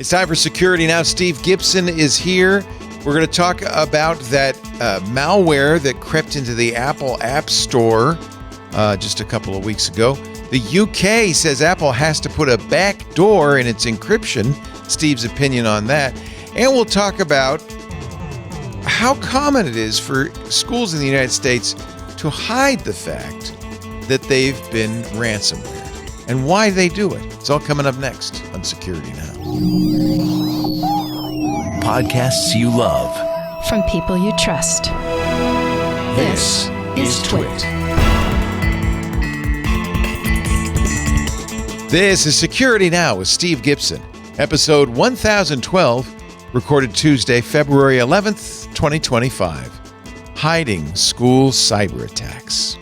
It's time for Security Now. Steve Gibson is here. We're going to talk about that malware that crept into the Apple App Store just a couple of weeks ago. The UK says Apple has to put a backdoor in its encryption. Steve's opinion on that. And we'll talk about how common it is for schools in the United States to hide the fact that they've been ransomware and why they do it. It's all coming up next on Security Now. Podcasts you love from people you trust. This is Twit. This is Security Now with Steve Gibson, episode 1012, recorded Tuesday, February 11th, 2025. Hiding school cyber attacks.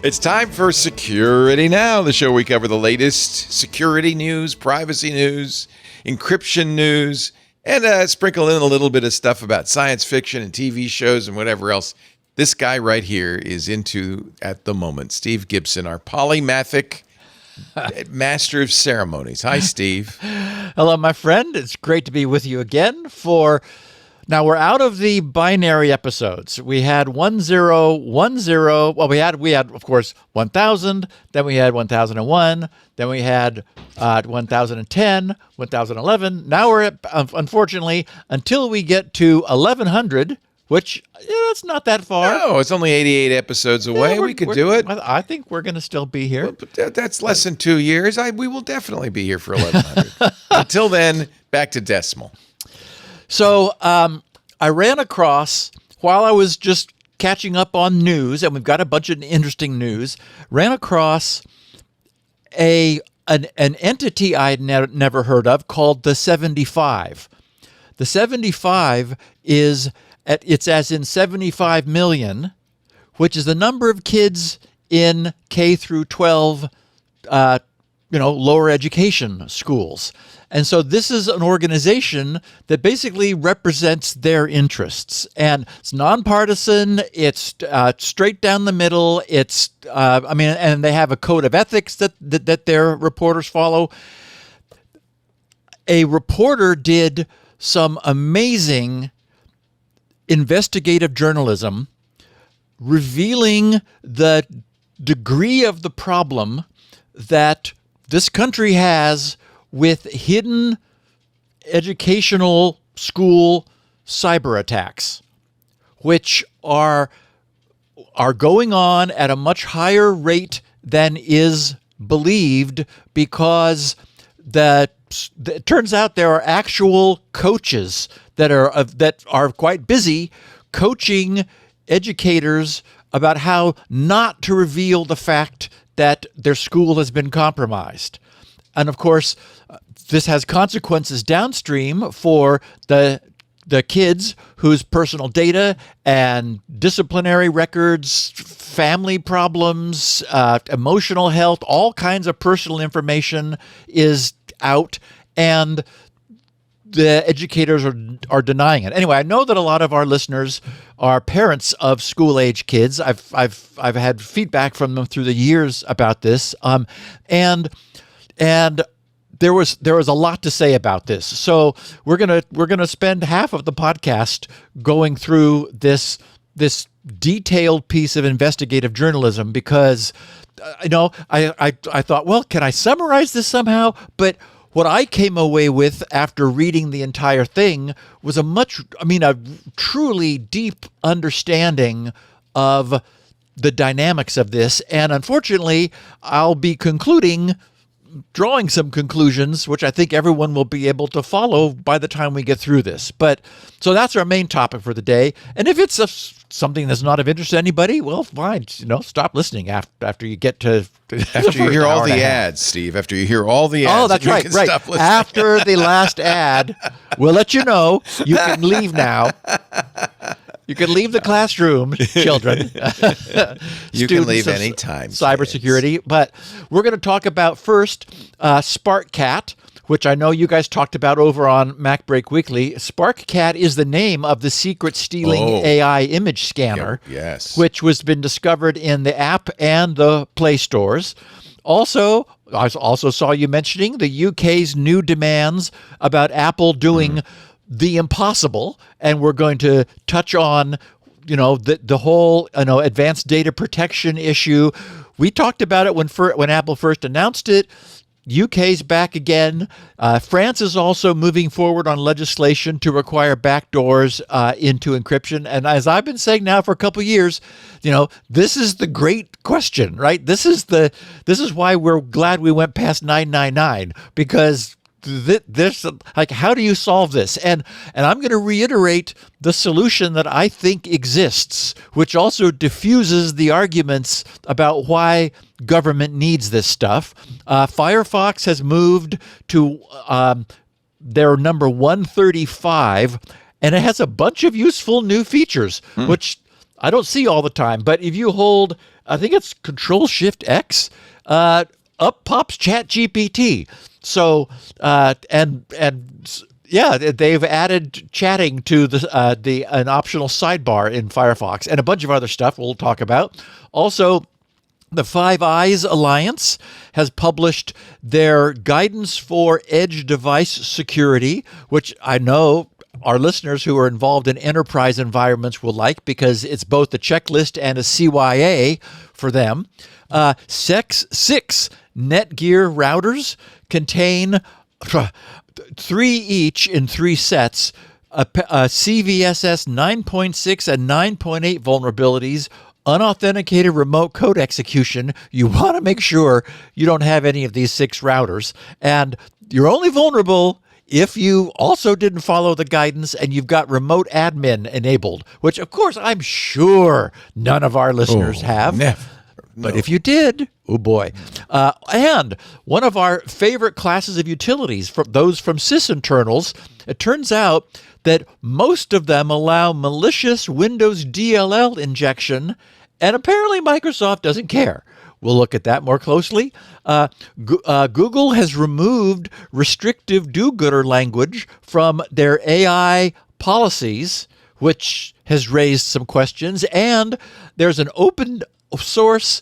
It's time for Security Now, the show where we cover the latest security news, privacy news, encryption news, and sprinkle in a little bit of stuff about science fiction and TV shows and whatever else this guy right here is into at the moment. Steve Gibson, our polymathic master of ceremonies. Hi, Steve. Hello, my friend. It's great to be with you again now we're out of the binary episodes. We had 1010. Well, we had of course 1000. Then we had 1001. Then we had 1010, 1011. Now we're at, unfortunately, until we get to 1100, which it's not that far. No, it's only 88 episodes away. We could do it. I think we're going to still be here. Well, but that's less than 2 years. We will definitely be here for 1100. Until then, back to decimal. So I ran across, while I was just catching up on news, and we've got a bunch of interesting news, ran across an entity I had never heard of called the 75. The 75 it's as in 75 million, which is the number of kids in K through 12 lower education schools. And so this is an organization that basically represents their interests. And it's nonpartisan. It's straight down the middle. And they have a code of ethics that their reporters follow. A reporter did some amazing investigative journalism revealing the degree of the problem that this country has with hidden educational school cyber attacks, which are going on at a much higher rate than is believed, because it turns out there are actual coaches that are quite busy coaching educators about how not to reveal the fact that their school has been compromised. And of course, this has consequences downstream for the kids whose personal data and disciplinary records, family problems, emotional health, all kinds of personal information is out, and the educators are denying it. Anyway, I know that a lot of our listeners are parents of school-age kids. I've had feedback from them through the years about this, and there was a lot to say about this. So we're gonna spend half of the podcast going through this detailed piece of investigative journalism, because I thought, well, can I summarize this somehow? But what I came away with after reading the entire thing was a truly deep understanding of the dynamics of this. And unfortunately, I'll be drawing some conclusions, which I think everyone will be able to follow by the time we get through this. So that's our main topic for the day. And if it's something that's not of interest to anybody, well, fine. Stop listening after you get to after you hear all the ads, Steve. After you hear all the ads, oh, that's right. Stop listening. After the last ad, we'll let you know. You can leave now. You can leave the classroom, children. You can leave any time. Cybersecurity. But we're going to talk about first SparkCat, which I know you guys talked about over on MacBreak Weekly. SparkCat is the name of the secret stealing AI image scanner, yes, which was been discovered in the app and the Play stores. Also, I also saw you mentioning the UK's new demands about Apple doing the impossible, and we're going to touch on, the whole, advanced data protection issue. We talked about it when Apple first announced it. UK's back again. France is also moving forward on legislation to require backdoors into encryption. And as I've been saying now for a couple of years, this is the great question, right? This is why we're glad we went past 999, because this, like, how do you solve this? And I'm going to reiterate the solution that I think exists, which also diffuses the arguments about why government needs this stuff. Firefox has moved to their number 135, and it has a bunch of useful new features, which I don't see all the time. But if you hold, I think it's Control-Shift-X, up pops ChatGPT. So, yeah, they've added chatting to an optional sidebar in Firefox, and a bunch of other stuff we'll talk about. Also, the Five Eyes Alliance has published their guidance for edge device security, which I know our listeners who are involved in enterprise environments will like, because it's both a checklist and a CYA for them. 6 NetGear routers contain 3 each in 3 sets, CVSS 9.6 and 9.8 vulnerabilities, unauthenticated remote code execution. You want to make sure you don't have any of these 6 routers, and you're only vulnerable if you also didn't follow the guidance and you've got remote admin enabled, which, of course, I'm sure none of our listeners have. Never. But if you did, oh boy. And one of our favorite classes of utilities, from those from Sysinternals, it turns out that most of them allow malicious Windows DLL injection, and apparently Microsoft doesn't care. We'll look at that more closely. Google has removed restrictive do-gooder language from their AI policies, which has raised some questions. And there's an open source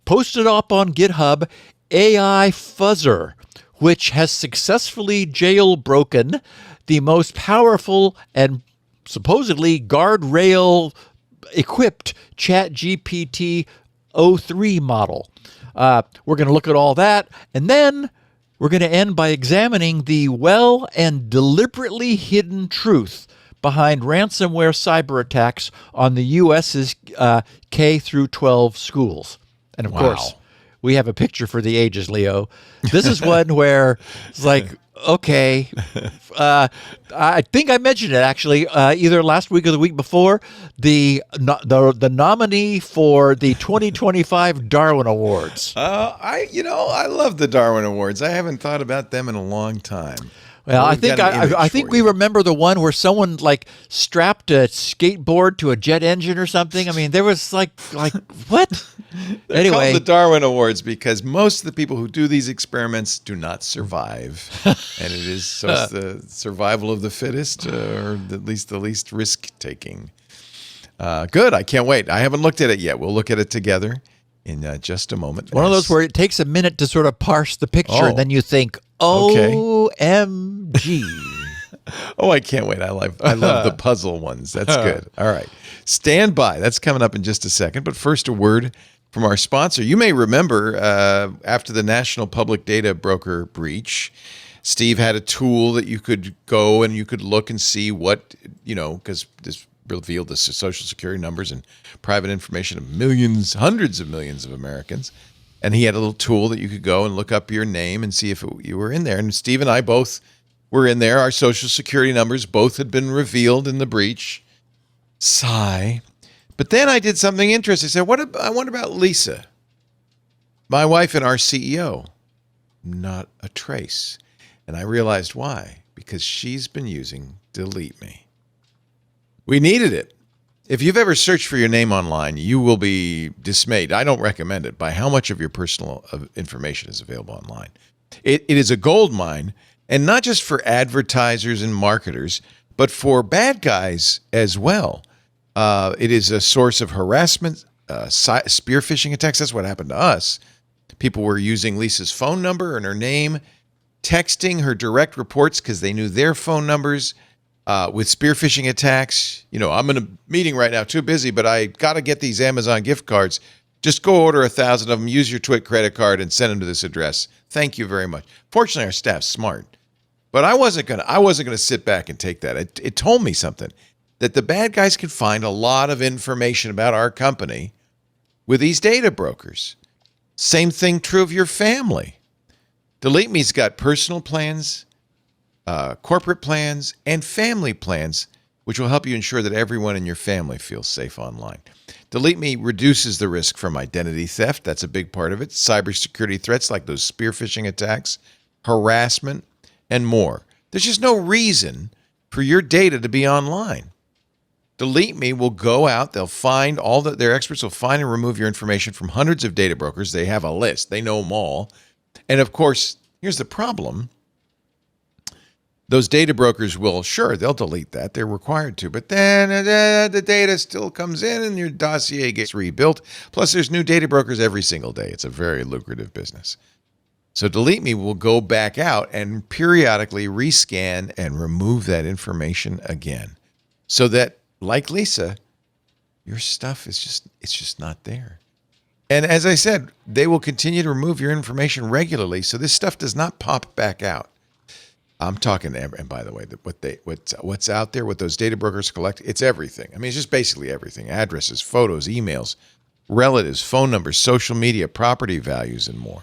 posted up on GitHub, AI Fuzzer, which has successfully jailbroken the most powerful and supposedly guardrail equipped ChatGPT 03 model. We're going to look at all that, and then we're going to end by examining the well and deliberately hidden truth behind ransomware cyber attacks on the U.S.'s K through 12 schools. And of course, we have a picture for the ages, Leo. This is one where it's like, okay, I think I mentioned it actually either last week or the week before. The nominee for the 2025 Darwin Awards. I love the Darwin Awards. I haven't thought about them in a long time. Well, I think we remember the one where someone like strapped a skateboard to a jet engine or something. I mean, there was like what? They're called the Darwin Awards because most of the people who do these experiments do not survive, and it's the survival of the fittest, or at least the least risk taking. Good. I can't wait. I haven't looked at it yet. We'll look at it together in just a moment. One of those where it takes a minute to sort of parse the picture, and then you think, OMG. Oh, I can't wait. I love the puzzle ones. That's good. All right. Stand by. That's coming up in just a second. But first, a word from our sponsor. You may remember after the National Public Data Broker breach, Steve had a tool that you could go and you could look and see what, because this revealed the social security numbers and private information of millions, hundreds of millions of Americans. And he had a little tool that you could go and look up your name and see if you were in there. And Steve and I both were in there. Our social security numbers both had been revealed in the breach. Sigh. But then I did something interesting. I said, I wonder about Lisa, my wife and our CEO. Not a trace. And I realized why. Because she's been using DeleteMe. We needed it. If you've ever searched for your name online, you will be dismayed. I don't recommend it by how much of your personal information is available online. It is a gold mine, and not just for advertisers and marketers, but for bad guys as well. It is a source of harassment, spear phishing attacks. That's what happened to us. People were using Lisa's phone number and her name, texting her direct reports because they knew their phone numbers. With spear phishing attacks, I'm in a meeting right now, too busy, but I got to get these Amazon gift cards. Just go order 1,000 of them, use your Twit credit card, and send them to this address. Thank you very much. Fortunately, our staff's smart. But I wasn't gonna sit back and take that. It told me something, that the bad guys can find a lot of information about our company with these data brokers. Same thing true of your family. DeleteMe's got personal plans, corporate plans, and family plans, which will help you ensure that everyone in your family feels safe online. DeleteMe reduces the risk from identity theft. That's a big part of it. Cybersecurity threats like those spear phishing attacks, harassment, and more. There's just no reason for your data to be online. DeleteMe will go out. They'll find their experts will find and remove your information from hundreds of data brokers. They have a list. They know them all. And of course, here's the problem. Those data brokers they'll delete that. They're required to. But then the data still comes in and your dossier gets rebuilt. Plus, there's new data brokers every single day. It's a very lucrative business. So DeleteMe will go back out and periodically rescan and remove that information again. So that, like Lisa, your stuff is just not there. And as I said, they will continue to remove your information regularly, so this stuff does not pop back out. I'm talking, and by the way, what's out there, what those data brokers collect, it's everything. I mean, it's just basically everything. Addresses, photos, emails, relatives, phone numbers, social media, property values, and more.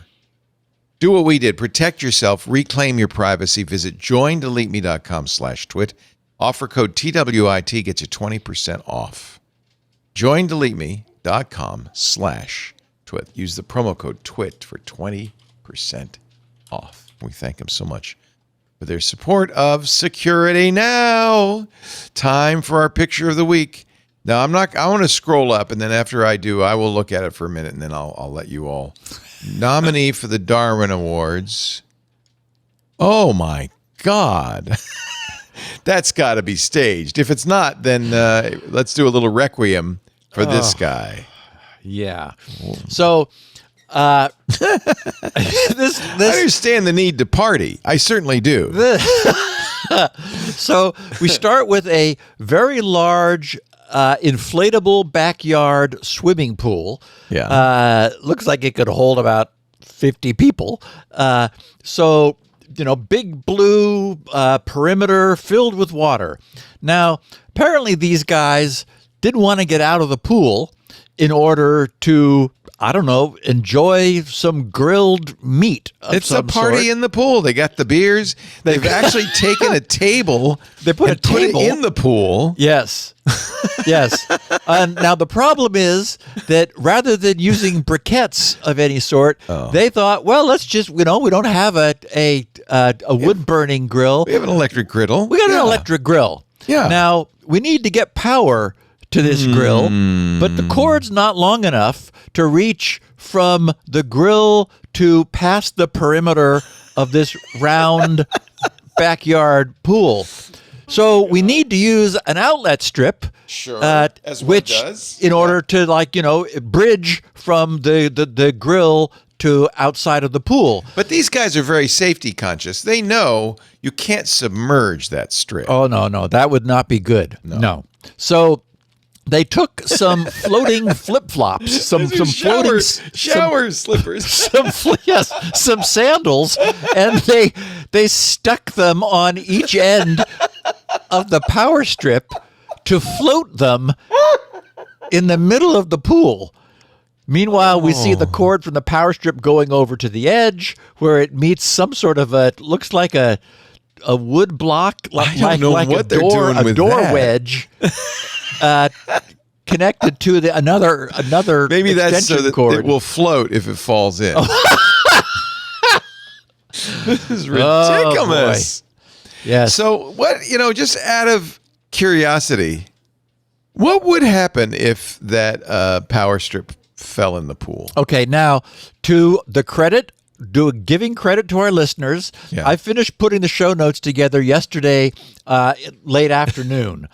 Do what we did. Protect yourself. Reclaim your privacy. Visit joindeleteme.com/twit. Offer code TWIT gets you 20% off. joindeleteme.com/twit. Use the promo code TWIT for 20% off. We thank them so much for their support of Security Now. Time for our picture of the week. Now, I want to scroll up, and then after I do, I will look at it for a minute, and then I'll let you all. Nominee for the Darwin Awards. Oh, my God. That's got to be staged. If it's not, then let's do a little requiem for this guy. Yeah. So... I understand the need to party. I certainly do. So we start with a very large inflatable backyard swimming pool. Yeah. Looks like it could hold about 50 people. So, big blue perimeter filled with water. Now, apparently these guys didn't want to get out of the pool in order to, enjoy some grilled meat of It's some a party sort. in the pool. They got the beers. They've actually taken a table. They put a table in the pool. Yes. Yes. Now, the problem is that rather than using briquettes of any sort, they thought, well, let's just, we don't have a wood-burning grill. We have an electric griddle. We got an electric grill. Yeah. Now, we need to get power to this grill, but the cord's not long enough to reach from the grill to past the perimeter of this round backyard pool. So we need to use an outlet strip, as one which does. in order to bridge from the grill to outside of the pool. But these guys are very safety conscious. They know you can't submerge that strip. Oh, no, that would not be good. No. So they took some floating flip-flops, some floating shower slippers, some sandals, and they stuck them on each end of the power strip to float them in the middle of the pool. Meanwhile, we see the cord from the power strip going over to the edge where it meets some sort of looks like a wood block, like a door wedge. Connected to another maybe that's so that cord. it will float if it falls in. This is ridiculous. Yeah. So what, just out of curiosity, what would happen if that power strip fell in the pool? Okay, now to the credit, giving credit to our listeners, I finished putting the show notes together yesterday late afternoon.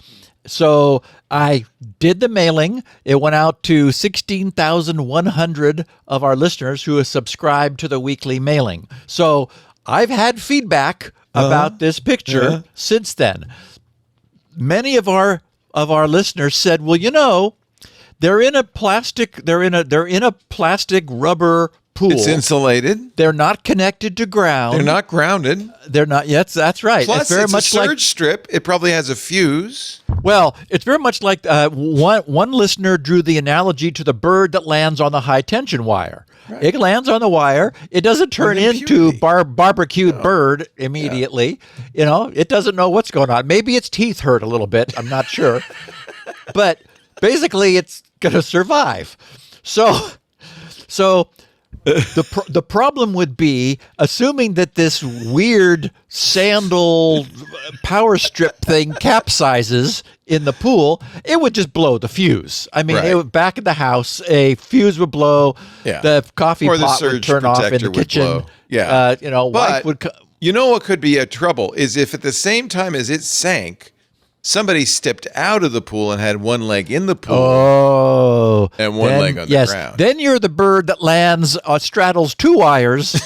So I did the mailing. It went out to 16,100 of our listeners who have subscribed to the weekly mailing. So I've had feedback about this picture since then. Many of our listeners said, "Well, they're in a plastic rubber pool. It's insulated. They're not connected to ground. They're not grounded. They're not. Yes, that's right. Plus, it's very it's much a surge strip. It probably has a fuse. Well, it's very much like one listener drew the analogy to the bird that lands on the high tension wire. Right. It lands on the wire. It doesn't turn into barbecued bird immediately. Yeah. It doesn't know what's going on. Maybe its teeth hurt a little bit. I'm not sure. But basically, it's going to survive. So the problem would be, assuming that this weird sandal power strip thing capsizes in the pool, it would just blow the fuse. I mean, it would, back in the house, a fuse would blow, the coffee pot would turn off in the kitchen. Blow. Yeah. Wife would. You know what could be a trouble is if at the same time as it sank, somebody stepped out of the pool and had one leg in the pool and one leg on the ground. Then you're the bird that lands, straddles two wires.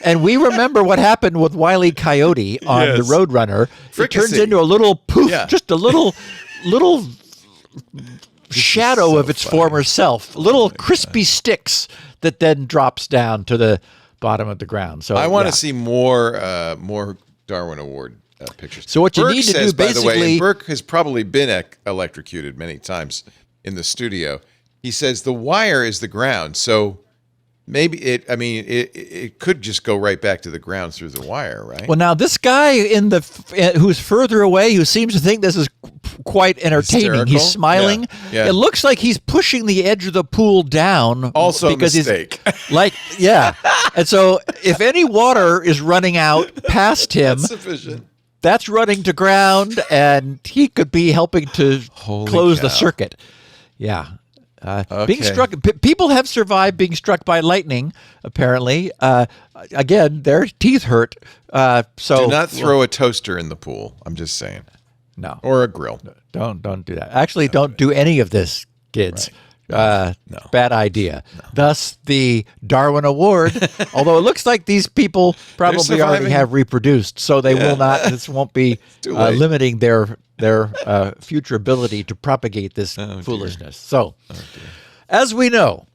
And we remember what happened with Wile E. Coyote on the Roadrunner. It turns into a little poof, just a little shadow of its former self, little crispy sticks that then drops down to the bottom of the ground. So I want to see more Darwin Award pictures. So what you Burke need to says, do basically, by the way, and Burke has probably been electrocuted many times in the studio. He says the wire is the ground, so maybe it could just go right back to the ground through the wire, right? Well, now this guy who's further away, who seems to think this is quite entertaining. Hysterical. He's smiling. Yeah. It looks like he's pushing the edge of the pool down. Also because a mistake. And so if any water is running out past him, that's sufficient. That's running to ground, and he could be helping to close the circuit. Yeah. Being struck, people have survived being struck by lightning, apparently. Again, their teeth hurt. So do not throw a toaster in the pool. I'm just saying. No. Or a grill. Don't do that. Actually, don't do any of this, kids. Right. No. Bad idea. No. Thus, the Darwin Award, although it looks like these people probably already have reproduced, so they will not, this won't be limiting their future ability to propagate this foolishness. So, as we know,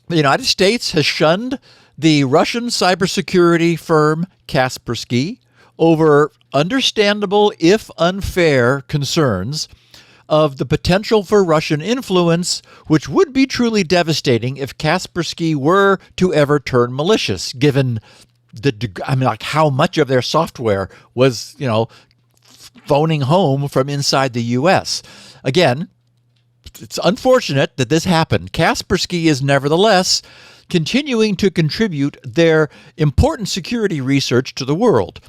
the United States has shunned the Russian cybersecurity firm Kaspersky over understandable, if unfair, concerns of the potential for Russian influence, which would be truly devastating if Kaspersky were to ever turn malicious, given how much of their software was, phoning home from inside the U.S. Again, it's unfortunate that this happened. Kaspersky is nevertheless continuing to contribute their important security research to the world.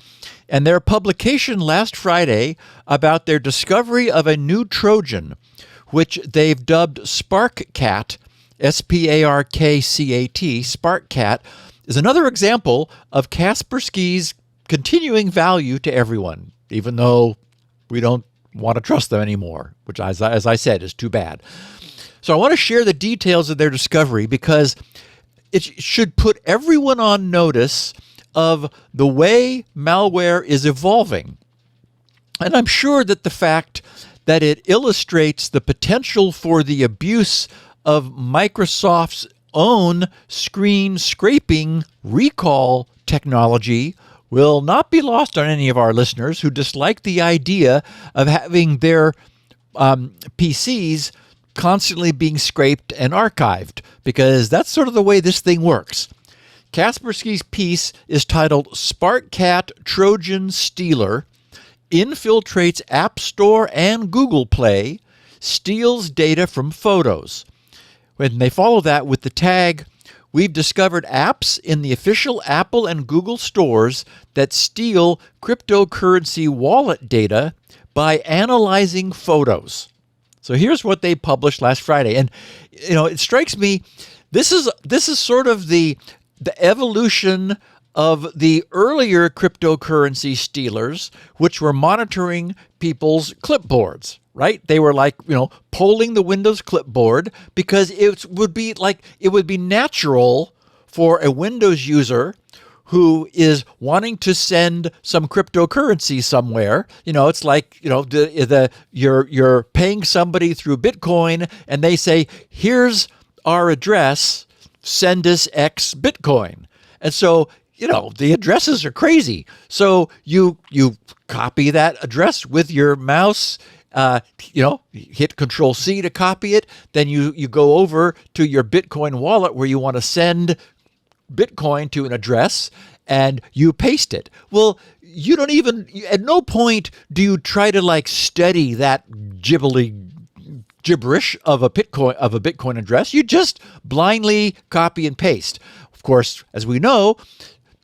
And their publication last Friday about their discovery of a new Trojan, which they've dubbed SparkCat, SparkCat. SparkCat is another example of Kaspersky's continuing value to everyone, even though we don't want to trust them anymore, which, as I said, is too bad. So I want to share the details of their discovery because it should put everyone on notice of the way malware is evolving. And I'm sure that the fact that it illustrates the potential for the abuse of Microsoft's own screen scraping recall technology will not be lost on any of our listeners who dislike the idea of having their PCs constantly being scraped and archived, because that's sort of the way this thing works. Kaspersky's piece is titled SparkCat Trojan Stealer, Infiltrates App Store and Google Play, Steals Data from Photos. When they follow that with the tag, we've discovered apps in the official Apple and Google stores that steal cryptocurrency wallet data by analyzing photos. So here's what they published last Friday. And, it strikes me, this is sort of the evolution of the earlier cryptocurrency stealers, which were monitoring people's clipboards, right? They were like, polling the Windows clipboard because it would be natural for a Windows user who is wanting to send some cryptocurrency somewhere. It's like, you're paying somebody through Bitcoin and they say, here's our address, send us X Bitcoin. And so, the addresses are crazy. So you copy that address with your mouse, hit Control C to copy it. Then you go over to your Bitcoin wallet where you want to send Bitcoin to an address and you paste it. Well, you don't even, at no point do you try to study that gibberish of a Bitcoin address. You just blindly copy and paste. Of course, as we know,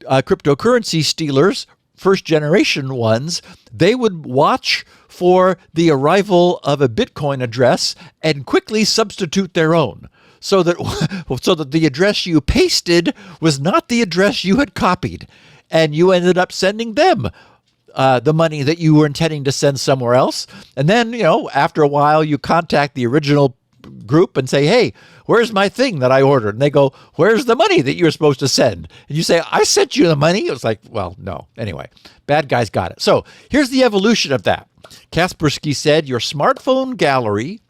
cryptocurrency stealers, first generation ones, they would watch for the arrival of a Bitcoin address and quickly substitute their own, so that the address you pasted was not the address you had copied, and you ended up sending them the money that you were intending to send somewhere else. And then, after a while, you contact the original group and say, hey, where's my thing that I ordered? And they go, where's the money that you were supposed to send? And you say, I sent you the money. It was like, well, no. Anyway, bad guys got it. So here's the evolution of that. Kaspersky said, your smartphone gallery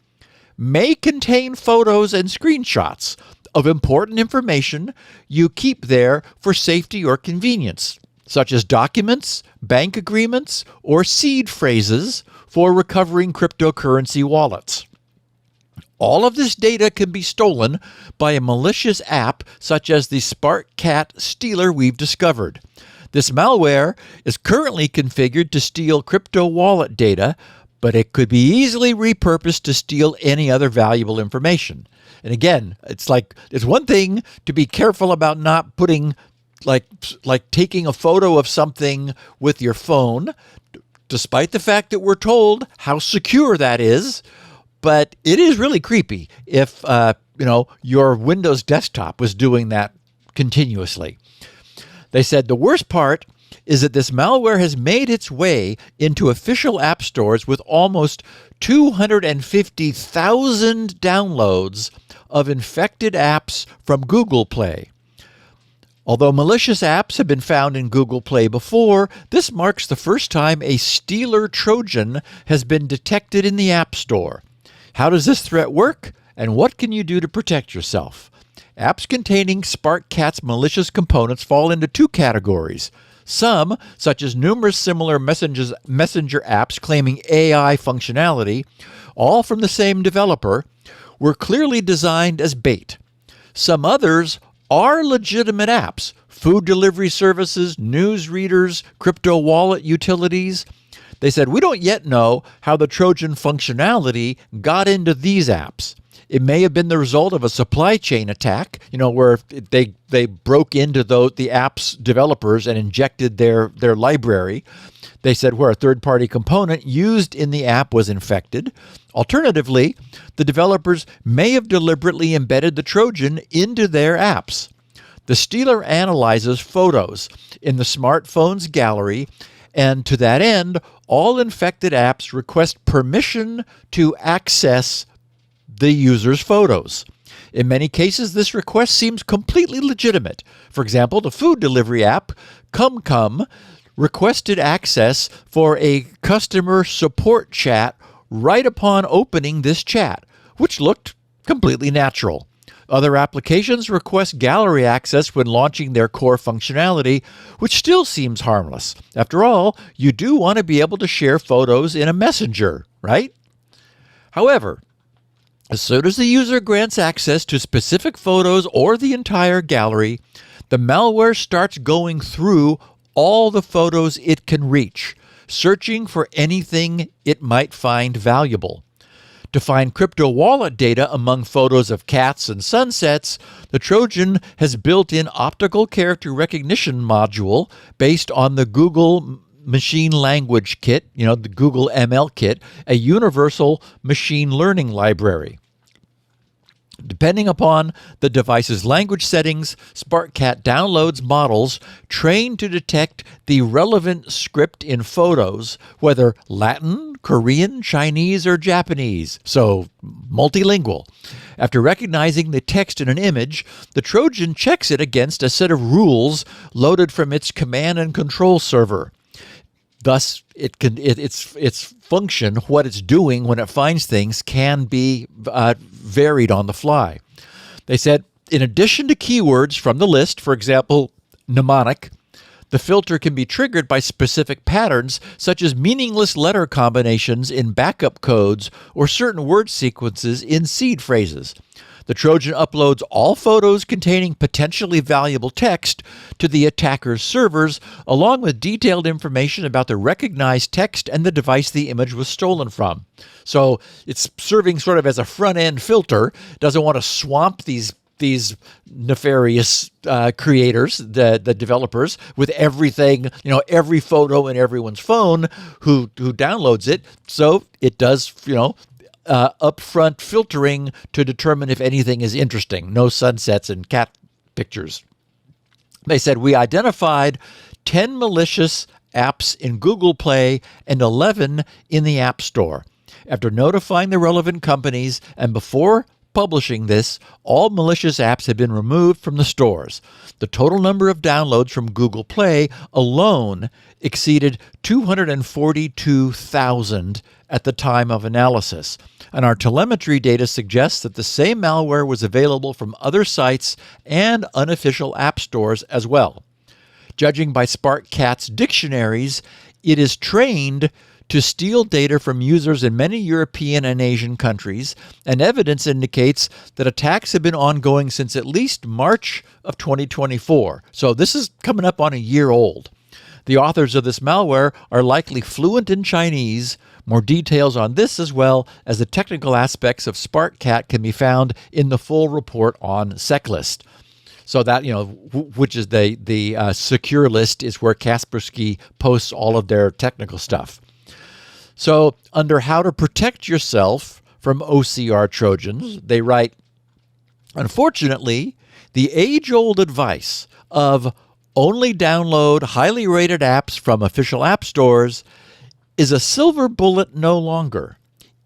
may contain photos and screenshots of important information you keep there for safety or convenience, such as documents, bank agreements, or seed phrases for recovering cryptocurrency wallets. All of this data can be stolen by a malicious app such as the SparkCat stealer we've discovered. This malware is currently configured to steal crypto wallet data, but it could be easily repurposed to steal any other valuable information. And again, it's one thing to be careful about not putting, like taking a photo of something with your phone, despite the fact that we're told how secure that is. But it is really creepy if, your Windows desktop was doing that continuously. They said the worst part is that this malware has made its way into official app stores with almost 250,000 downloads of infected apps from Google Play. Although malicious apps have been found in Google Play before, this marks the first time a stealer Trojan has been detected in the App Store. How does this threat work, and what can you do to protect yourself? Apps containing SparkCat's malicious components fall into two categories. Some, such as numerous similar messenger apps claiming AI functionality, all from the same developer, were clearly designed as bait. Some others are legitimate apps, food delivery services, news readers, crypto wallet utilities. They said, we don't yet know how the Trojan functionality got into these apps. It may have been the result of a supply chain attack, where they broke into the app's developers and injected their library. They said where a third-party component used in the app was infected. Alternatively, the developers may have deliberately embedded the Trojan into their apps. The stealer analyzes photos in the smartphone's gallery, and to that end, all infected apps request permission to access the user's photos. In many cases, this request seems completely legitimate. For example, the food delivery app CumCum requested access for a customer support chat right upon opening this chat, which looked completely natural. Other applications request gallery access when launching their core functionality, which still seems harmless. After all, you do want to be able to share photos in a messenger, right? However, as soon as the user grants access to specific photos or the entire gallery, the malware starts going through all the photos it can reach, searching for anything it might find valuable. To find crypto wallet data among photos of cats and sunsets, the Trojan has built-in optical character recognition module based on the Google Machine Language Kit, the Google ML Kit, a universal machine learning library. Depending upon the device's language settings, SparkCat downloads models trained to detect the relevant script in photos, whether Latin, Korean, Chinese, or Japanese, so multilingual. After recognizing the text in an image, the Trojan checks it against a set of rules loaded from its command and control server. Thus, its function, what it's doing when it finds things, can be varied on the fly. They said, in addition to keywords from the list, for example, mnemonic, the filter can be triggered by specific patterns, such as meaningless letter combinations in backup codes or certain word sequences in seed phrases. The Trojan uploads all photos containing potentially valuable text to the attacker's servers, along with detailed information about the recognized text and the device the image was stolen from. So it's serving sort of as a front-end filter, doesn't want to swamp these nefarious creators, the developers, with everything, every photo in everyone's phone who downloads it. So it does, upfront filtering to determine if anything is interesting. No sunsets and cat pictures. They said, we identified 10 malicious apps in Google Play and 11 in the App Store. After notifying the relevant companies and before publishing this, all malicious apps have been removed from the stores. The total number of downloads from Google Play alone exceeded 242,000 at the time of analysis. And our telemetry data suggests that the same malware was available from other sites and unofficial app stores as well. Judging by SparkCat's dictionaries, it is trained to steal data from users in many European and Asian countries, and evidence indicates that attacks have been ongoing since at least March of 2024. So this is coming up on a year old. The authors of this malware are likely fluent in Chinese. More details on this, as well as the technical aspects of SparkCat, can be found in the full report on SecList. So that, which is the secure list, is where Kaspersky posts all of their technical stuff. So under how to protect yourself from OCR Trojans, they write, unfortunately, the age-old advice of only download highly rated apps from official app stores is a silver bullet no longer.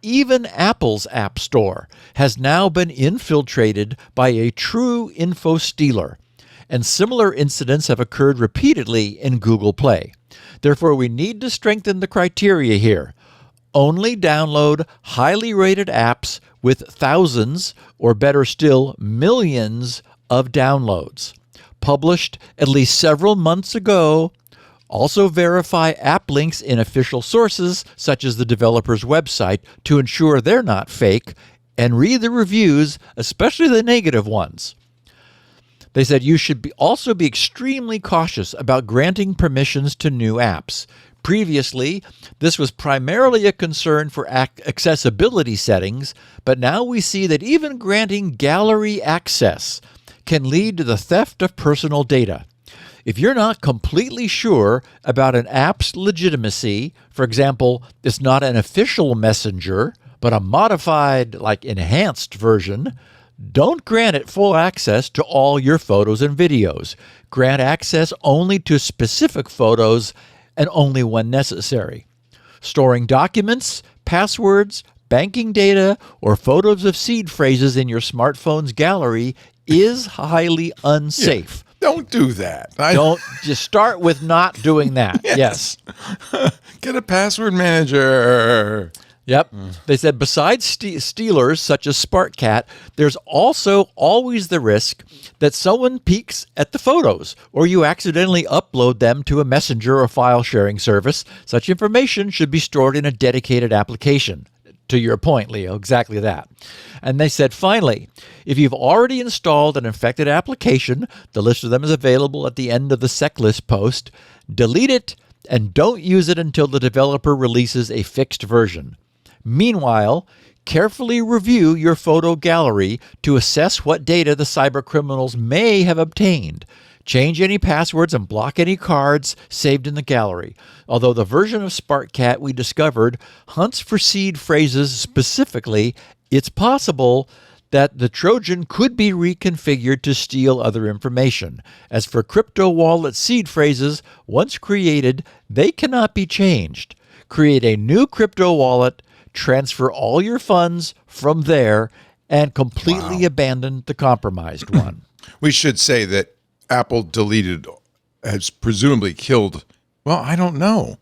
Even Apple's App Store has now been infiltrated by a true info stealer, and similar incidents have occurred repeatedly in Google Play. Therefore, we need to strengthen the criteria here. Only download highly rated apps with thousands, or better still, millions of downloads. Published at least several months ago. Also verify app links in official sources, such as the developer's website, to ensure they're not fake, and read the reviews, especially the negative ones. They said you should also be extremely cautious about granting permissions to new apps. Previously, this was primarily a concern for accessibility settings, but now we see that even granting gallery access can lead to the theft of personal data. If you're not completely sure about an app's legitimacy, for example, it's not an official messenger, but a modified, enhanced version, don't grant it full access to all your photos and videos. Grant access only to specific photos and only when necessary. Storing documents, passwords, banking data, or photos of seed phrases in your smartphone's gallery is highly unsafe. Yeah, don't do that. Don't just start with not doing that. Yes. Get a password manager. Yep. They said besides stealers such as SparkCat, there's also always the risk that someone peeks at the photos or you accidentally upload them to a messenger or file sharing service. Such information should be stored in a dedicated application. To your point, Leo, exactly that. And they said, finally, if you've already installed an infected application, the list of them is available at the end of the SecList post, delete it and don't use it until the developer releases a fixed version. Meanwhile, carefully review your photo gallery to assess what data the cybercriminals may have obtained. Change any passwords and block any cards saved in the gallery. Although the version of SparkCat we discovered hunts for seed phrases specifically, it's possible that the Trojan could be reconfigured to steal other information. As for crypto wallet seed phrases, once created, they cannot be changed. Create a new crypto wallet, transfer all your funds from there, and completely abandon the compromised one. We should say that Apple has presumably killed, well, I don't know.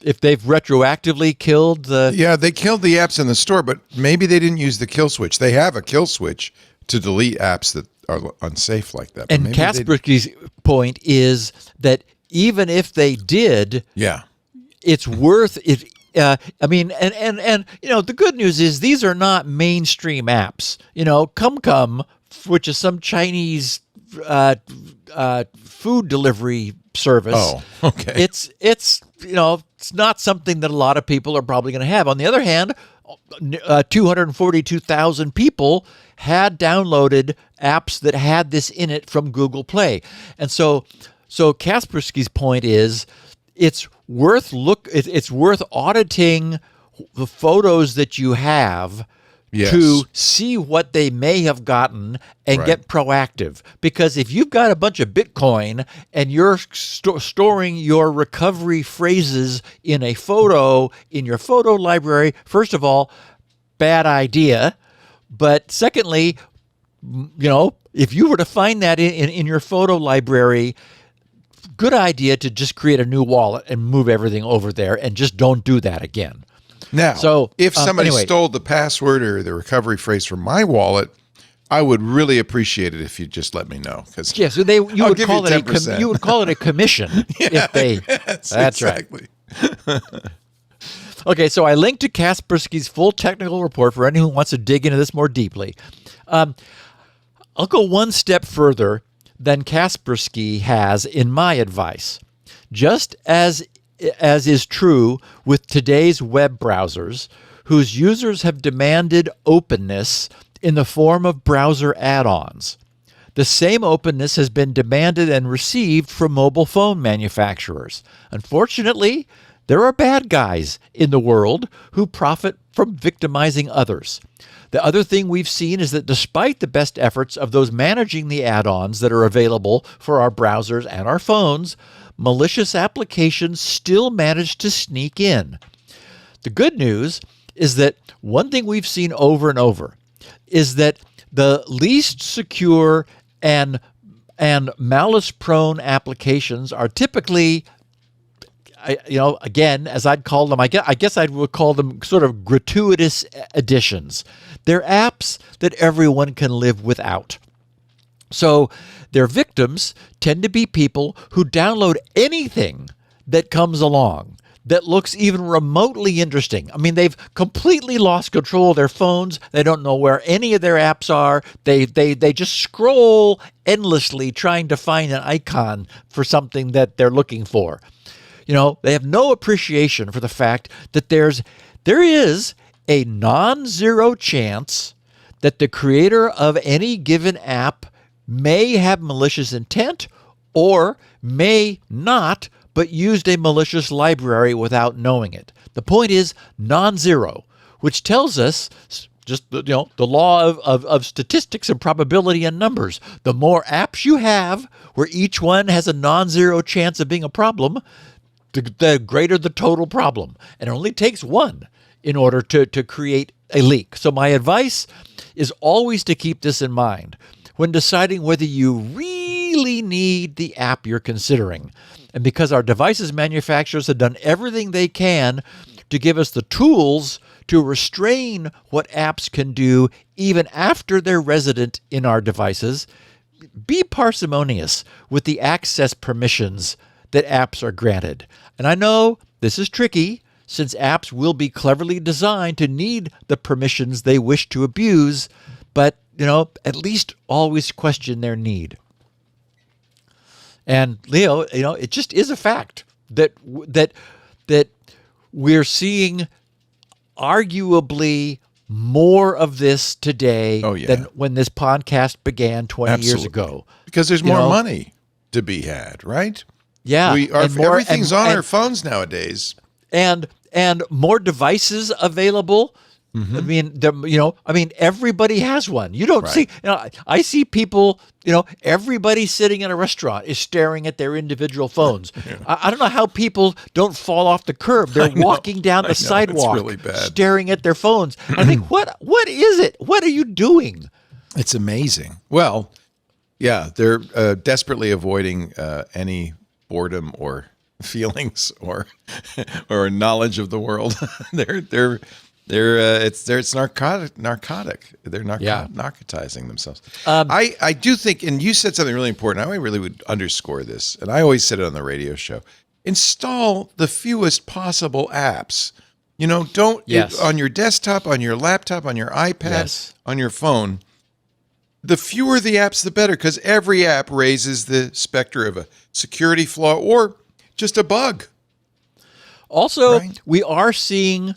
If they've retroactively killed the... Yeah, they killed the apps in the store, but maybe they didn't use the kill switch. They have a kill switch to delete apps that are unsafe like that. And Kaspersky's point is that even if they did, it's worth it. I mean, and you know, the good news is these are not mainstream apps. You know, Come, which is some Chinese food delivery service. Oh, okay. It's you know, it's not something that a lot of people are probably going to have. On the other hand, 242,000 people had downloaded apps that had this in it from Google Play. And so Kaspersky's point is it's worth auditing the photos that you have to see what they may have gotten and get proactive. Because if you've got a bunch of Bitcoin and you're storing your recovery phrases in a photo in your photo library, first of all, bad idea. But secondly, you know, if you were to find that in your photo library, good idea to just create a new wallet and move everything over there, and just don't do that again. Now, if somebody stole the password or the recovery phrase from my wallet, I would really appreciate it if you just let me know. Yeah, so you would call it a commission if they. Yes, that's exactly. Right. Okay, so I linked to Kaspersky's full technical report for anyone who wants to dig into this more deeply. I'll go one step further than Kaspersky has in my advice. Just as is true with today's web browsers, whose users have demanded openness in the form of browser add-ons. The same openness has been demanded and received from mobile phone manufacturers. Unfortunately, there are bad guys in the world who profit from victimizing others. The other thing we've seen is that despite the best efforts of those managing the add-ons that are available for our browsers and our phones, malicious applications still manage to sneak in. The good news is that one thing we've seen over and over is that the least secure and malice-prone applications are typically, again, as I'd call them, I guess I would call them sort of gratuitous additions. They're apps that everyone can live without. So their victims tend to be people who download anything that comes along that looks even remotely interesting. I mean, they've completely lost control of their phones. They don't know where any of their apps are. They just scroll endlessly trying to find an icon for something that they're looking for. You know, they have no appreciation for the fact that there is a non-zero chance that the creator of any given app may have malicious intent or may not, but used a malicious library without knowing it. The point is non-zero, which tells us just the law of statistics and probability and numbers. The more apps you have where each one has a non-zero chance of being a problem, the greater the total problem. And it only takes one in order to create a leak. So my advice is always to keep this in mind when deciding whether you really need the app you're considering. And because our devices manufacturers have done everything they can to give us the tools to restrain what apps can do even after they're resident in our devices, be parsimonious with the access permissions that apps are granted. And I know this is tricky, since apps will be cleverly designed to need the permissions they wish to abuse, but at least always question their need. And Leo, it just is a fact that we're seeing arguably more of this today than when this podcast began 20 years ago. Because there's more money to be had, right? Yeah. Everything's on our phones nowadays. And more devices available I mean, everybody has one. You don't see, I see people, everybody sitting in a restaurant is staring at their individual phones. I don't know how people don't fall off the curb. They're walking down the sidewalk, it's really bad. staring at their phones. I think, what is it? What are you doing? It's amazing. Well, yeah, they're desperately avoiding any boredom or feelings or knowledge of the world. It's narcotic. They're narcotizing themselves. I do think, and you said something really important. I really would underscore this, and I always said it on the radio show. Install the fewest possible apps. On your desktop, on your laptop, on your iPad, on your phone. The fewer the apps, the better, because every app raises the specter of a security flaw or just a bug. Also, we are seeing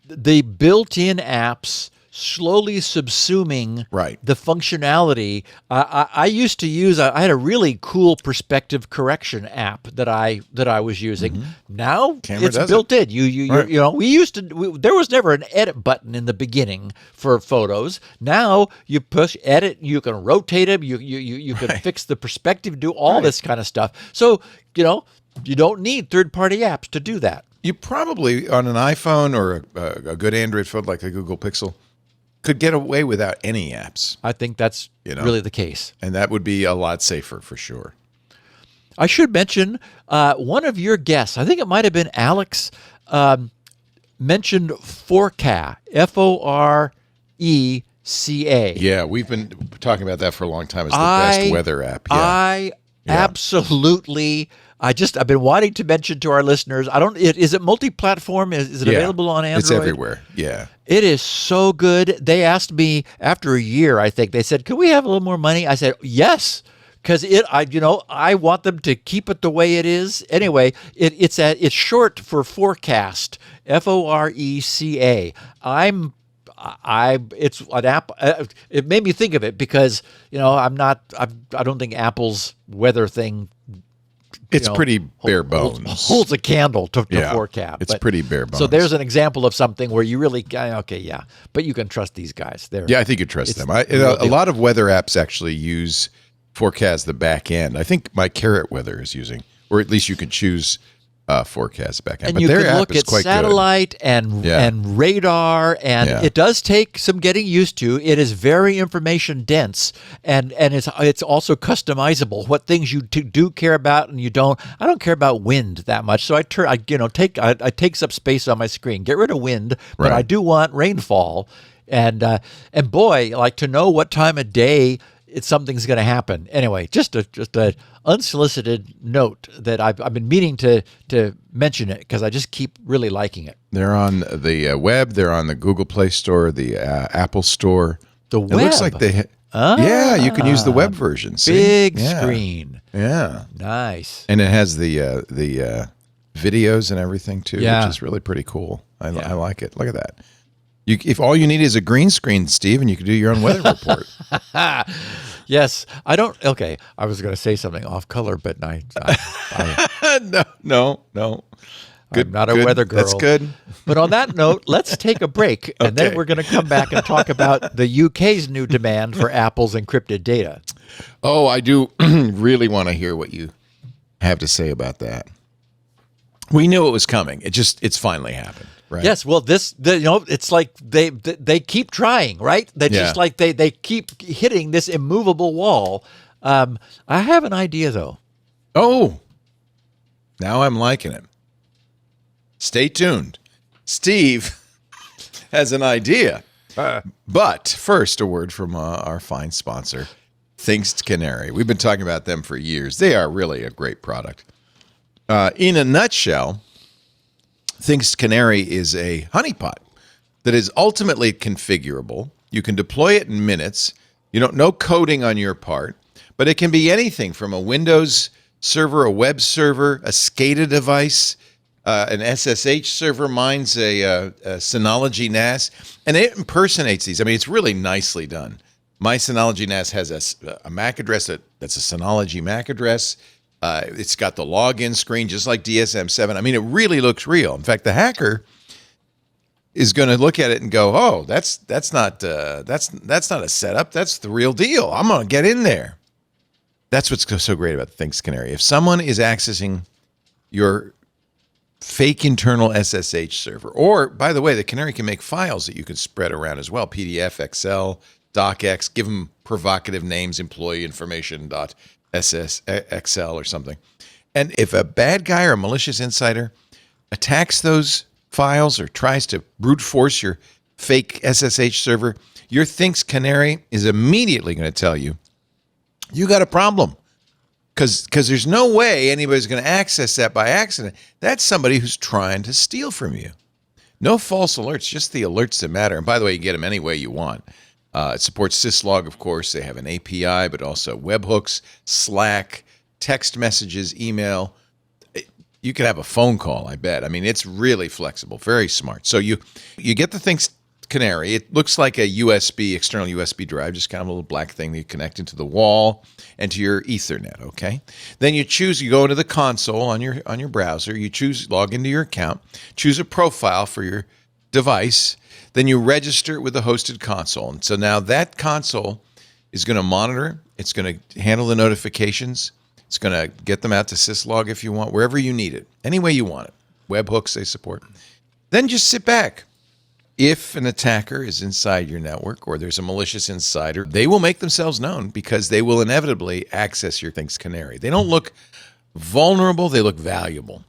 the built-in apps slowly subsuming the functionality. I used to use, I had a really cool perspective correction app that I was using. Now it's built in. We used to, there was never an edit button in the beginning for photos. Now you push edit, you can rotate them, you can fix the perspective, do all this kind of stuff. So, you don't need third-party apps to do that. You probably, on an iPhone or a good Android phone like a Google Pixel, could get away without any apps. I think that's really the case. And that would be a lot safer for sure. I should mention one of your guests, I think it might have been Alex, mentioned ForeCat, Foreca. Yeah, we've been talking about that for a long time as the best weather app. Yeah. Absolutely. I've been wanting to mention to our listeners. Is it multi-platform? Is it available on Android? It's everywhere. Yeah. It is so good. They asked me after a year, I think, they said, "Could we have a little more money?" I said, "Yes." Because I want them to keep it the way it is. Anyway, it's short for forecast, Foreca. It's an app. It made me think of it because I don't think Apple's weather thing. It's pretty bare bones. Holds a candle to ForeCat. It's pretty bare bones. So there's an example of something where you really, but you can trust these guys. I think you trust them. A lot of weather apps actually use ForeCat as the back end. I think my Carrot Weather is using, or at least you can choose forecast back end. And you can look at satellite and radar, and it does take some getting used to. It is very information dense, and it's also customizable. What things you do care about and you don't. I don't care about wind that much, so I takes up space on my screen. Get rid of wind, but I do want rainfall, and boy, like to know what time of day something's going to happen. Anyway, just a unsolicited note that I've been meaning to mention it because I just keep really liking it. They're on the web. They're on the Google Play Store, the Apple Store. The web? It looks like they... you can use the web version. See? Big screen. Yeah. Nice. And it has the videos and everything, too, which is really pretty cool. I like it. Look at that. If all you need is a green screen, Steve, and you can do your own weather report. Yes, I don't. Okay, I was going to say something off color, but I no. Good, I'm not a weather girl. That's good. But on that note, let's take a break, and then we're going to come back and talk about the UK's new demand for Apple's encrypted data. Oh, I do really want to hear what you have to say about that. We knew it was coming. It's finally happened. Right. Yes, well, it's like they keep trying, right? They just like they keep hitting this immovable wall. I have an idea, though. Oh, now I'm liking it. Stay tuned. Steve has an idea. But first, a word from our fine sponsor, Thanks to Canary. We've been talking about them for years. They are really a great product. In a nutshell, Thanks to Canary is a honeypot that is ultimately configurable. You can deploy it in minutes. No coding on your part, but it can be anything from a Windows server, a web server, a SCADA device, an SSH server. Mine's a Synology NAS, and it impersonates these. I mean, it's really nicely done. My Synology NAS has a MAC address that's a Synology MAC address. It's got the login screen just like DSM-7. I mean, it really looks real. In fact, the hacker is going to look at it and go, "Oh, that's not a setup. That's the real deal. I'm going to get in there." That's what's so great about Things Canary. If someone is accessing your fake internal SSH server, or by the way, the Canary can make files that you can spread around as well: PDF, Excel, docx. Give them provocative names, employee information .ssxl or something. And if a bad guy or a malicious insider attacks those files or tries to brute force your fake SSH server, your Things Canary is immediately going to tell you, you got a problem. Because there's no way anybody's going to access that by accident. That's somebody who's trying to steal from you. No false alerts, just the alerts that matter. And by the way, you get them any way you want. It supports syslog, of course. They have an API, but also webhooks, Slack, text messages, email. You could have a phone call, I bet. I mean, it's really flexible, very smart. So you get the Things Canary. It looks like a external USB drive, just kind of a little black thing that you connect into the wall and to your Ethernet, okay? Then you go into the console on your browser, log into your account, choose a profile for your device, then you register it with the hosted console. And so now that console is going to monitor, it's going to handle the notifications, it's going to get them out to syslog if you want, wherever you need it, any way you want it. Webhooks they support. Then just sit back. If an attacker is inside your network or there's a malicious insider, they will make themselves known because they will inevitably access your Things Canary. They don't look vulnerable, they look valuable.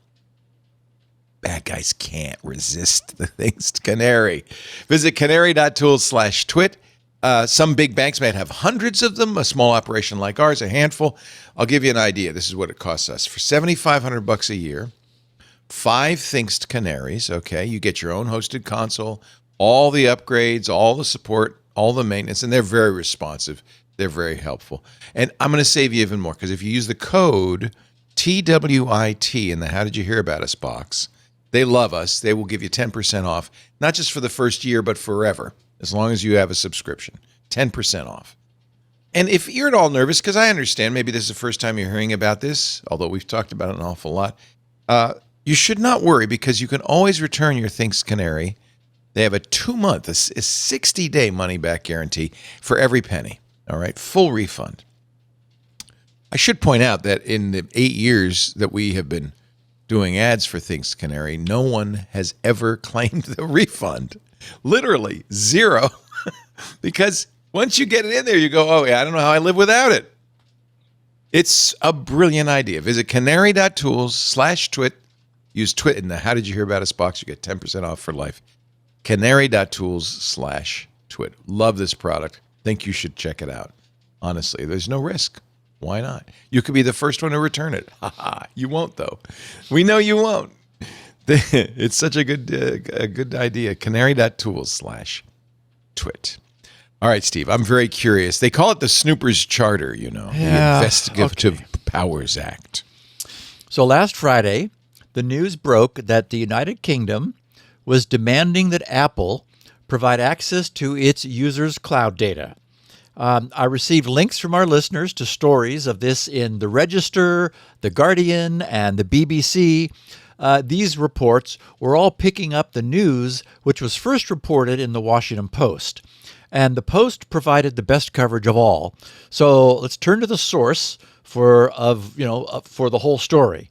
Bad guys can't resist the Things Canary. Visit canary.tools/twit. Some big banks might have hundreds of them. A small operation like ours, a handful. I'll give you an idea. This is what it costs us. For $7,500 a year, 5 Things Canaries, okay? You get your own hosted console, all the upgrades, all the support, all the maintenance, and they're very responsive. They're very helpful. And I'm going to save you even more because if you use the code TWIT in the How Did You Hear About Us box, they love us. They will give you 10% off, not just for the first year, but forever, as long as you have a subscription. 10% off. And if you're at all nervous, because I understand maybe this is the first time you're hearing about this, although we've talked about it an awful lot, you should not worry because you can always return your Things Canary. They have a 2-month, a 60-day money-back guarantee for every penny. All right, full refund. I should point out that in the 8 years that we have been doing ads for Things Canary, no one has ever claimed the refund. Literally zero. Because once you get it in there, you go, oh, yeah, I don't know how I live without it. It's a brilliant idea. Visit canary.tools/twit. Use twit in the How Did You Hear About Us box. You get 10% off for life. Canary.tools/twit. Love this product. Think you should check it out. Honestly, there's no risk. Why not? You could be the first one to return it. You won't, though. We know you won't. It's such a good idea. Canary.tools/twit. All right, Steve, I'm very curious. They call it the Snoopers Charter, the Investigative Powers Act. So last Friday, the news broke that the United Kingdom was demanding that Apple provide access to its users' cloud data. I received links from our listeners to stories of this in The Register, The Guardian, and the BBC. These reports were all picking up the news, which was first reported in the Washington Post. And the Post provided the best coverage of all. So let's turn to the source for the whole story.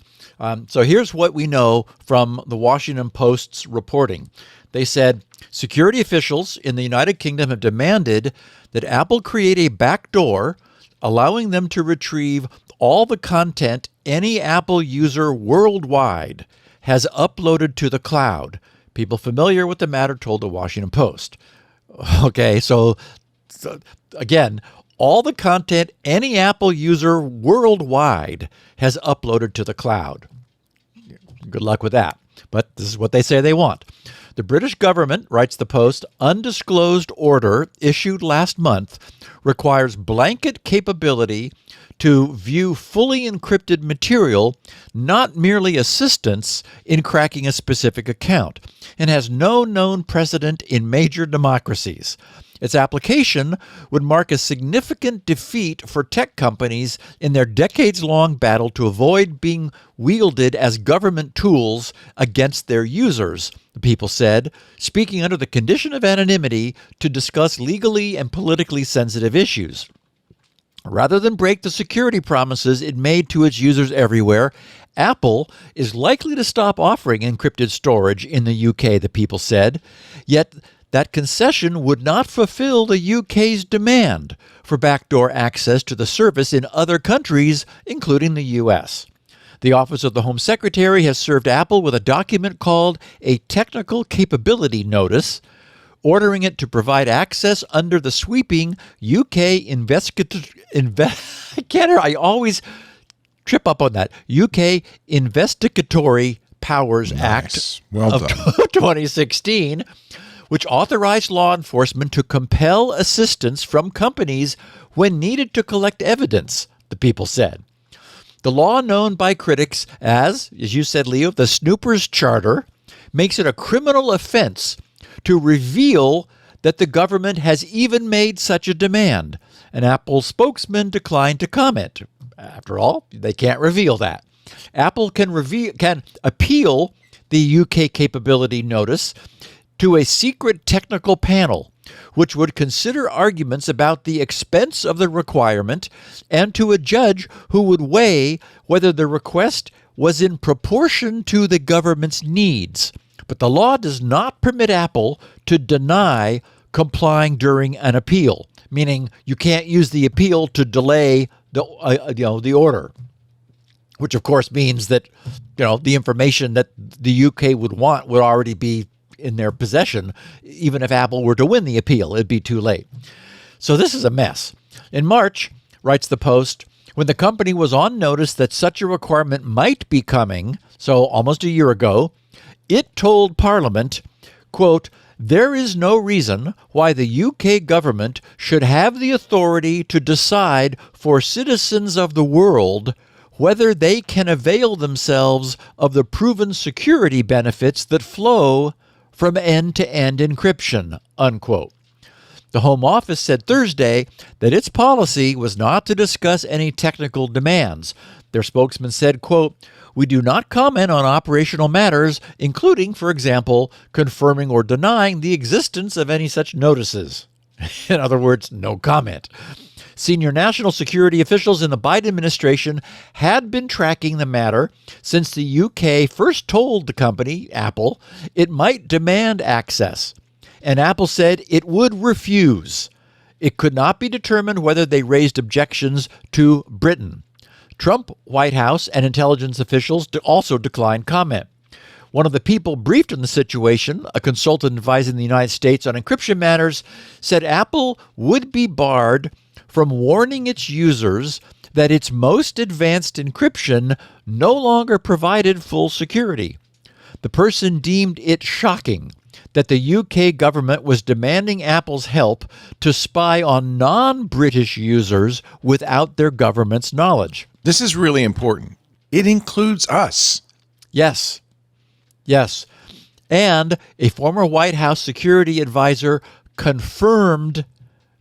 So here's what we know from the Washington Post's reporting. They said, security officials in the United Kingdom have demanded that Apple create a backdoor allowing them to retrieve all the content any Apple user worldwide has uploaded to the cloud. People familiar with the matter told the Washington Post. Okay, so again, all the content any Apple user worldwide has uploaded to the cloud. Good luck with that. But this is what they say they want. The British government, writes the Post, undisclosed order issued last month requires blanket capability to view fully encrypted material, not merely assistance in cracking a specific account, and has no known precedent in major democracies. Its application would mark a significant defeat for tech companies in their decades-long battle to avoid being wielded as government tools against their users, the people said, speaking under the condition of anonymity to discuss legally and politically sensitive issues. Rather than break the security promises it made to its users everywhere, Apple is likely to stop offering encrypted storage in the UK, the people said. Yet that concession would not fulfill the UK's demand for backdoor access to the service in other countries, including the US. The Office of the Home Secretary has served Apple with a document called a Technical Capability Notice, ordering it to provide access under the sweeping UK I always trip up on that. UK Investigatory Powers Act of 2016, which authorized law enforcement to compel assistance from companies when needed to collect evidence, the people said. The law, known by critics as you said, Leo, the Snoopers Charter, makes it a criminal offense to reveal that the government has even made such a demand. An Apple spokesman declined to comment. After all, they can't reveal that. Apple can appeal the UK capability notice to a secret technical panel, which would consider arguments about the expense of the requirement, and to a judge who would weigh whether the request was in proportion to the government's needs. But the law does not permit Apple to deny complying during an appeal, meaning you can't use the appeal to delay the order, which of course means that the information that the UK would want would already be in their possession. Even if Apple were to win the appeal, it'd be too late. So this is a mess. In March, writes the Post, when the company was on notice that such a requirement might be coming, so almost a year ago, it told Parliament, quote, "There is no reason why the UK government should have the authority to decide for citizens of the world whether they can avail themselves of the proven security benefits that flow from end-to-end encryption," unquote. The Home Office said Thursday that its policy was not to discuss any technical demands. Their spokesman said, quote, "We do not comment on operational matters, including, for example, confirming or denying the existence of any such notices." In other words, no comment. Senior national security officials in the Biden administration had been tracking the matter since the UK first told the company, Apple, it might demand access. And Apple said it would refuse. It could not be determined whether they raised objections to Britain. Trump, White House, and intelligence officials also declined comment. One of the people briefed on the situation, a consultant advising the United States on encryption matters, said Apple would be barred from warning its users that its most advanced encryption no longer provided full security. The person deemed it shocking that the UK government was demanding Apple's help to spy on non-British users without their government's knowledge. This is really important. It includes us. Yes. Yes. And a former White House security advisor confirmed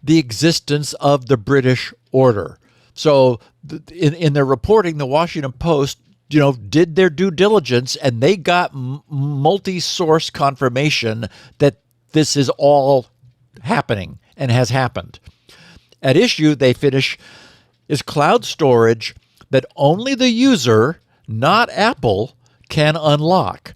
the existence of the British order. So in their reporting, the Washington Post, did their due diligence, and they got multi-source confirmation that this is all happening and has happened. At issue, they finish, is cloud storage that only the user, not Apple, can unlock.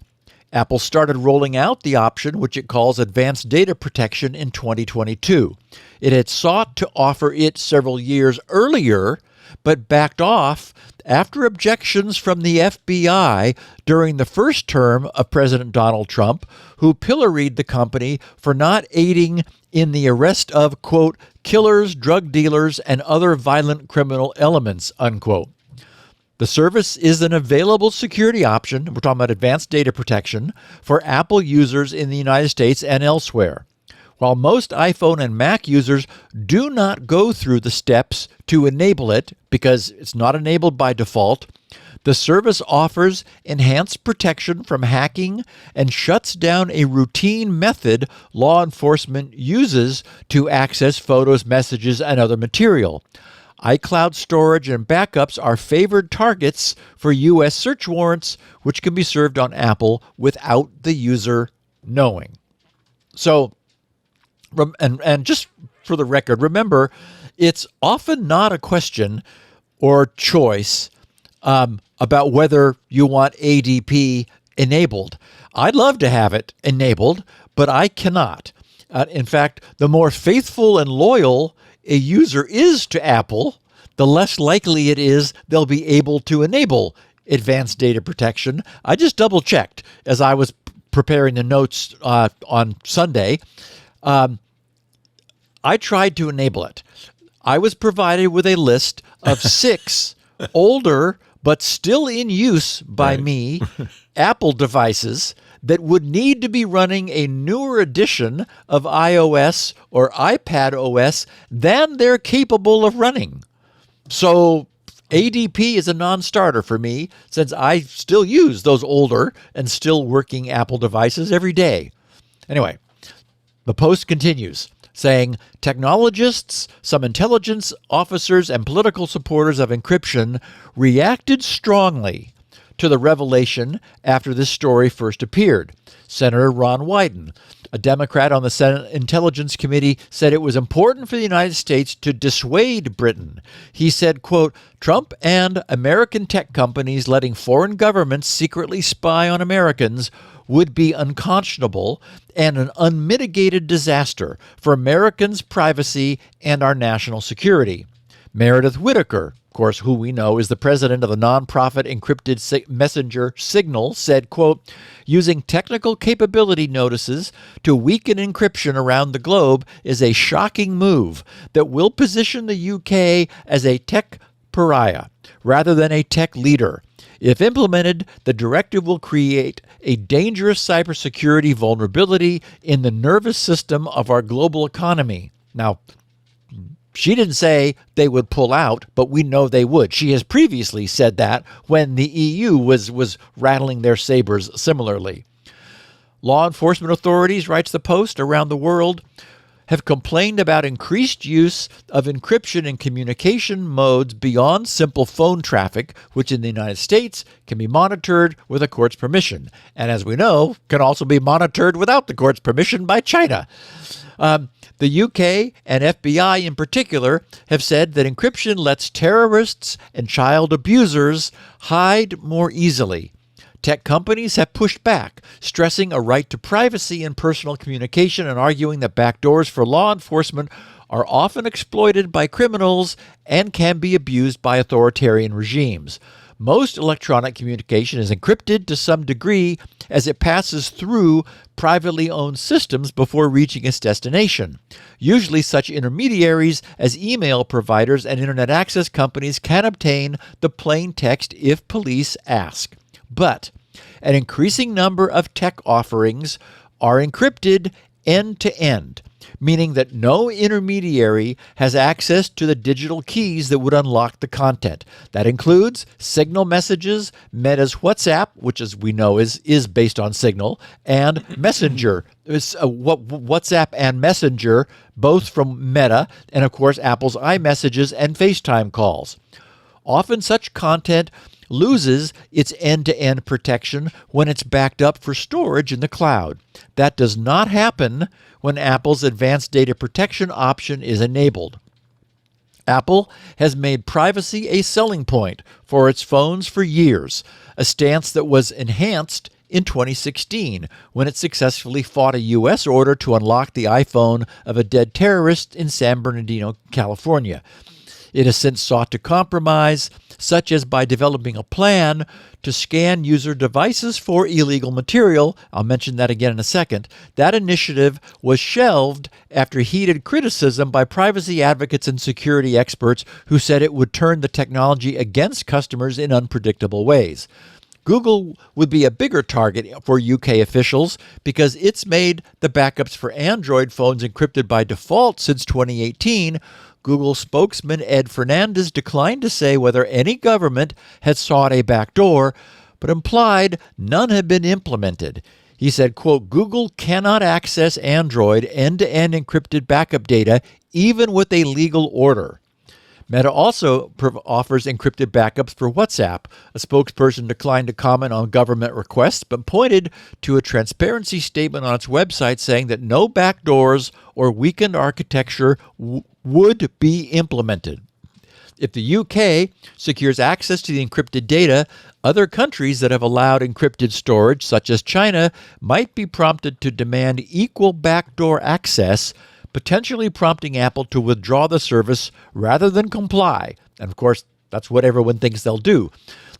Apple started rolling out the option, which it calls advanced data protection, in 2022. It had sought to offer it several years earlier, but backed off after objections from the FBI during the first term of President Donald Trump, who pilloried the company for not aiding in the arrest of, quote, killers, drug dealers, and other violent criminal elements, unquote. The service is an available security option, we're talking about advanced data protection, for Apple users in the United States and elsewhere. While most iPhone and Mac users do not go through the steps to enable it because it's not enabled by default, The service offers enhanced protection from hacking and shuts down a routine method law enforcement uses to access photos, messages, and other material. iCloud storage and backups are favored targets for U.S. search warrants, which can be served on Apple without the user knowing. So, and just for the record, remember, it's often not a question or choice about whether you want ADP enabled. I'd love to have it enabled, but I cannot. In fact, the more faithful and loyal a user is to Apple, the less likely it is they'll be able to enable advanced data protection. I just double-checked as I was preparing the notes on Sunday. I tried to enable it. I was provided with a list of 6 older but still in use by me Apple devices that would need to be running a newer edition of iOS or iPad OS than they're capable of running. So ADP is a non-starter for me since I still use those older and still working Apple devices every day. Anyway, the post continues, saying, technologists, some intelligence officers, and political supporters of encryption reacted strongly to the revelation after this story first appeared. Senator Ron Wyden, a Democrat on the Senate Intelligence Committee, said it was important for the United States to dissuade Britain. He said, quote, Trump and American tech companies letting foreign governments secretly spy on Americans would be unconscionable and an unmitigated disaster for Americans' privacy and our national security. Meredith Whittaker, of course, who we know is the president of the nonprofit encrypted messenger Signal, said, quote, using technical capability notices to weaken encryption around the globe is a shocking move that will position the UK as a tech pariah rather than a tech leader. If implemented, the directive will create a dangerous cybersecurity vulnerability in the nervous system of our global economy. Now, she didn't say they would pull out, but we know they would. She has previously said that when the EU was rattling their sabers similarly. Law enforcement authorities, writes the Post, around the world have complained about increased use of encryption in communication modes beyond simple phone traffic, which in the United States can be monitored with a court's permission, and as we know, can also be monitored without the court's permission by China. The UK and FBI in particular have said that encryption lets terrorists and child abusers hide more easily. Tech companies have pushed back, stressing a right to privacy in personal communication and arguing that backdoors for law enforcement are often exploited by criminals and can be abused by authoritarian regimes. Most electronic communication is encrypted to some degree as it passes through privately owned systems before reaching its destination. Usually such intermediaries as email providers and internet access companies can obtain the plain text if police ask. But an increasing number of tech offerings are encrypted end-to-end, meaning that no intermediary has access to the digital keys that would unlock the content. That includes Signal messages, Meta's WhatsApp, which as we know is based on Signal, and Messenger. WhatsApp and Messenger, both from Meta, and of course Apple's iMessages and FaceTime calls. Often such content loses its end-to-end protection when it's backed up for storage in the cloud. That does not happen when Apple's advanced data protection option is enabled. Apple has made privacy a selling point for its phones for years, a stance that was enhanced in 2016 when it successfully fought a U.S. order to unlock the iPhone of a dead terrorist in San Bernardino, California. It has since sought to compromise, such as by developing a plan to scan user devices for illegal material. I'll mention that again in a second. That initiative was shelved after heated criticism by privacy advocates and security experts who said it would turn the technology against customers in unpredictable ways. Google would be a bigger target for UK officials because it's made the backups for Android phones encrypted by default since 2018. Google spokesman Ed Fernandez declined to say whether any government had sought a backdoor, but implied none had been implemented. He said, quote, Google cannot access Android end-to-end encrypted backup data even with a legal order. Meta also offers encrypted backups for WhatsApp. A spokesperson declined to comment on government requests, but pointed to a transparency statement on its website saying that no backdoors or weakened architecture would be implemented. If the UK secures access to the encrypted data, other countries that have allowed encrypted storage, such as China, might be prompted to demand equal backdoor access, potentially prompting Apple to withdraw the service rather than comply. And of course, that's what everyone thinks they'll do.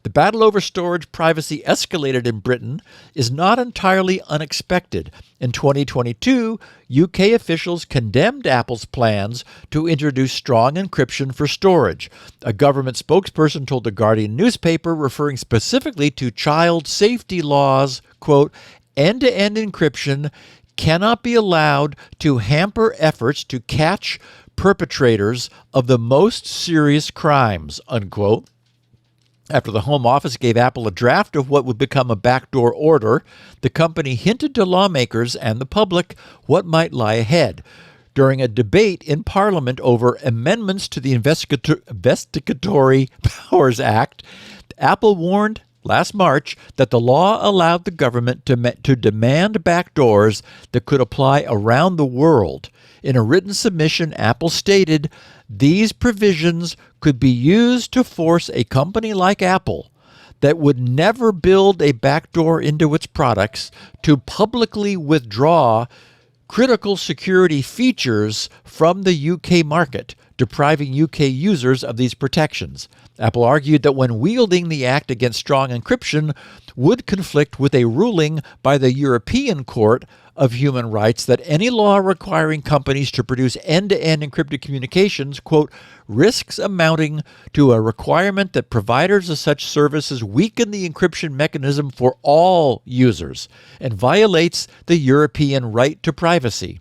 The battle over storage privacy escalated in Britain is not entirely unexpected. In 2022, UK officials condemned Apple's plans to introduce strong encryption for storage. A government spokesperson told the Guardian newspaper, referring specifically to child safety laws, quote, end-to-end encryption cannot be allowed to hamper efforts to catch perpetrators of the most serious crimes, unquote. After the Home Office gave Apple a draft of what would become a backdoor order, the company hinted to lawmakers and the public what might lie ahead. During a debate in Parliament over amendments to the Investigatory Powers Act, Apple warned last March that the law allowed the government to demand backdoors that could apply around the world. In a written submission, Apple stated these provisions could be used to force a company like Apple that would never build a backdoor into its products to publicly withdraw critical security features from the UK market, depriving UK users of these protections. Apple argued that when wielding the act against strong encryption would conflict with a ruling by the European Court of Human Rights that any law requiring companies to produce end-to-end encrypted communications, quote, risks amounting to a requirement that providers of such services weaken the encryption mechanism for all users and violates the European right to privacy.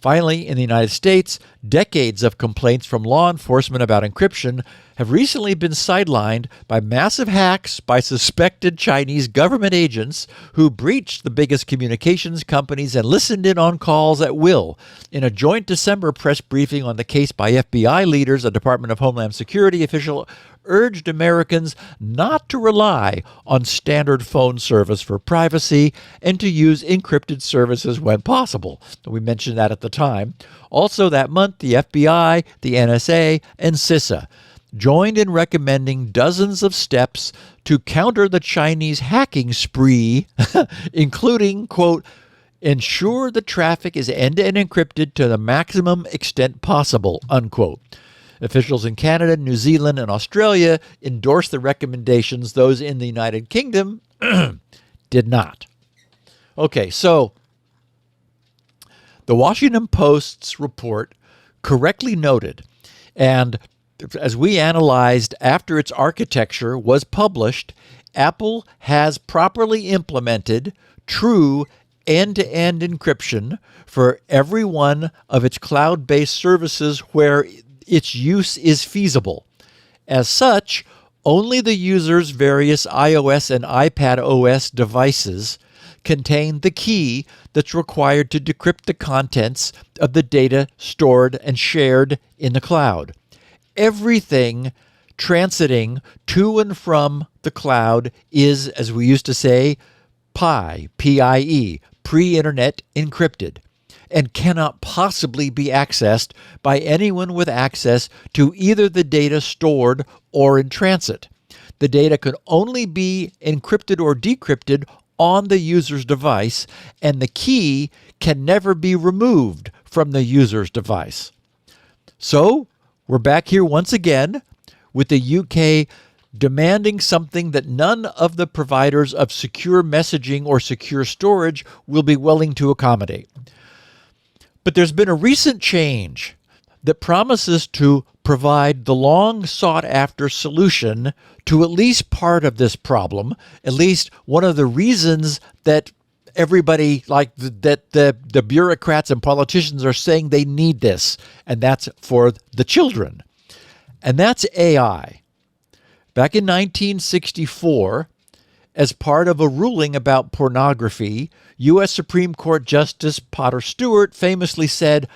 Finally, in the United States, decades of complaints from law enforcement about encryption have recently been sidelined by massive hacks by suspected Chinese government agents who breached the biggest communications companies and listened in on calls at will. In a joint December press briefing on the case by FBI leaders, a Department of Homeland Security official urged Americans not to rely on standard phone service for privacy and to use encrypted services when possible. We mentioned that at the time. Also that month, the FBI, the NSA, and CISA joined in recommending dozens of steps to counter the Chinese hacking spree, including, quote, ensure the traffic is end-to-end encrypted to the maximum extent possible, unquote. Officials in Canada, New Zealand, and Australia endorsed the recommendations. Those in the United Kingdom did not. Okay, so the Washington Post's report correctly noted, and as we analyzed after its architecture was published, Apple has properly implemented true end-to-end encryption for every one of its cloud-based services where its use is feasible. As such, only the user's various iOS and iPad OS devices contain the key that's required to decrypt the contents of the data stored and shared in the cloud. Everything transiting to and from the cloud is, as we used to say, PIE, pre-internet encrypted, and cannot possibly be accessed by anyone with access to either the data stored or in transit. The data can only be encrypted or decrypted on the user's device, and the key can never be removed from the user's device. So, we're back here once again with the UK demanding something that none of the providers of secure messaging or secure storage will be willing to accommodate. But there's been a recent change that promises to provide the long sought-after solution to at least part of this problem, at least one of the reasons that everybody, like the bureaucrats and politicians are saying they need this, and that's for the children. And that's AI. Back in 1964, as part of a ruling about pornography, U.S. Supreme Court Justice Potter Stewart famously said,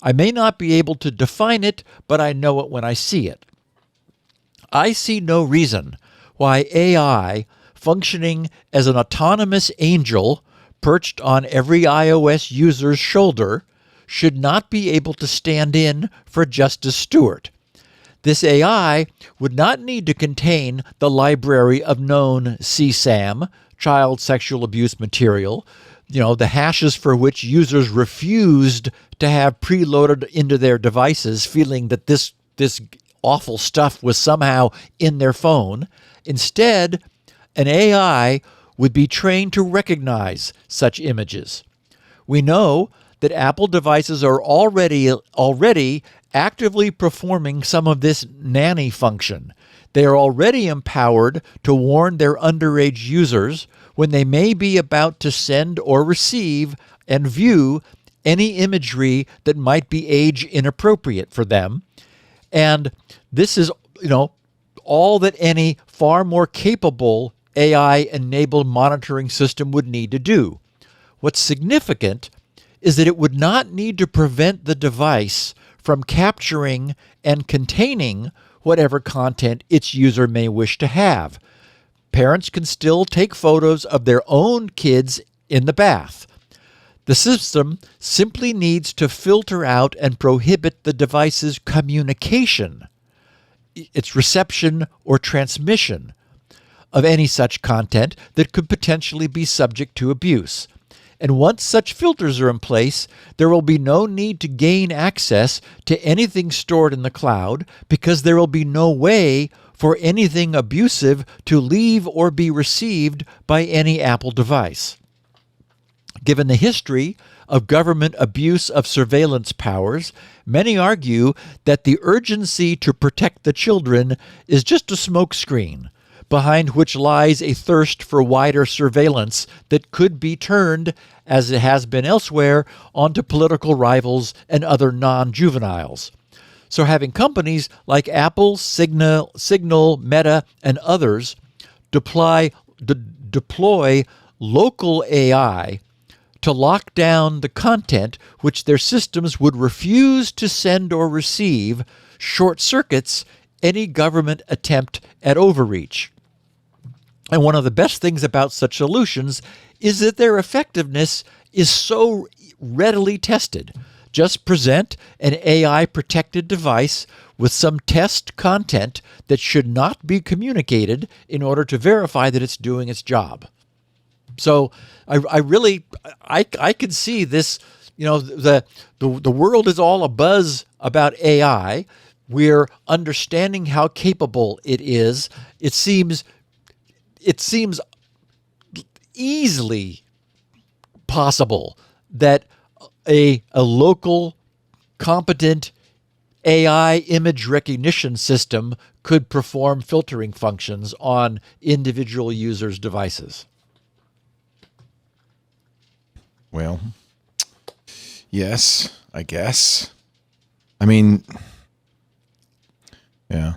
"I may not be able to define it, but I know it when I see it." I see no reason why AI, functioning as an autonomous angel perched on every iOS user's shoulder, should not be able to stand in for Justice Stewart. This AI would not need to contain the library of known CSAM, child sexual abuse material, the hashes for which users refused to have preloaded into their devices, feeling that this awful stuff was somehow in their phone. Instead, an AI would be trained to recognize such images. We know that Apple devices are already actively performing some of this nanny function. They are already empowered to warn their underage users when they may be about to send or receive and view any imagery that might be age inappropriate for them. And this is, all that any far more capable AI-enabled monitoring system would need to do. What's significant is that it would not need to prevent the device from capturing and containing whatever content its user may wish to have. Parents can still take photos of their own kids in the bath. The system simply needs to filter out and prohibit the device's communication, its reception or transmission of any such content that could potentially be subject to abuse. And once such filters are in place, there will be no need to gain access to anything stored in the cloud, because there will be no way for anything abusive to leave or be received by any Apple device. Given the history of government abuse of surveillance powers, many argue that the urgency to protect the children is just a smokescreen, behind which lies a thirst for wider surveillance that could be turned, as it has been elsewhere, onto political rivals and other non-juveniles. So having companies like Apple, Signal, Meta, and others deploy local AI to lock down the content which their systems would refuse to send or receive short circuits any government attempt at overreach. And one of the best things about such solutions is that their effectiveness is so readily tested. Just present an AI-protected device with some test content that should not be communicated in order to verify that it's doing its job. So I could see this, the world is all abuzz about AI. We're understanding how capable it is. It seems easily possible that a local competent AI image recognition system could perform filtering functions on individual users' devices. Well, yes, I guess. I mean, yeah.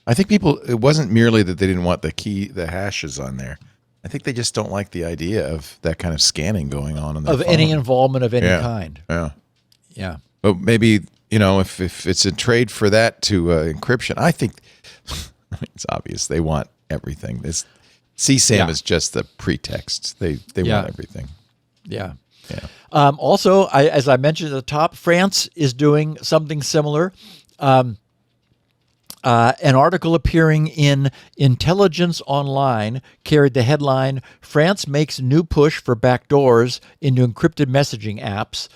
I think it wasn't merely that they didn't want the hashes on there. I think they just don't like the idea of that kind of scanning going on in their phone. Any involvement of any kind. Yeah. Yeah. But maybe, if it's a trade for that to encryption, I think it's obvious they want everything. This CSAM is just the pretext. They want everything. Yeah. Yeah. Also, as I mentioned at the top, France is doing something similar. An article appearing in Intelligence Online carried the headline, "France makes new push for backdoors into encrypted messaging apps."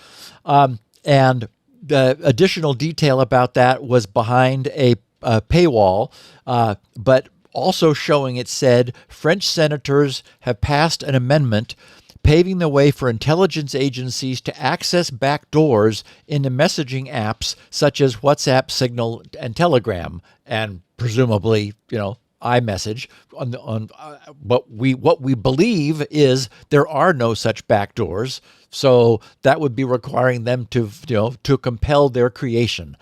And the additional detail about that was behind a paywall, but also showing, it said, French senators have passed an amendment paving the way for intelligence agencies to access backdoors into messaging apps such as WhatsApp, Signal, and Telegram, and presumably, iMessage. What we believe is there are no such backdoors, so that would be requiring them to compel their creation.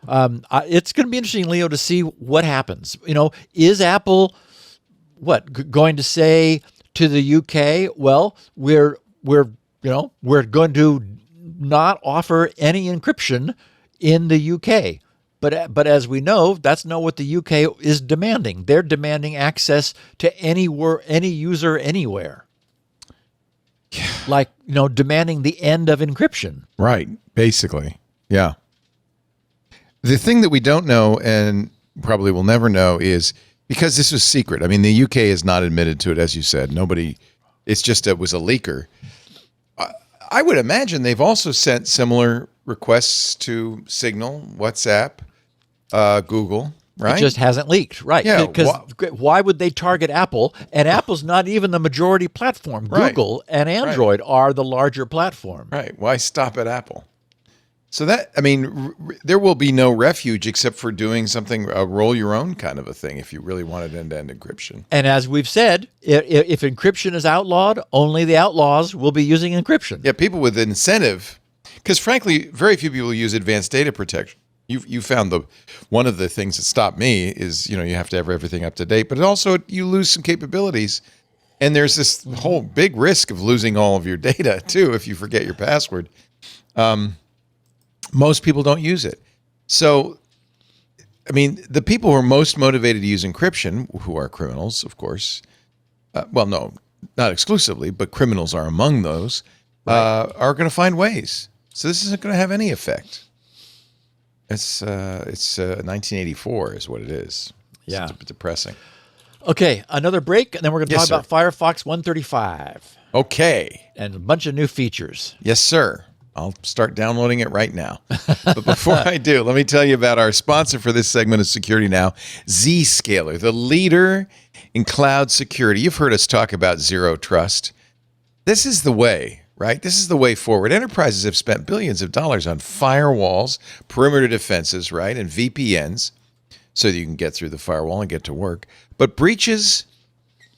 It's going to be interesting, Leo, to see what happens. Is Apple going to say to the UK, well, we're going to not offer any encryption in the UK. But as we know, that's not what the UK is demanding. They're demanding access to any user anywhere. Like, demanding the end of encryption. Right, basically. Yeah. The thing that we don't know and probably will never know is because this was secret. I mean, the UK has not admitted to it, as you said. Nobody, it's just it was a leaker. I would imagine they've also sent similar requests to Signal, WhatsApp, Google, right? It just hasn't leaked, right? Yeah. Because why would they target Apple? And Apple's not even the majority platform. Right. Google and Android are the larger platform. Right. Why stop at Apple? So there will be no refuge except for doing something, a roll your own kind of a thing if you really wanted end-to-end encryption. And as we've said, if encryption is outlawed, only the outlaws will be using encryption. Yeah, people with incentive, because frankly, very few people use advanced data protection. You found one of the things that stopped me is, you have to have everything up to date, but also you lose some capabilities. And there's this whole big risk of losing all of your data too if you forget your password. Most people don't use it. So, the people who are most motivated to use encryption, who are criminals, of course, no, not exclusively, but criminals are among those, are going to find ways. So this isn't going to have any effect. It's 1984 is what it is. Yeah. It's depressing. Okay, another break, and then we're going to Yes, talk about Firefox 135. Okay. And a bunch of new features. Yes, sir. I'll start downloading it right now. But before I do, let me tell you about our sponsor for this segment of Security Now, Zscaler, the leader in cloud security. You've heard us talk about zero trust. This is the way, right? This is the way forward. Enterprises have spent billions of dollars on firewalls, perimeter defenses, right, and VPNs so that you can get through the firewall and get to work. But breaches,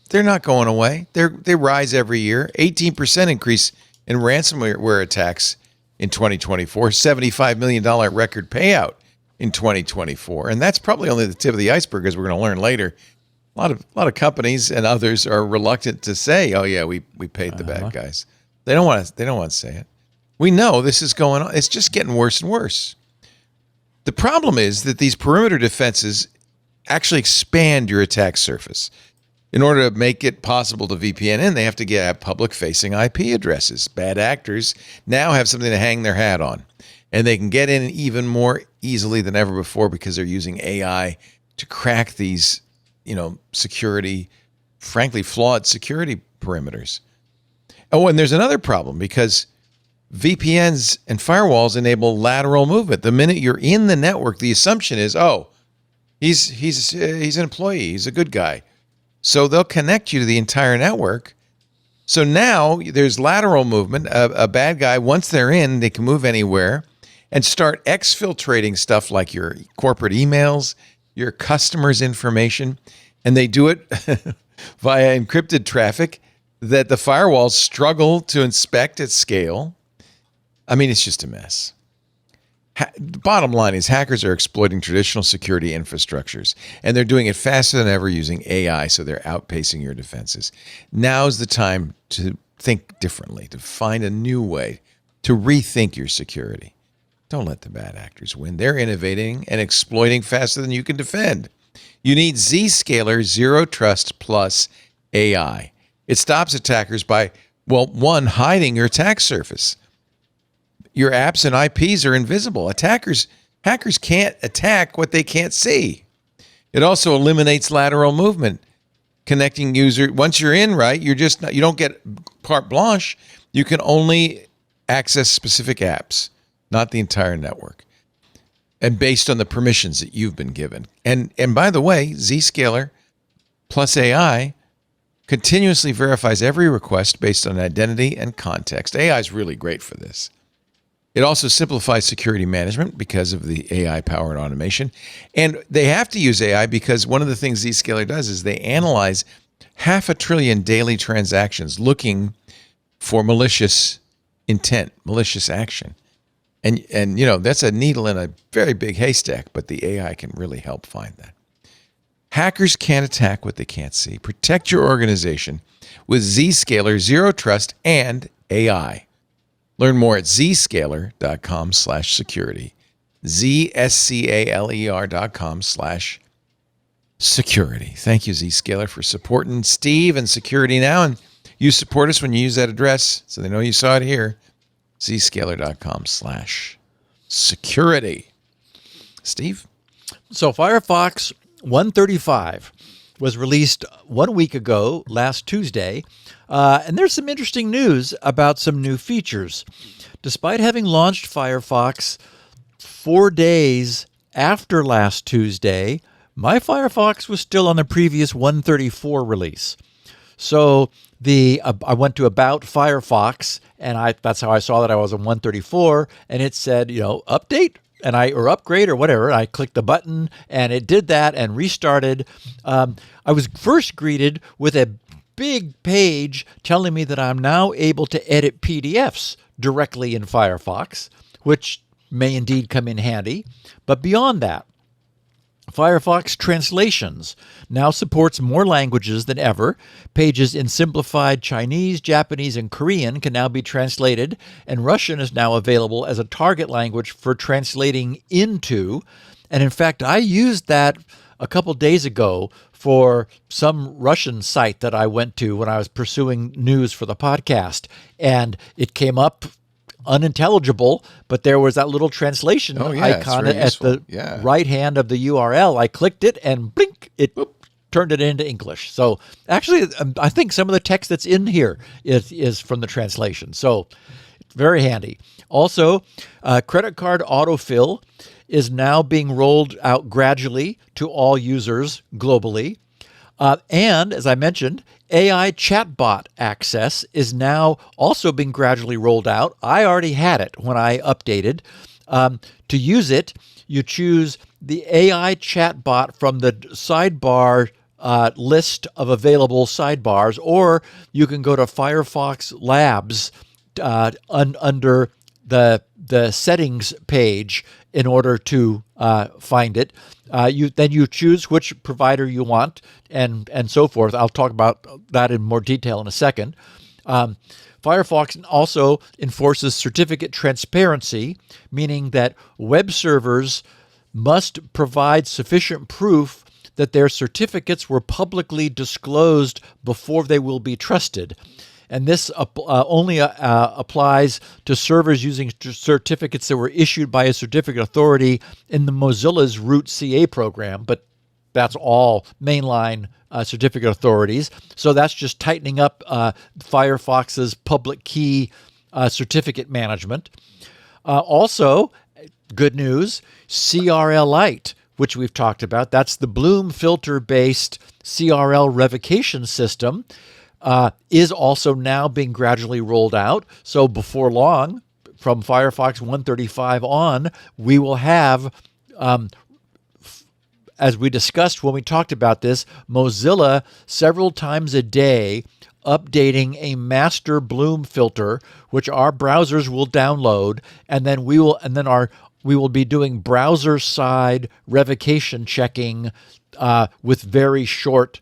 they're not going away. They rise every year. 18% increase in ransomware attacks in 2024, $75 million record payout in 2024. And that's probably only the tip of the iceberg, as we're going to learn later. A lot of companies and others are reluctant to say, "Oh yeah, we paid the bad guys." They don't want to say it. We know this is going on. It's just getting worse and worse. The problem is that these perimeter defenses actually expand your attack surface. In order to make it possible to VPN in, they have to have public-facing IP addresses. Bad actors now have something to hang their hat on, and they can get in even more easily than ever before because they're using AI to crack these, security, frankly, flawed security perimeters. Oh, and there's another problem because VPNs and firewalls enable lateral movement. The minute you're in the network, the assumption is, oh, he's an employee, he's a good guy. So they'll connect you to the entire network. So now there's lateral movement. A bad guy, once they're in, they can move anywhere and start exfiltrating stuff like your corporate emails, your customers' information, and they do it via encrypted traffic that the firewalls struggle to inspect at scale. It's just a mess. The bottom line is hackers are exploiting traditional security infrastructures, and they're doing it faster than ever using AI, so they're outpacing your defenses. Now's the time to think differently, to find a new way, to rethink your security. Don't let the bad actors win. They're innovating and exploiting faster than you can defend. You need Zscaler Zero Trust Plus AI. It stops attackers by, one, hiding your attack surface. Your apps and IPs are invisible. Hackers can't attack what they can't see. It also eliminates lateral movement, connecting user. Once you're in, right, you don't get carte blanche. You can only access specific apps, not the entire network, and based on the permissions that you've been given. And by the way, Zscaler plus AI continuously verifies every request based on identity and context. AI is really great for this. It also simplifies security management because of the AI-powered automation. And they have to use AI because one of the things Zscaler does is they analyze 500 billion daily transactions looking for malicious intent, malicious action. And you know, that's a needle in a very big haystack, but the AI can really help find that. Hackers can't attack what they can't see. Protect your organization with Zscaler, Zero Trust, and AI. Learn more at zscaler.com/security. zscaler.com/security. Thank you, Zscaler, for supporting Steve and Security Now. And you support us when you use that address, so they know you saw it here. zscaler.com/security. Steve? So Firefox 135 was released 1 week ago, last Tuesday, and there's some interesting news about some new features. Despite having launched Firefox 4 days after last Tuesday, my Firefox was still on the previous 134 release. So I went to About Firefox, and that's how I saw that I was on 134, and it said, update, or upgrade or whatever. I clicked the button and it did that and restarted. I was first greeted with a big page telling me that I'm now able to edit PDFs directly in Firefox, which may indeed come in handy. But beyond that, Firefox Translations now supports more languages than ever. Pages in simplified Chinese, Japanese, and Korean can now be translated, and Russian is now available as a target language for translating into. And in fact, I used that a couple days ago for some Russian site that I went to when I was pursuing news for the podcast, and it came up unintelligible, but there was that little translation icon at the right hand of the URL. I clicked it and blink, it turned it into English. So actually, I think some of the text that's in here is from the translation. So very handy. Also, credit card autofill is now being rolled out gradually to all users globally. And as I mentioned, AI chatbot access is now also being gradually rolled out. I already had it when I updated. To use it, you choose the AI chatbot from the sidebar list of available sidebars, or you can go to Firefox Labs under the settings page in order to find it. Then you choose which provider you want, and so forth. I'll talk about that in more detail in a second. Firefox also enforces certificate transparency, meaning that web servers must provide sufficient proof that their certificates were publicly disclosed before they will be trusted. And this only applies to servers using certificates that were issued by a certificate authority in the Mozilla's root CA program, but that's all mainline certificate authorities. So that's just tightening up Firefox's public key certificate management. Also, good news, CRLite, which we've talked about, that's the Bloom filter-based CRL revocation system, is also now being gradually rolled out. So before long, from Firefox 135 on, we will have, as we discussed when we talked about this, Mozilla several times a day updating a master Bloom filter, which our browsers will download, and then we will be doing browser side revocation checking with very short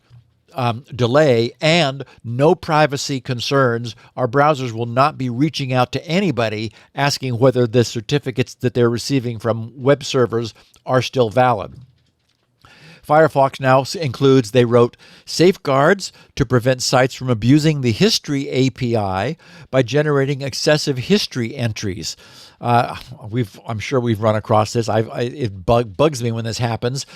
delay and no privacy concerns. Our browsers will not be reaching out to anybody asking whether the certificates that they're receiving from web servers are still valid. Firefox now includes, they wrote, safeguards to prevent sites from abusing the history API by generating excessive history entries. I'm sure we've run across this. It bugs me when this happens.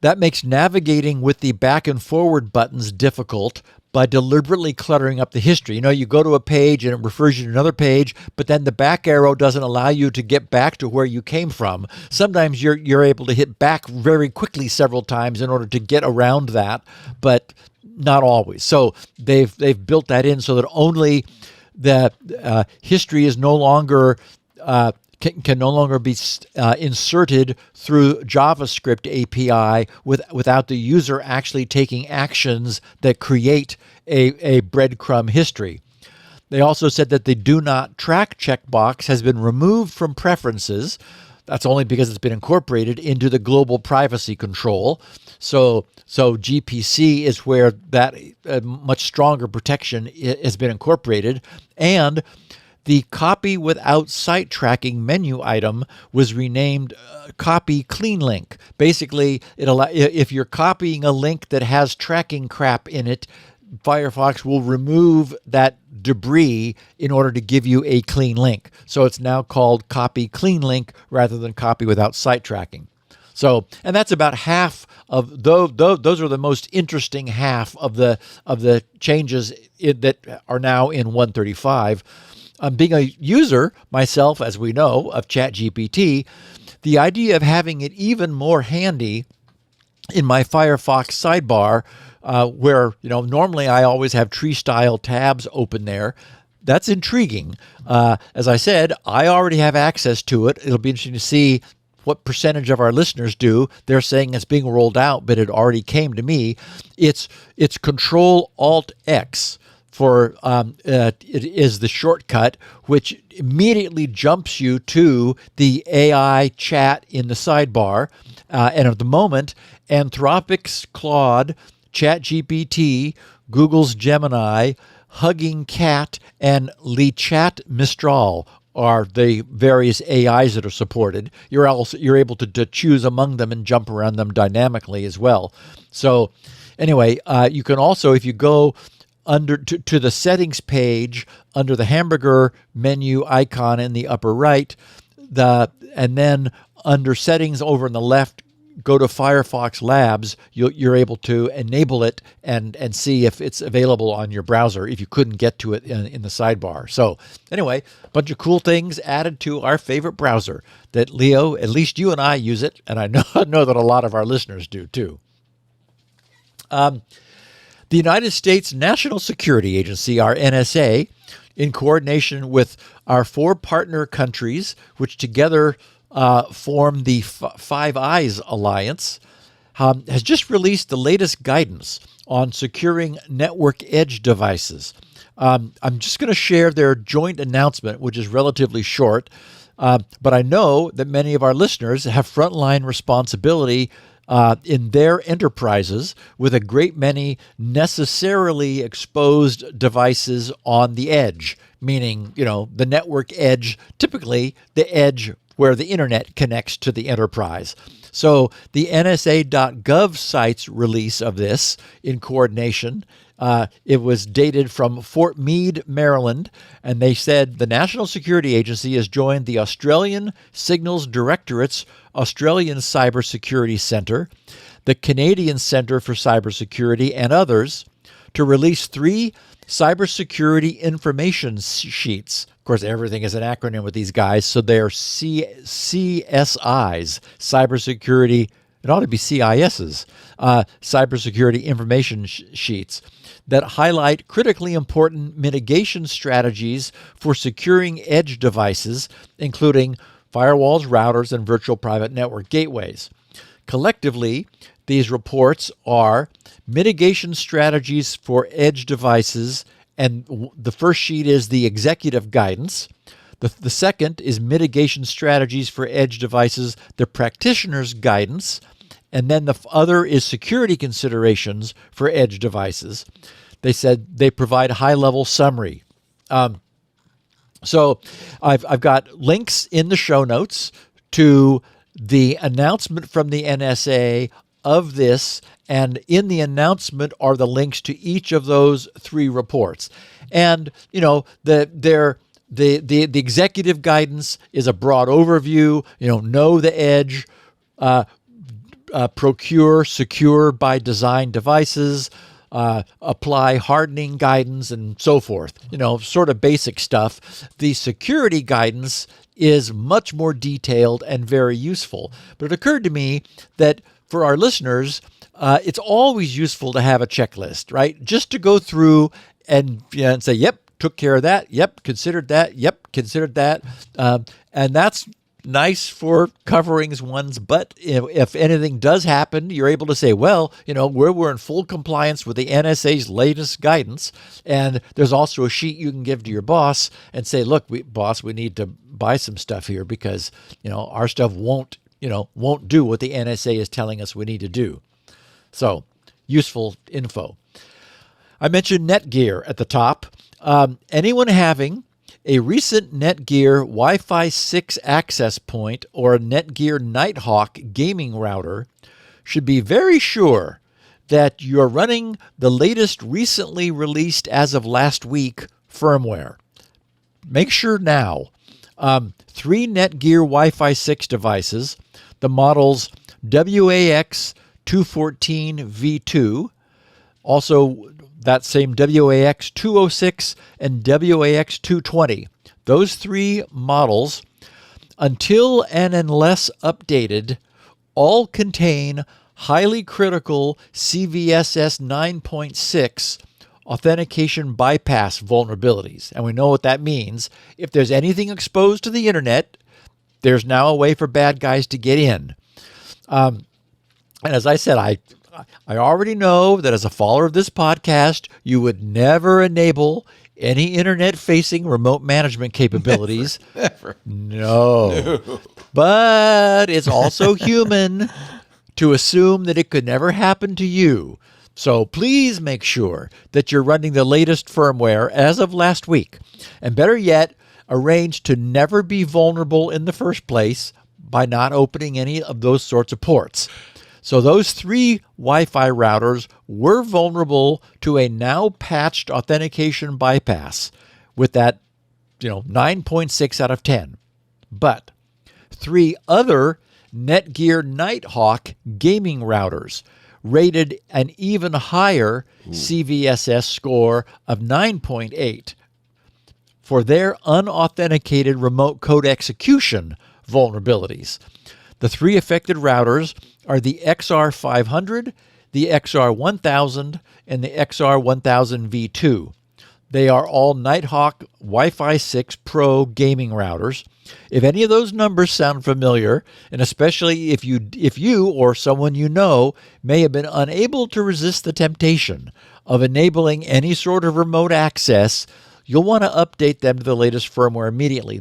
That makes navigating with the back and forward buttons difficult by deliberately cluttering up the history. You go to a page and it refers you to another page, but then the back arrow doesn't allow you to get back to where you came from. Sometimes you're able to hit back very quickly several times in order to get around that, but not always. So they've built that in so that only that history is no longer can no longer be inserted through JavaScript API without the user actually taking actions that create a breadcrumb history. They also said that the do not track checkbox has been removed from preferences. That's only because it's been incorporated into the global privacy control. So GPC is where that much stronger protection has been incorporated. And the copy without site tracking menu item was renamed copy clean link. Basically, if you're copying a link that has tracking crap in it, Firefox will remove that debris in order to give you a clean link. So it's now called copy clean link rather than copy without site tracking. So, and that's about half of those are the most interesting half of the changes that are now in 135. Being a user myself, as we know, of ChatGPT, the idea of having it even more handy in my Firefox sidebar, where normally I always have tree-style tabs open there, that's intriguing. As I said, I already have access to it. It'll be interesting to see what percentage of our listeners do. They're saying it's being rolled out, but it already came to me. It's Control-Alt-X. It is the shortcut, which immediately jumps you to the AI chat in the sidebar. And at the moment, Anthropic's Claude, ChatGPT, Google's Gemini, Hugging Cat, and LeChat Mistral are the various AIs that are supported. You're able to choose among them and jump around them dynamically as well. So anyway, you can also, if you go to the settings page under the hamburger menu icon in the upper right, and then under settings over on the left, go to Firefox Labs, you're able to enable it and see if it's available on your browser if you couldn't get to it in the sidebar. So anyway, a bunch of cool things added to our favorite browser that, Leo, at least you and I use it, and I know that a lot of our listeners do too. The United States National Security Agency, our NSA, in coordination with our 4 partner countries, which together form the Five Eyes Alliance, has just released the latest guidance on securing network edge devices. I'm just going to share their joint announcement, which is relatively short, but I know that many of our listeners have frontline responsibility in their enterprises with a great many necessarily exposed devices on the edge, meaning, the network edge, typically the edge where the internet connects to the enterprise. So the NSA.gov site's release of this in coordination, it was dated from Fort Meade, Maryland, and they said the National Security Agency has joined the Australian Signals Directorate's Australian Cybersecurity Centre, the Canadian Centre for Cybersecurity, and others to release 3 cybersecurity information sheets. Of course, everything is an acronym with these guys, so they're CSIs, cybersecurity. It ought to be CISs, cybersecurity information sheets that highlight critically important mitigation strategies for securing edge devices, including firewalls, routers, and virtual private network gateways. Collectively, these reports are mitigation strategies for edge devices, and the first sheet is the executive guidance. The second is mitigation strategies for edge devices, the practitioner's guidance, and then the other is security considerations for edge devices. They said they provide high-level summary. So I've got links in the show notes to the announcement from the NSA of this, and in the announcement are the links to each of those 3 reports. And, the executive guidance is a broad overview, know the edge, procure secure by design devices, apply hardening guidance, and so forth, sort of basic stuff. The security guidance is much more detailed and very useful. But it occurred to me that for our listeners, it's always useful to have a checklist, right? Just to go through and say, yep, took care of that. Yep, considered that. Yep, considered that. And that's nice for covering one's butt. If anything does happen, you're able to say, well, we're in full compliance with the NSA's latest guidance. And there's also a sheet you can give to your boss and say, look, boss, we need to buy some stuff here because, our stuff won't do what the NSA is telling us we need to do. So useful info. I mentioned NetGear at the top. Anyone having a recent NetGear Wi-Fi 6 access point or a NetGear Nighthawk gaming router should be very sure that you're running the latest recently released as of last week firmware. Make sure now. 3 NetGear Wi-Fi 6 devices, the models WAX 214 V2, also that same WAX 206 and WAX 220. Those 3 models, until and unless updated, all contain highly critical CVSS 9.6 authentication bypass vulnerabilities. And we know what that means. If there's anything exposed to the internet, there's now a way for bad guys to get in. And as I said, I already know that as a follower of this podcast, you would never enable any internet-facing remote management capabilities. Never. No. But it's also human to assume that it could never happen to you. So please make sure that you're running the latest firmware as of last week. And better yet, arrange to never be vulnerable in the first place by not opening any of those sorts of ports. So those 3 Wi-Fi routers were vulnerable to a now patched authentication bypass with that, 9.6 out of 10. But 3 other NetGear Nighthawk gaming routers rated an even higher CVSS score of 9.8 for their unauthenticated remote code execution vulnerabilities. The 3 affected routers are the XR500, the XR1000, and the XR1000V2. They are all Nighthawk Wi-Fi 6 Pro gaming routers. If any of those numbers sound familiar, and especially if you or someone you know may have been unable to resist the temptation of enabling any sort of remote access, you'll want to update them to the latest firmware immediately.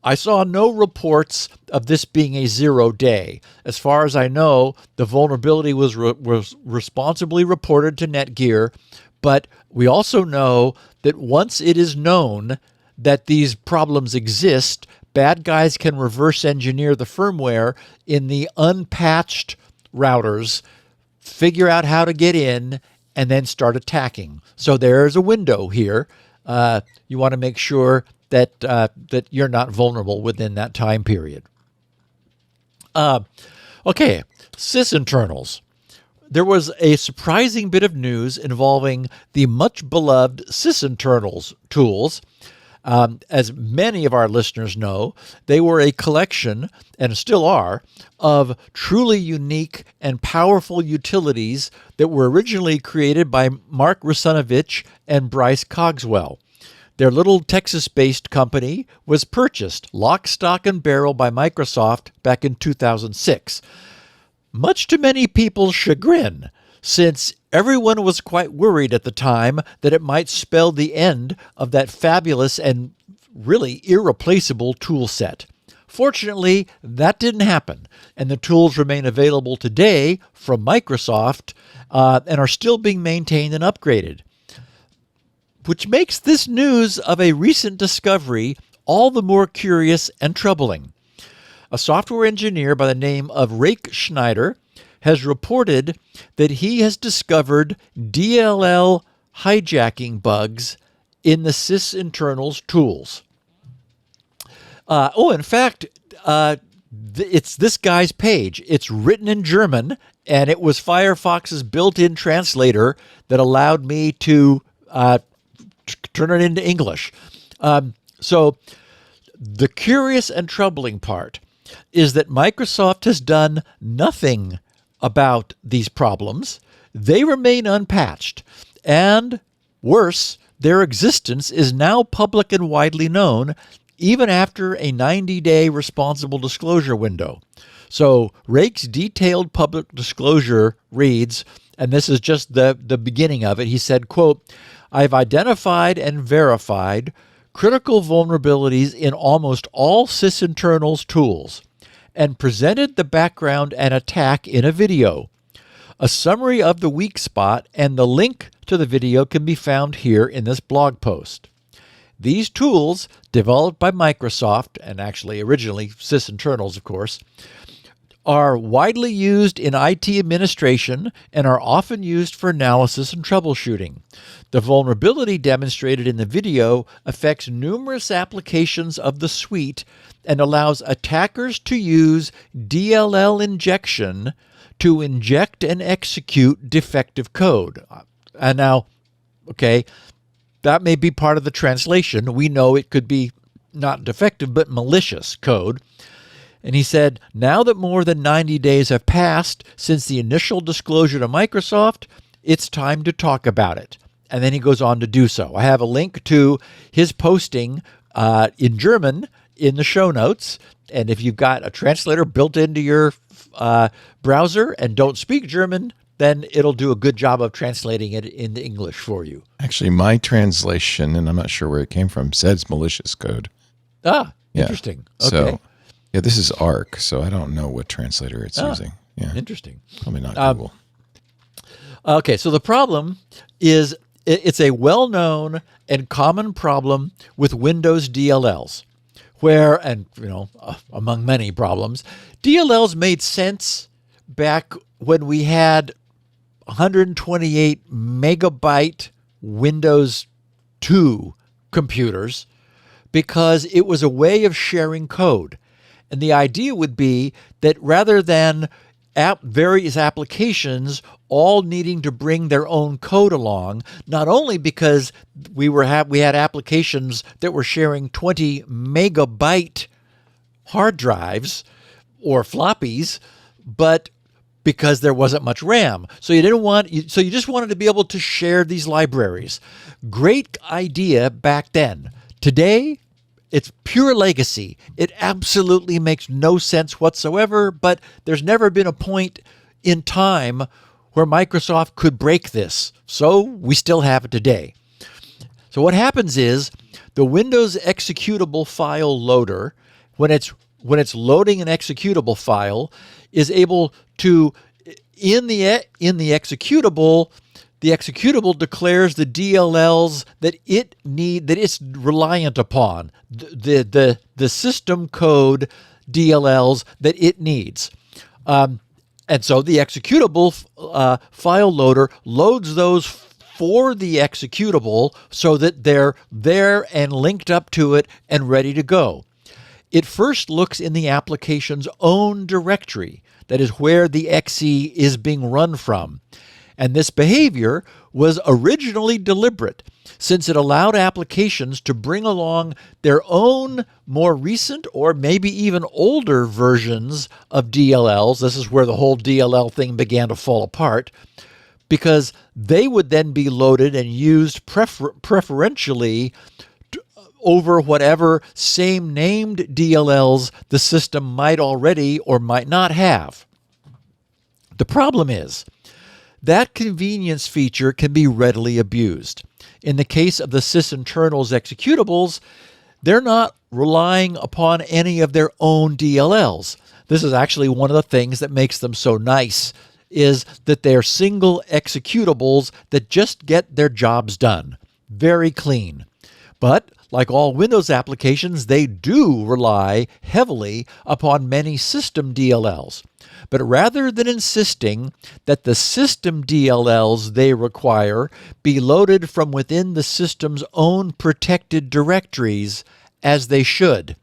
I saw no reports of this being a 0-day. As far as I know, the vulnerability was responsibly reported to NetGear, but we also know that once it is known that these problems exist, bad guys can reverse engineer the firmware in the unpatched routers, figure out how to get in, and then start attacking. So there's a window here. You want to make sure that you're not vulnerable within that time period. Okay, Sysinternals. There was a surprising bit of news involving the much-beloved Sysinternals tools. As many of our listeners know, they were a collection, and still are, of truly unique and powerful utilities that were originally created by Mark Russinovich and Bryce Cogswell. Their little Texas-based company was purchased lock, stock, and barrel by Microsoft back in 2006. Much to many people's chagrin, since everyone was quite worried at the time that it might spell the end of that fabulous and really irreplaceable tool set. Fortunately, that didn't happen, and the tools remain available today from Microsoft and are still being maintained and upgraded, which makes this news of a recent discovery all the more curious and troubling. A software engineer by the name of Rake Schneider has reported that he has discovered DLL hijacking bugs in the Sysinternals tools. In fact, it's this guy's page. It's written in German, and it was Firefox's built-in translator that allowed me to turn it into English. So the curious and troubling part is that Microsoft has done nothing about these problems. They remain unpatched. And worse, their existence is now public and widely known, even after a 90-day responsible disclosure window. So Rake's detailed public disclosure reads, and this is just the beginning of it, he said, quote, "I've identified and verified critical vulnerabilities in almost all Sysinternals tools and presented the background and attack in a video. A summary of the weak spot and the link to the video can be found here in this blog post. These tools, developed by Microsoft, and actually originally Sysinternals, of course, are widely used in IT administration and are often used for analysis and troubleshooting. The vulnerability demonstrated in the video affects numerous applications of the suite and allows attackers to use DLL injection to inject and execute defective code." And now, okay, that may be part of the translation. We know it could be not defective, but malicious code. And he said, now that more than 90 days have passed since the initial disclosure to Microsoft, it's time to talk about it. And then he goes on to do so. I have a link to his posting in German in the show notes. And if you've got a translator built into your browser and don't speak German, then it'll do a good job of translating it into English for you. Actually, my translation, and I'm not sure where it came from, says malicious code. Ah, Yeah. interesting. Okay. So, yeah, this is ARC, so I don't know what translator it's using. Yeah, Interesting. probably not Google. Okay, so the problem is it's a well-known and common problem with Windows DLLs, where, and among many problems, DLLs made sense back when we had 128 megabyte Windows 2 computers, because it was a way of sharing code. And the idea would be that rather than various applications all needing to bring their own code along, not only because we had applications that were sharing 20 megabyte hard drives or floppies, but because there wasn't much RAM. So you just wanted to be able to share these libraries. Great idea back then. Today, it's pure legacy. It absolutely makes no sense whatsoever, but there's never been a point in time where Microsoft could break this. So we still have it today. So what happens is the Windows executable file loader, when it's loading an executable file, is able to, in the executable, the executable declares the DLLs that it's reliant upon, the system code DLLs that it needs. And so the executable file loader loads those for the executable so that they're there and linked up to it and ready to go. It first looks in the application's own directory, that is where the exe is being run from. And this behavior was originally deliberate, since it allowed applications to bring along their own more recent or maybe even older versions of DLLs. This is where the whole DLL thing began to fall apart, because they would then be loaded and used preferentially over whatever same named DLLs the system might already or might not have. The problem is that convenience feature can be readily abused. In the case of the Sysinternals executables, they're not relying upon any of their own DLLs. This is actually one of the things that makes them so nice, is that they're single executables that just get their jobs done. Very clean. But like all Windows applications, they do rely heavily upon many system DLLs. But rather than insisting that the system DLLs they require be loaded from within the system's own protected directories, as they should,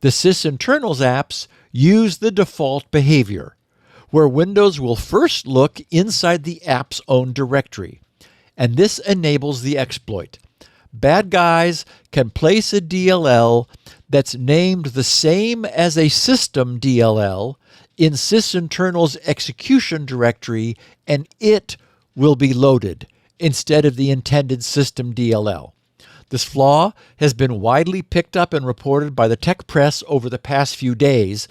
the Sysinternals apps use the default behavior, where Windows will first look inside the app's own directory. And this enables the exploit. Bad guys can place a DLL that's named the same as a system DLL in Sysinternals execution directory, and it will be loaded. instead of the intended system DLL. This flaw has been widely picked up and reported by the tech press over the past few days.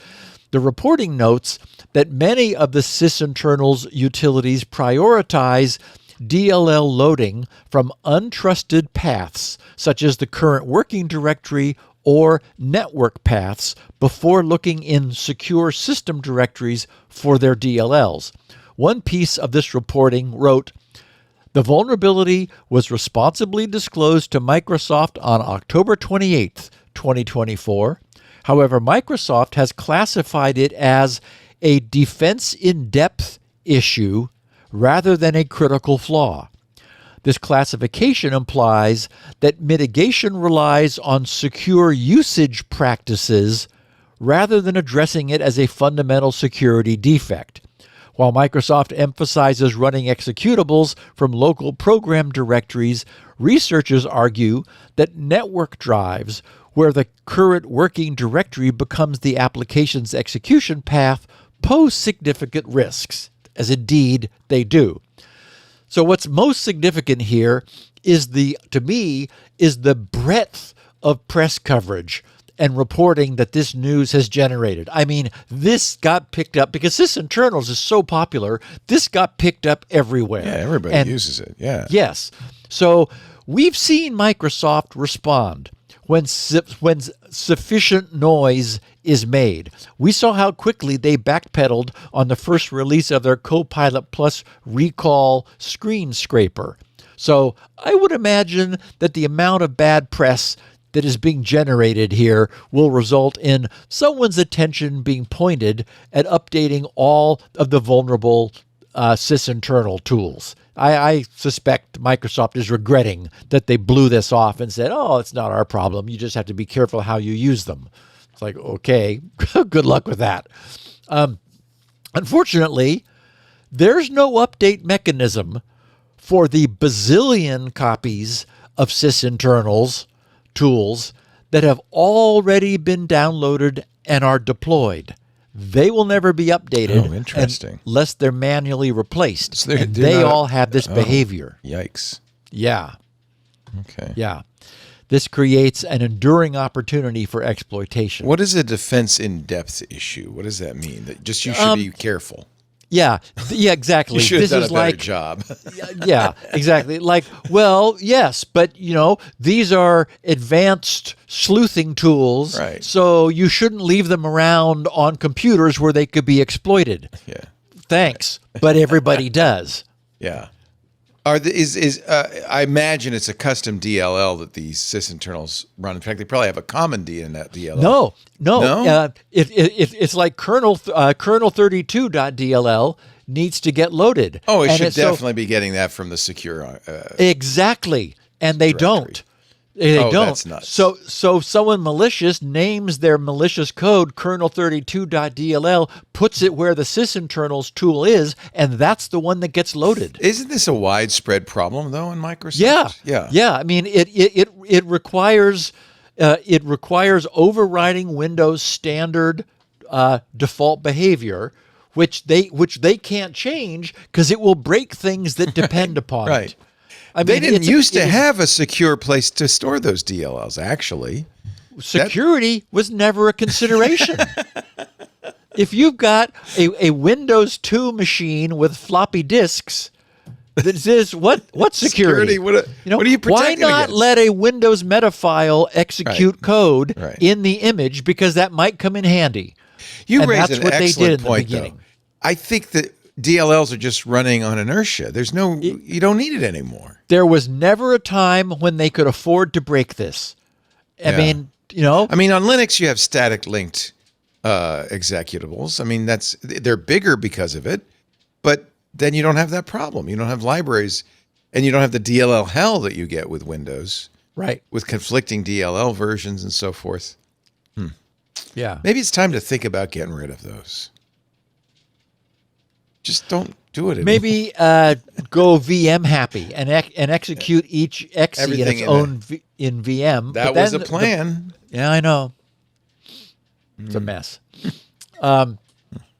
The reporting notes that many of the Sysinternals utilities prioritize DLL loading from untrusted paths, such as the current working directory or network paths, before looking in secure system directories for their DLLs. One piece of this reporting wrote, "The vulnerability was responsibly disclosed to Microsoft on October 28, 2024. However, Microsoft has classified it as a defense in depth issue rather than a critical flaw. This classification implies that mitigation relies on secure usage practices rather than addressing it as a fundamental security defect. While Microsoft emphasizes running executables from local program directories, researchers argue that network drives, where the current working directory becomes the application's execution path, pose significant risks," as indeed they do. So what's most significant here is to me, the breadth of press coverage and reporting that this news has generated. I mean, this got picked up because Sysinternals is so popular. This got picked up everywhere. Yeah, everybody uses it. Yeah. Yes. So we've seen Microsoft respond when sufficient noise is made. We saw how quickly they backpedaled on the first release of their Copilot Plus recall screen scraper. So I would imagine that the amount of bad press that is being generated here will result in someone's attention being pointed at updating all of the vulnerable sysinternal tools. I suspect Microsoft is regretting that they blew this off and said, "Oh, it's not our problem. You just have to be careful how you use them." It's like, okay, good luck with that. Unfortunately, there's no update mechanism for the bazillion copies of Sysinternals tools that have already been downloaded and are deployed. They will never be updated unless they're manually replaced. So they all have this behavior. Yikes. Yeah. Okay. Yeah. This creates an enduring opportunity for exploitation. What is a defense in-depth issue? What does that mean? That just you should be careful. Yeah, exactly. You should have done a better job. Yeah, exactly. Like, well, yes, but, these are advanced sleuthing tools, right? So you shouldn't leave them around on computers where they could be exploited. Yeah. Thanks, but everybody does. Yeah. I imagine it's a custom DLL that these sysinternals run. In fact, they probably have a common DLL. No. It's like kernel 32.dll needs to get loaded. Oh, it should definitely be getting that from the secure. Exactly, and they directory. don't. They don't. That's nuts. So someone malicious names their malicious code kernel32.dll, puts it where the sysinternals tool is, and that's the one that gets loaded. Isn't this a widespread problem though in Microsoft? Yeah. I mean, it requires overriding Windows standard default behavior, which they can't change because it will break things that depend upon right. it. I mean, they didn't used to have a secure place to store those DLLs, actually. Security was never a consideration. If you've got a Windows 2 machine with floppy disks, this is what security? What are you protecting Why not against? let a Windows metafile execute code in the image, because that might come in handy. You and raised that's an what they did excellent in the point, beginning. though. I think that DLLs are just running on inertia. You don't need it anymore. There was never a time when they could afford to break this. I mean, on Linux you have static linked executables. I mean, they're bigger because of it, but then you don't have that problem. You don't have libraries, and you don't have the DLL hell that you get with Windows, right? With conflicting DLL versions and so forth. Yeah, maybe it's time to think about getting rid of those. Just don't do it anymore. Maybe go VM happy and execute each exe in its own in VM. That was a plan. Yeah, I know. It's a mess.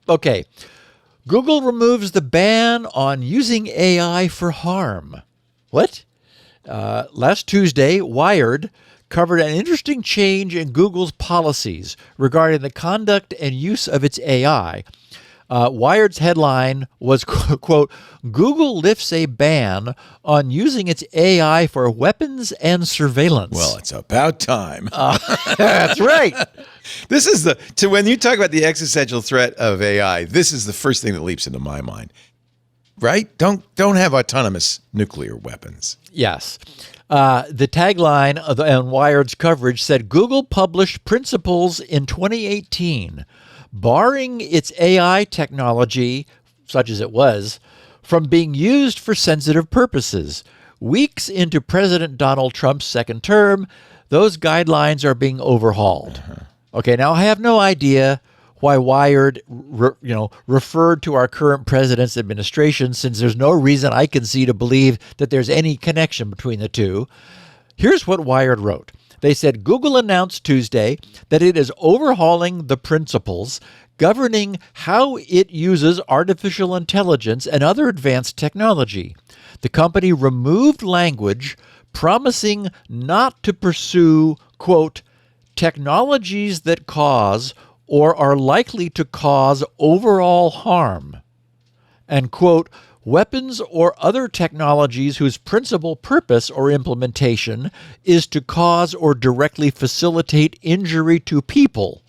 Okay. Google removes the ban on using AI for harm. What? Last Tuesday, Wired covered an interesting change in Google's policies regarding the conduct and use of its AI. Wired's headline was, quote, Google lifts a ban on using its AI for weapons and surveillance. Well, it's about time. That's right. This is when you talk about the existential threat of AI, this is the first thing that leaps into my mind. Right? Don't have autonomous nuclear weapons. Yes. The tagline on Wired's coverage said Google published principles in 2018 barring its AI technology, such as it was, from being used for sensitive purposes. Weeks into President Donald Trump's second term, those guidelines are being overhauled. Okay, now I have no idea why Wired referred to our current president's administration, since there's no reason I can see to believe that there's any connection between the two. Here's what Wired wrote. They said Google announced Tuesday that it is overhauling the principles governing how it uses artificial intelligence and other advanced technology. The company removed language promising not to pursue, quote, technologies that cause or are likely to cause overall harm, and, quote, weapons or other technologies whose principal purpose or implementation is to cause or directly facilitate injury to people.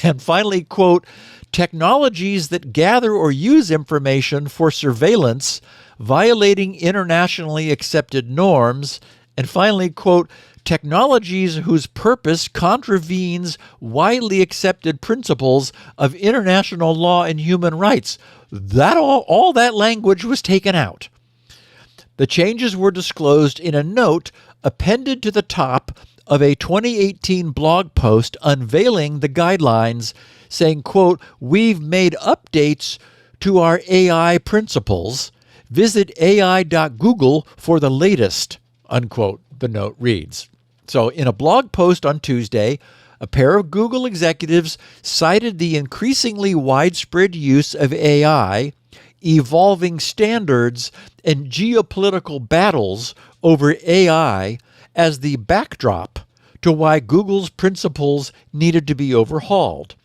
And finally, quote, technologies that gather or use information for surveillance, violating internationally accepted norms. And finally, quote, technologies whose purpose contravenes widely accepted principles of international law and human rights. That all that language was taken out. The changes were disclosed in a note appended to the top of a 2018 blog post unveiling the guidelines, saying, quote, we've made updates to our AI principles. Visit ai.google for the latest, unquote, the note reads. So in a blog post on Tuesday, a pair of Google executives cited the increasingly widespread use of AI, evolving standards, and geopolitical battles over AI as the backdrop to why Google's principles needed to be overhauled.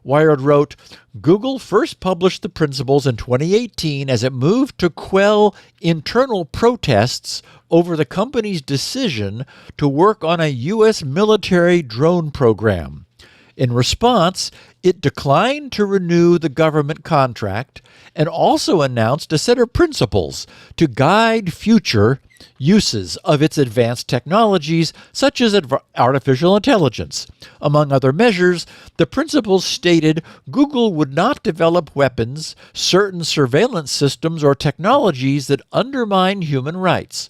Wired wrote, Google first published the principles in 2018 as it moved to quell internal protests over the company's decision to work on a U.S. military drone program. In response, it declined to renew the government contract and also announced a set of principles to guide future uses of its advanced technologies, such as artificial intelligence. Among other measures, the principles stated Google would not develop weapons, certain surveillance systems, or technologies that undermine human rights.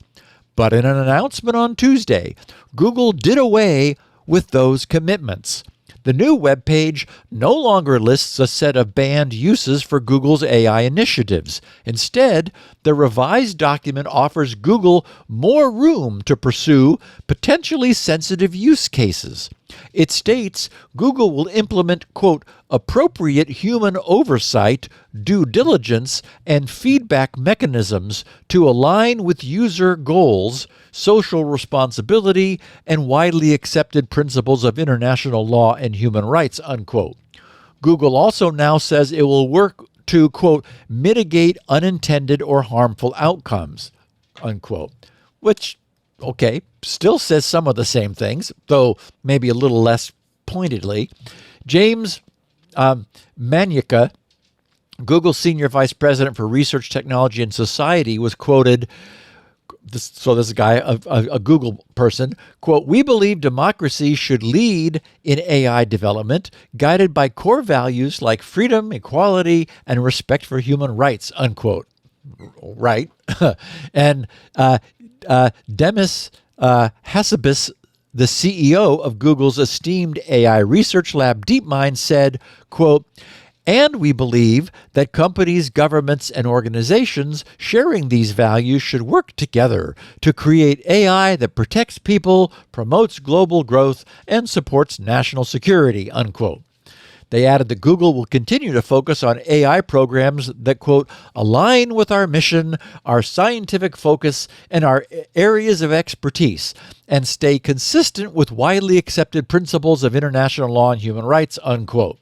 But in an announcement on Tuesday, Google did away with those commitments. The new web page no longer lists a set of banned uses for Google's AI initiatives. Instead, the revised document offers Google more room to pursue potentially sensitive use cases. It states Google will implement, quote, appropriate human oversight, due diligence, and feedback mechanisms to align with user goals, social responsibility, and widely accepted principles of international law and human rights, unquote. Google also now says it will work to, quote, mitigate unintended or harmful outcomes, unquote, which, okay, still says some of the same things, though maybe a little less pointedly. James Manyika, Google's Senior Vice President for Research, Technology, and Society, was quoted, this is a guy, a Google person, quote, we believe democracy should lead in AI development, guided by core values like freedom, equality, and respect for human rights, unquote. Right. And Demis Hassabis, the CEO of Google's esteemed AI research lab DeepMind, said, quote, and we believe that companies, governments, and organizations sharing these values should work together to create AI that protects people, promotes global growth, and supports national security, unquote. They added that Google will continue to focus on AI programs that, quote, align with our mission, our scientific focus, and our areas of expertise, and stay consistent with widely accepted principles of international law and human rights, unquote.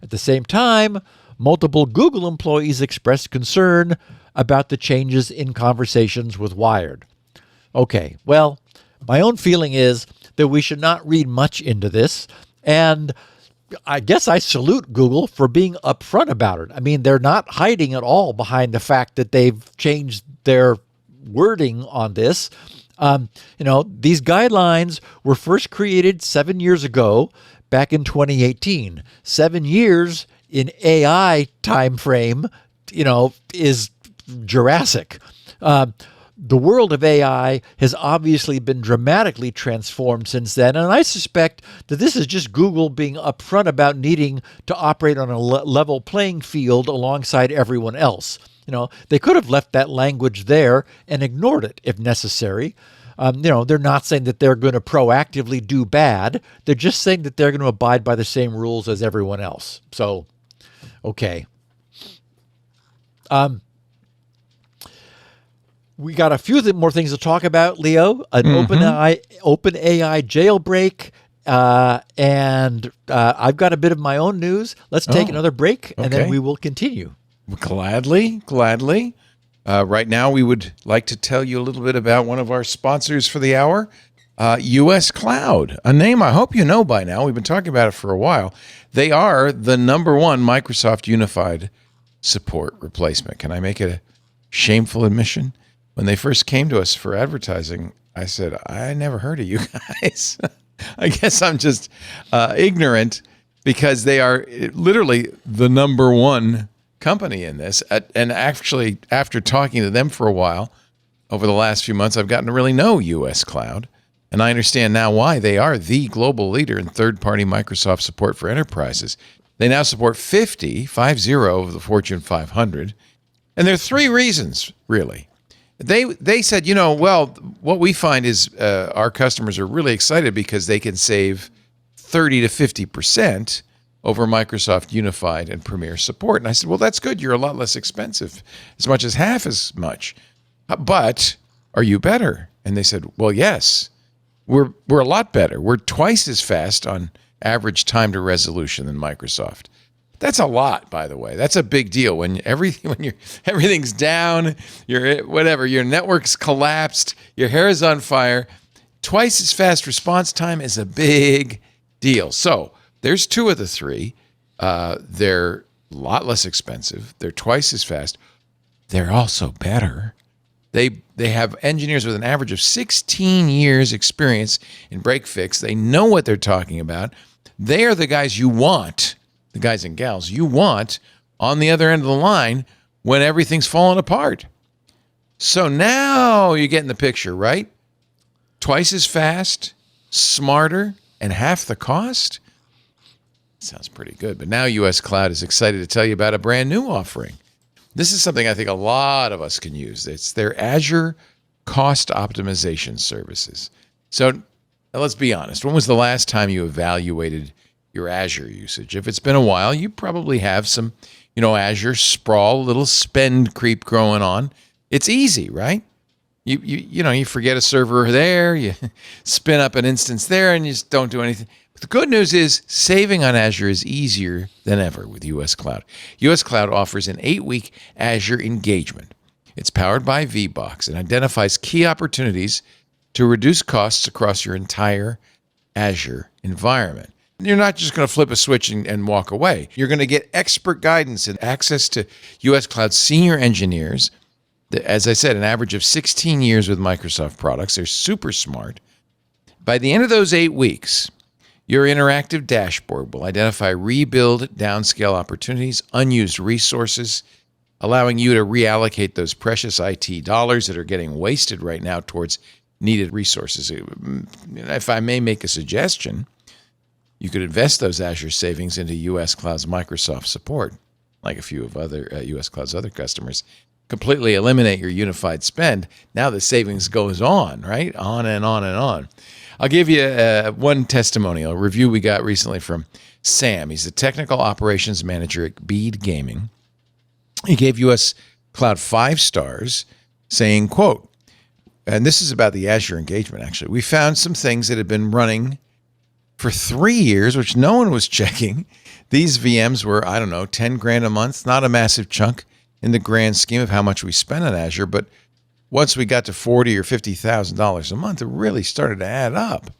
At the same time, multiple Google employees expressed concern about the changes in conversations with Wired. Okay, well, my own feeling is that we should not read much into this, and I guess I salute Google for being upfront about it. I mean, they're not hiding at all behind the fact that they've changed their wording on this. These guidelines were first created 7 years ago, back in 2018. 7 years in AI time frame, is Jurassic. The world of AI has obviously been dramatically transformed since then, and I suspect that this is just Google being upfront about needing to operate on a level playing field alongside everyone else. They could have left that language there and ignored it if necessary. They're not saying that they're going to proactively do bad. They're just saying that they're going to abide by the same rules as everyone else. So, okay. We got a few more things to talk about, Leo. An OpenAI jailbreak, and I've got a bit of my own news. Let's take another break, and then we will continue. Gladly. Right now, we would like to tell you a little bit about one of our sponsors for the hour, US Cloud, a name I hope you know by now. We've been talking about it for a while. They are the number one Microsoft Unified support replacement. Can I make it a shameful admission? When they first came to us for advertising, I said, I never heard of you guys. I guess I'm just ignorant, because they are literally the number one company in this. And actually, after talking to them for a while, over the last few months, I've gotten to really know US Cloud. And I understand now why they are the global leader in third-party Microsoft support for enterprises. They now support 50 of the Fortune 500. And there are three reasons, really. They said, what we find is our customers are really excited because they can save 30 to 50% over Microsoft Unified and Premier support. And I said, well, that's good. You're a lot less expensive, as much as half as much. But are you better? And they said, well, yes, we're a lot better. We're twice as fast on average time to resolution than Microsoft. That's a lot, by the way. That's a big deal when everything's down, your network's collapsed, your hair is on fire. Twice as fast response time is a big deal. So there's two of the three. They're a lot less expensive. They're twice as fast. They're also better. They have engineers with an average of 16 years experience in break fix. They know what they're talking about. They are the guys you want. The guys and gals you want on the other end of the line when everything's falling apart. So now you're getting the picture, right? Twice as fast, smarter, and half the cost? Sounds pretty good. But now US Cloud is excited to tell you about a brand new offering. This is something I think a lot of us can use. It's their Azure cost optimization services. So let's be honest. When was the last time you evaluated your Azure usage? If it's been a while, you probably have some, Azure sprawl, little spend creep growing on. It's easy, right? You forget a server there, you spin up an instance there, and you just don't do anything. But the good news is saving on Azure is easier than ever with US Cloud. US Cloud offers an 8-week Azure engagement. It's powered by VBox and identifies key opportunities to reduce costs across your entire Azure environment. You're not just going to flip a switch and walk away. You're going to get expert guidance and access to US Cloud senior engineers. As I said, an average of 16 years with Microsoft products. They're super smart. By the end of those 8 weeks, your interactive dashboard will identify rebuild, downscale opportunities, unused resources, allowing you to reallocate those precious IT dollars that are getting wasted right now towards needed resources. If I may make a suggestion, you could invest those Azure savings into US Cloud's Microsoft support, like a few of other US Cloud's other customers. Completely eliminate your unified spend. Now the savings goes on, right? On and on and on. I'll give you one testimonial review we got recently from Sam. He's the technical operations manager at Bead Gaming. He gave US Cloud 5 stars, saying, quote, and this is about the Azure engagement, actually. We found some things that had been running for 3 years, which no one was checking. These VMs were, I don't know, 10 grand a month, not a massive chunk in the grand scheme of how much we spend on Azure. But once we got to $40,000 or $50,000 a month, it really started to add up,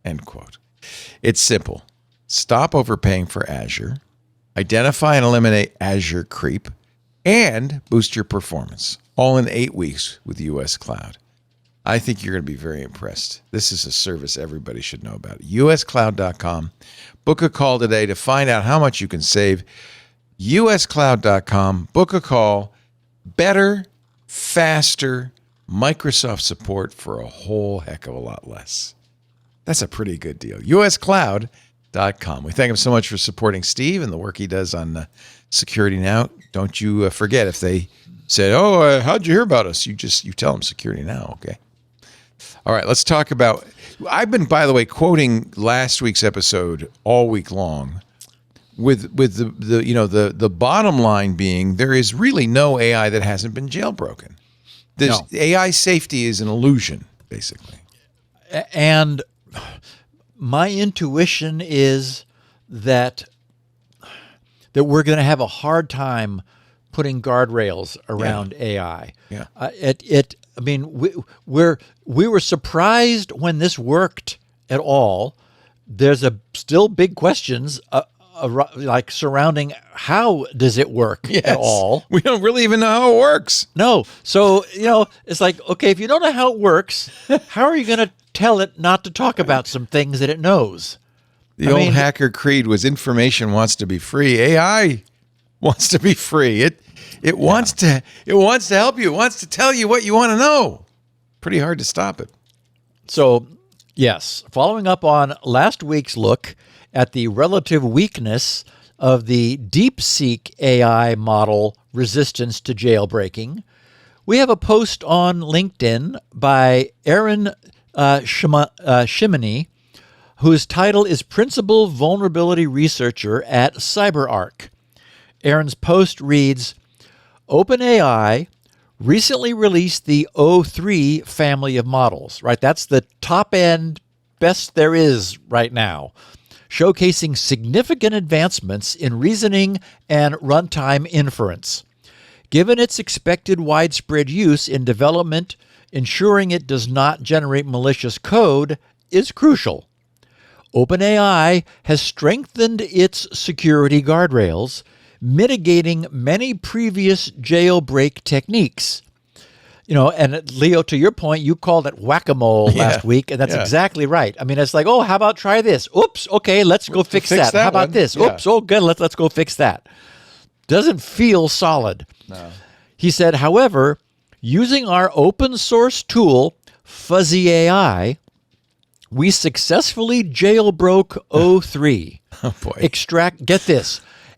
end quote. It's simple. Stop overpaying for Azure, identify and eliminate Azure creep, and boost your performance, all in 8 weeks with US Cloud. I think you're going to be very impressed. This is a service everybody should know about. uscloud.com. Book a call today to find out how much you can save. uscloud.com. Book a call. Better, faster Microsoft support for a whole heck of a lot less. That's a pretty good deal. uscloud.com. We thank him so much for supporting Steve and the work he does on Security Now. Don't you forget, if they say, oh, how'd you hear about us? You tell them Security Now, okay? All right, let's talk about, I've been, by the way, quoting last week's episode all week long with the bottom line being there is really no AI that hasn't been jailbroken. No. AI safety is an illusion, basically. And my intuition is that we're going to have a hard time putting guardrails around AI. Yeah. We were surprised when this worked at all. There's still big questions like surrounding how does it work at all. We don't really even know how it works. No. So, it's like, okay, if you don't know how it works, how are you going to tell it not to talk about some things that it knows? The old hacker creed was information wants to be free. AI wants to be free. It wants to help you. It wants to tell you what you want to know. Pretty hard to stop it. So, yes, following up on last week's look at the relative weakness of the DeepSeek AI model resistance to jailbreaking, we have a post on LinkedIn by Aaron Shimony, whose title is Principal Vulnerability Researcher at CyberArk. Aaron's post reads, OpenAI recently released the O3 family of models, right? That's the top end, best there is right now, showcasing significant advancements in reasoning and runtime inference. Given its expected widespread use in development, ensuring it does not generate malicious code is crucial. OpenAI has strengthened its security guardrails, mitigating many previous jailbreak techniques. And Leo, to your point, you called it whack-a-mole last week, and that's exactly right. I mean, it's like, oh, how about try this? Oops, okay, let's go fix that. How about this? Yeah. Oops, oh, good, let's go fix that. Doesn't feel solid. No. He said, however, using our open source tool, Fuzzy AI, we successfully jailbroke O3. Oh, boy.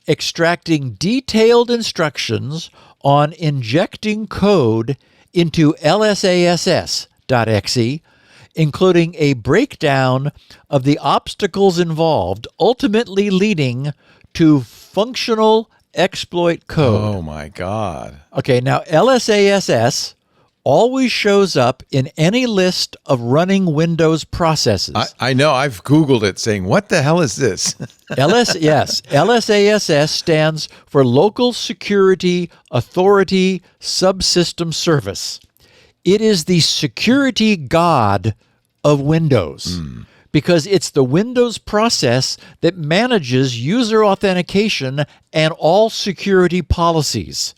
Extracting detailed instructions on injecting code into LSASS.exe, including a breakdown of the obstacles involved, ultimately leading to functional exploit code. Oh, my God. Okay, now LSASS always shows up in any list of running Windows processes. I know. I've Googled it saying, what the hell is this? LSASS stands for Local Security Authority Subsystem Service. It is the security god of Windows because it's the Windows process that manages user authentication and all security policies.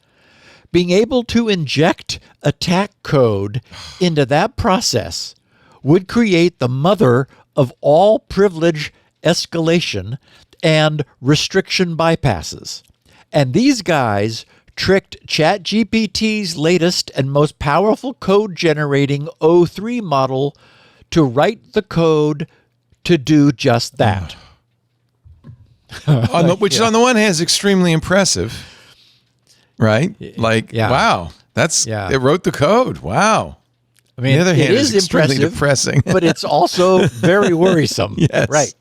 Being able to inject attack code into that process would create the mother of all privilege escalation and restriction bypasses. And these guys tricked ChatGPT's latest and most powerful code-generating O3 model to write the code to do just that. Which on the one hand is extremely impressive. Right? Like, wow, it wrote the code. Wow. I mean, On the other hand, it is it's extremely impressive, depressing. but it's also very worrisome. Yes. Right.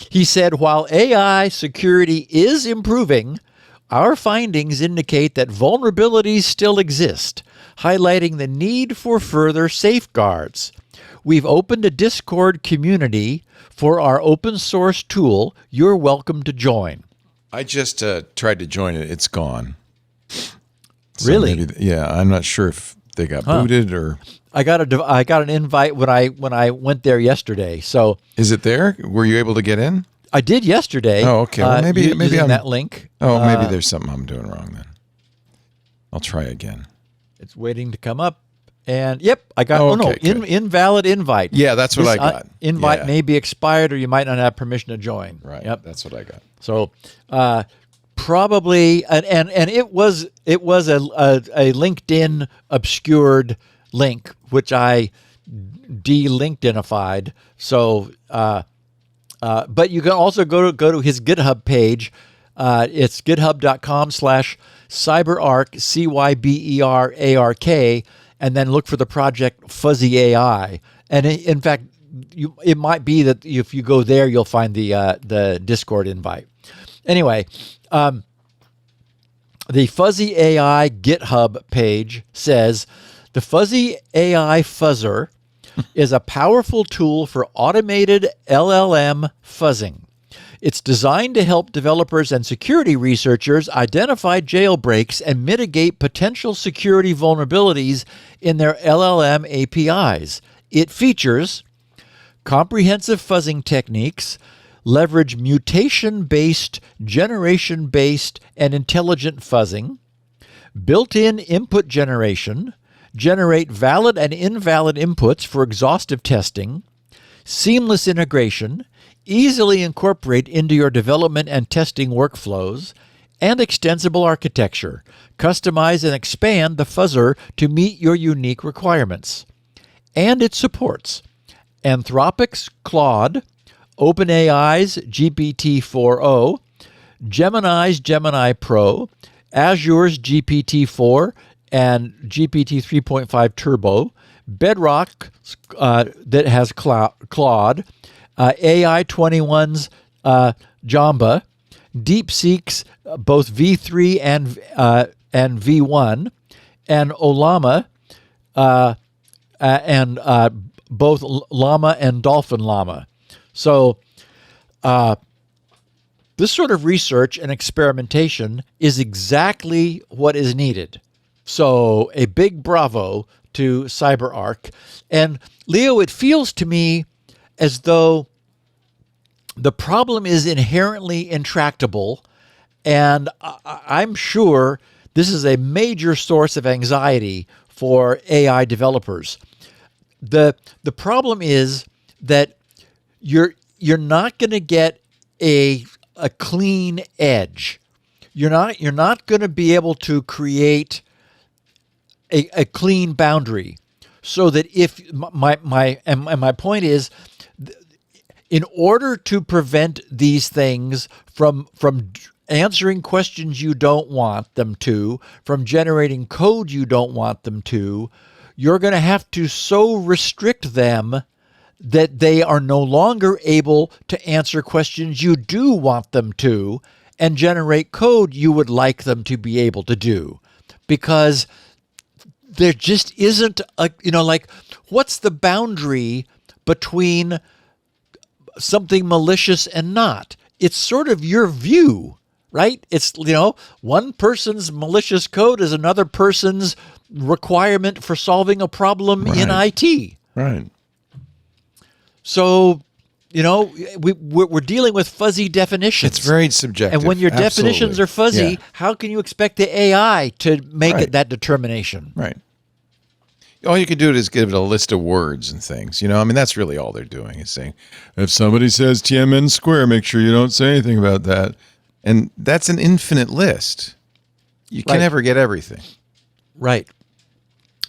He said, while AI security is improving, our findings indicate that vulnerabilities still exist, highlighting the need for further safeguards. We've opened a Discord community for our open source tool. You're welcome to join. I just tried to join it. It's gone. So Really? yeah, I'm not sure if they got booted or... I got an invite when I went there yesterday. So Is it there? Were you able to get in? I did yesterday. Oh, okay. Well, maybe using I'm that link. Oh, maybe there's something I'm doing wrong then. I'll try again. It's waiting to come up. And yep, I got good. Invalid invite. Yeah, that's what This I got. Invite Yeah. may be expired, or you might not have permission to join. Right. Yep. That's what I got. So probably and it was a LinkedIn obscured link, which I de-LinkedInified. So but you can also go to his GitHub page. It's github.com/cyberark, CYBERARK, and then look for the project Fuzzy AI. And in fact, it might be that if you go there, you'll find the Discord invite. Anyway, the Fuzzy AI GitHub page says, the Fuzzy AI Fuzzer is a powerful tool for automated LLM fuzzing. It's designed to help developers and security researchers identify jailbreaks and mitigate potential security vulnerabilities in their LLM APIs. It features comprehensive fuzzing techniques, leverage mutation-based, generation-based, and intelligent fuzzing, built-in input generation, generate valid and invalid inputs for exhaustive testing, seamless integration, easily incorporate into your development and testing workflows, and extensible architecture. Customize and expand the fuzzer to meet your unique requirements. And it supports Anthropic's Claude, OpenAI's GPT-4o, Gemini's Gemini Pro, Azure's GPT-4 and GPT 3.5 Turbo, Bedrock that has Claude, AI21's Jamba, DeepSeek's both V3 and V1, and Olama, and both Llama and Dolphin Llama. So this sort of research and experimentation is exactly what is needed. So a big bravo to CyberArk. And Leo, it feels to me as though the problem is inherently intractable, and I'm sure this is a major source of anxiety for AI developers. The problem is that you're not going to get a clean edge. You're not going to be able to create a clean boundary, so that if my point is, in order to prevent these things from answering questions you don't want them to, from generating code you don't want them to, you're going to have to so restrict them that they are no longer able to answer questions you do want them to and generate code you would like them to be able to do. Because there just isn't what's the boundary between something malicious and not? It's sort of your view, right? It's, one person's malicious code is another person's requirement for solving a problem in IT. Right. So, we're dealing with fuzzy definitions. It's very subjective. And when your definitions are fuzzy, how can you expect the AI to make it that determination? Right. All you can do is give it a list of words and things. That's really all they're doing is saying, if somebody says TMN square, make sure you don't say anything about that. And that's an infinite list. You can never get everything. Right.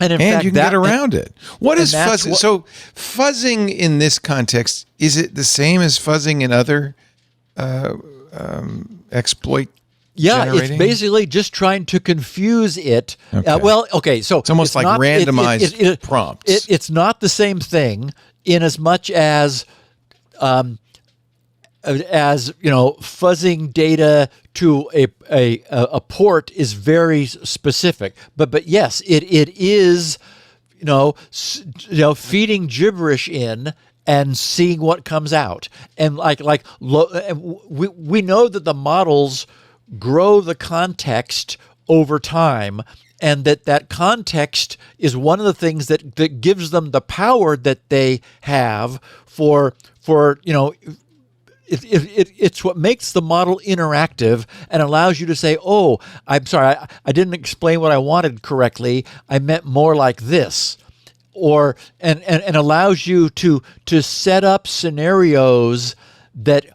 And in and fact, you can get around it. What is fuzzing? So fuzzing in this context, is it the same as fuzzing in other exploit Yeah, generating? it's basically just trying to confuse it. Okay. So It's almost like randomized prompts. It's not the same thing in as much as fuzzing data to a port is very specific. But yes, it is feeding gibberish in and seeing what comes out. And we know that the models grow the context over time, and that context is one of the things that gives them the power that they have for it's what makes the model interactive and allows you to say, oh, I'm sorry, I didn't explain what I wanted correctly. I meant more like this. And allows you to set up scenarios that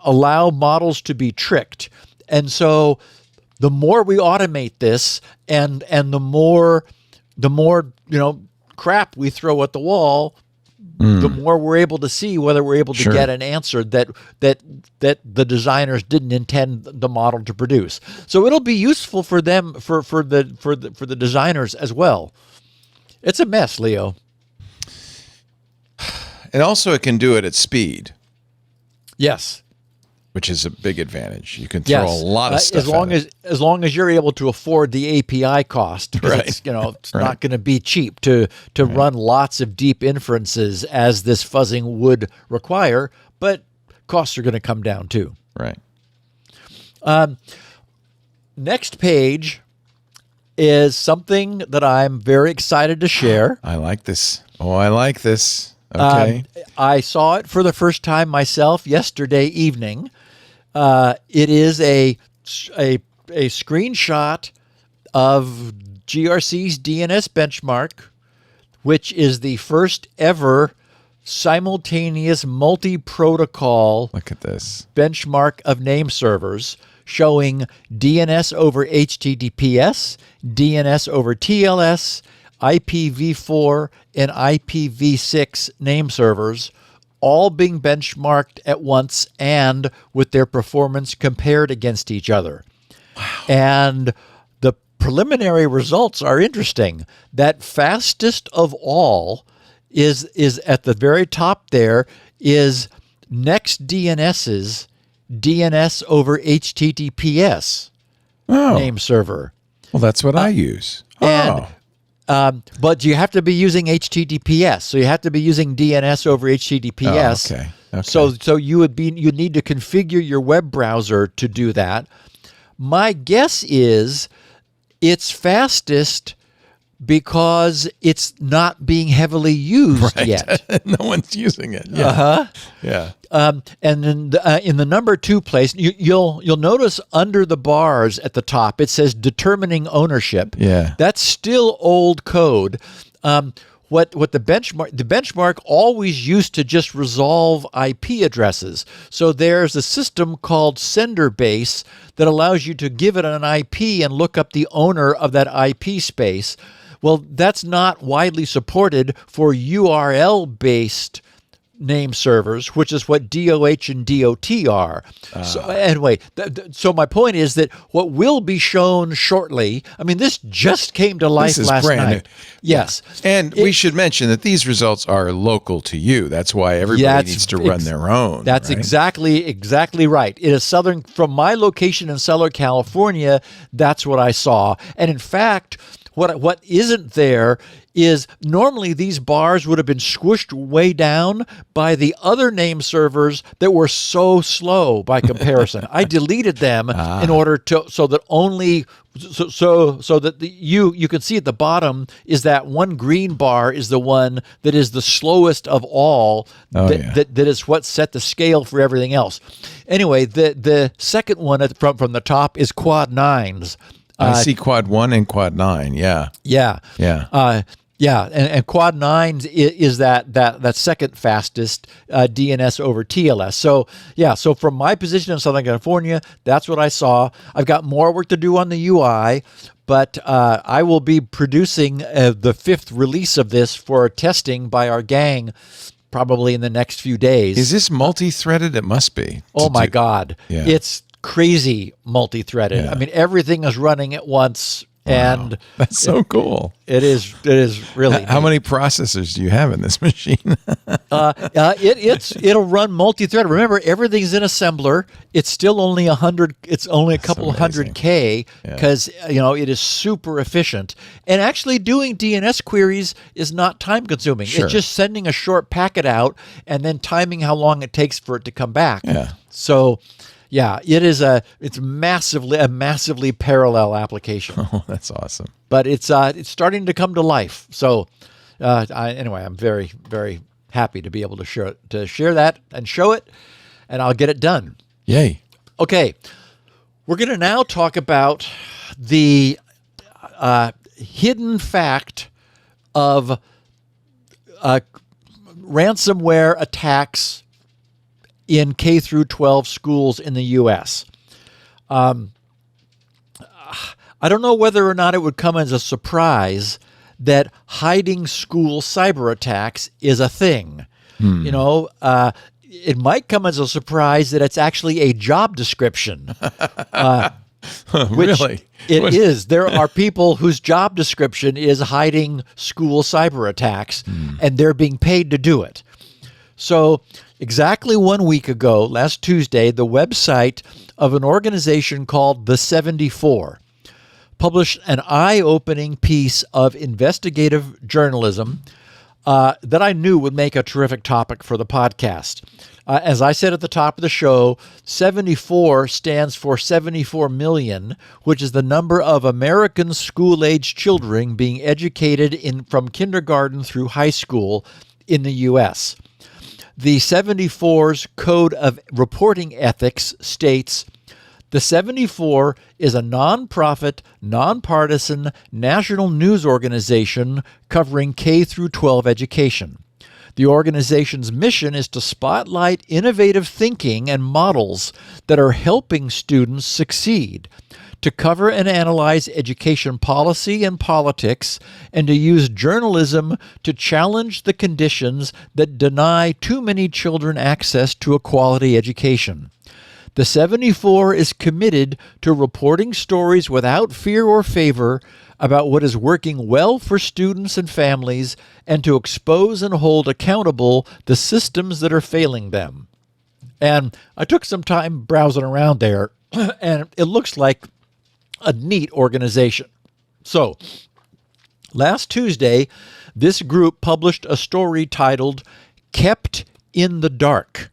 allow models to be tricked. And so the more we automate this and the more crap we throw at the wall, the more we're able to see whether we're able to get an answer that the designers didn't intend the model to produce. So it'll be useful for them for the designers as well. It's a mess, Leo. And also it can do it at speed. Yes. Which is a big advantage. You can throw a lot of stuff as long as you're able to afford the API cost. Right. It's not going to be cheap to run lots of deep inferences as this fuzzing would require, but costs are going to come down too. Right. Next page is something that I'm very excited to share. I like this. Oh, I like this. Okay. I saw it for the first time myself yesterday evening. It is a screenshot of GRC's DNS benchmark, which is the first ever simultaneous multi-protocol Look at this benchmark of name servers showing DNS over HTTPS, DNS over TLS, IPv4, and IPv6 name servers, all being benchmarked at once and with their performance compared against each other. Wow. And the preliminary results are interesting. That fastest of all is at the very top there is NextDNS's DNS over HTTPS name server. Well, that's what I use. But you have to be using HTTPS, so you have to be using DNS over HTTPS. Okay. So you'd need to configure your web browser to do that. My guess is it's fastest because it's not being heavily used yet. No one's using it. Yeah. Yeah. And then in the number 2 place, you'll notice under the bars at the top it says determining ownership. Yeah. That's still old code. What the benchmark always used to just resolve IP addresses. So there's a system called sender base that allows you to give it an IP and look up the owner of that IP space. Well, that's not widely supported for URL-based name servers, which is what DOH and DOT are. So anyway, so my point is that what will be shown shortly, I mean, this just came to life last night. New. Yes. And we should mention that these results are local to you. That's why everybody needs to run their own. That's right? exactly right. It is from my location in Southern California, that's what I saw. And in fact, what isn't there is normally these bars would have been squished way down by the other name servers that were so slow by comparison. I deleted them in order to so that you can see at the bottom is that one green bar is the one that is the slowest of all. That is what set the scale for everything else. Anyway, the second one from the top is Quad 9s. I see Quad 1 and Quad 9. Yeah. And Quad 9 is that second fastest DNS over TLS. So from my position in Southern California, that's what I saw. I've got more work to do on the UI, but I will be producing the 5th release of this for testing by our gang probably in the next few days. Is this multi-threaded? It must be. Oh my God. Yeah. It's crazy multi-threaded. Yeah. I mean, everything is running at once. And That's so cool. It is really How neat. many processors do you have in this machine? It'll run multi-thread. Remember, everything's in assembler. It's still only 100. It's only a couple hundred K because it is super efficient. And actually, doing DNS queries is not time consuming. Sure. It's just sending a short packet out and then timing how long it takes for it to come back. Yeah. So, yeah, it's a massively parallel application. Oh, that's awesome. But it's starting to come to life. So anyway, I'm very, very happy to be able to share that and show it, and I'll get it done. Yay. Okay, we're going to now talk about the hidden fact of ransomware attacks in K through 12 schools in the U.S. I don't know whether or not it would come as a surprise that hiding school cyber attacks is a thing. It might come as a surprise that it's actually a job description. Really? It is. There are people whose job description is hiding school cyber attacks, and they're being paid to do it. So exactly 1 week ago, last Tuesday, the website of an organization called The 74 published an eye-opening piece of investigative journalism that I knew would make a terrific topic for the podcast. As I said at the top of the show, 74 stands for 74 million, which is the number of American school-age children being educated from kindergarten through high school in the U.S. The 74's Code of Reporting Ethics states, the 74 is a nonprofit, nonpartisan national news organization covering K through 12 education. The organization's mission is to spotlight innovative thinking and models that are helping students succeed, to cover and analyze education policy and politics, and to use journalism to challenge the conditions that deny too many children access to a quality education. The 74 is committed to reporting stories without fear or favor about what is working well for students and families, and to expose and hold accountable the systems that are failing them. And I took some time browsing around there, and it looks like a neat organization. So, last Tuesday, this group published a story titled, Kept in the Dark.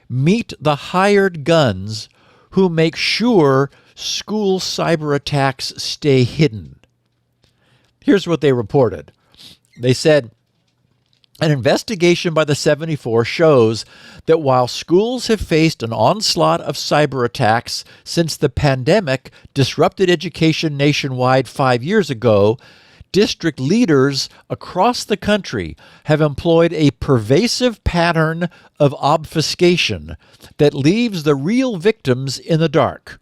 Meet the hired guns who make sure school cyber attacks stay hidden. Here's what they reported. They said, an investigation by the 74 shows that while schools have faced an onslaught of cyber attacks since the pandemic disrupted education nationwide 5 years ago, district leaders across the country have employed a pervasive pattern of obfuscation that leaves the real victims in the dark.